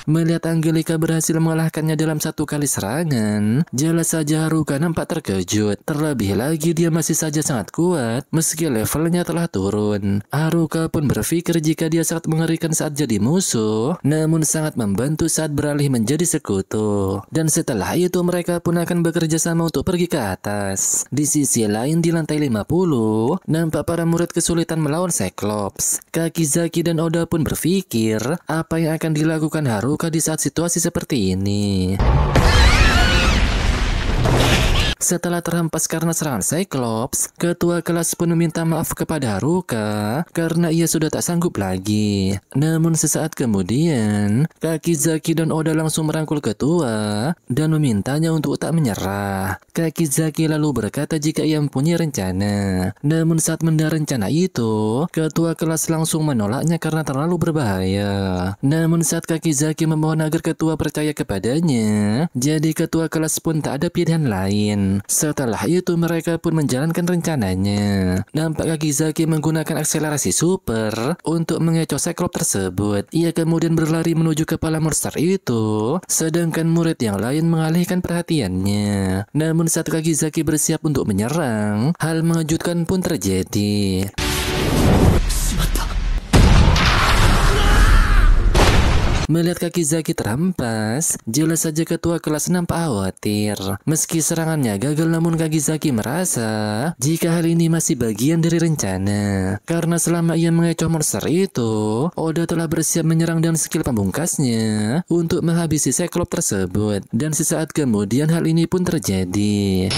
Melihat Angelica berhasil mengalahkannya dalam satu kali serangan, jelas saja Haruka nampak terkejut. Terlebih lagi dia masih saja sangat kuat meski levelnya telah turun. Haruka pun berpikir jika dia sangat mengerikan saat jadi musuh, namun sangat membantu saat beralih menjadi sekutu. Dan setelah itu mereka pun akan bekerja sama untuk pergi ke atas. Di sisi lain di lantai 50, nampak para murid kesulitan melawan Cyclops. Kakizaki dan Oda pun berpikir apa yang akan dilakukan Haruka di saat situasi seperti ini. Setelah terhempas karena serangan Cyclops, ketua kelas pun meminta maaf kepada Haruka karena ia sudah tak sanggup lagi. Namun sesaat kemudian, Kakizaki dan Oda langsung merangkul ketua dan memintanya untuk tak menyerah. Kakizaki lalu berkata jika ia mempunyai rencana. Namun saat mendengar rencana itu, ketua kelas langsung menolaknya karena terlalu berbahaya. Namun saat Kakizaki memohon agar ketua percaya kepadanya, jadi ketua kelas pun tak ada pilihan lain. Setelah itu mereka pun menjalankan rencananya. Nampak Kakizaki menggunakan akselerasi super untuk mengecoh Cyclops tersebut. Ia kemudian berlari menuju kepala monster itu, sedangkan murid yang lain mengalihkan perhatiannya. Namun saat Kakizaki bersiap untuk menyerang, hal mengejutkan pun terjadi. Melihat Kakizaki terhempas, jelas saja ketua kelas nampak khawatir. Meski serangannya gagal, namun Kakizaki merasa jika hal ini masih bagian dari rencana. Karena selama ia mengecoh monster itu, Oda telah bersiap menyerang dengan skill pamungkasnya untuk menghabisi Cyclops tersebut. Dan sesaat kemudian hal ini pun terjadi.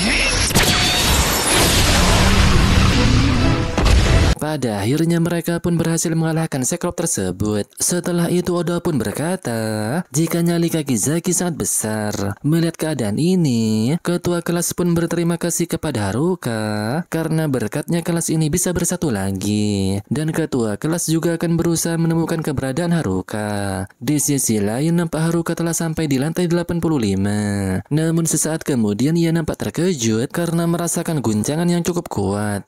Pada akhirnya mereka pun berhasil mengalahkan Cyclops tersebut. Setelah itu Oda pun berkata jika nyali Kakizaki sangat besar. Melihat keadaan ini, ketua kelas pun berterima kasih kepada Haruka karena berkatnya kelas ini bisa bersatu lagi. Dan ketua kelas juga akan berusaha menemukan keberadaan Haruka. Di sisi lain nampak Haruka telah sampai di lantai 85. Namun sesaat kemudian ia nampak terkejut karena merasakan guncangan yang cukup kuat.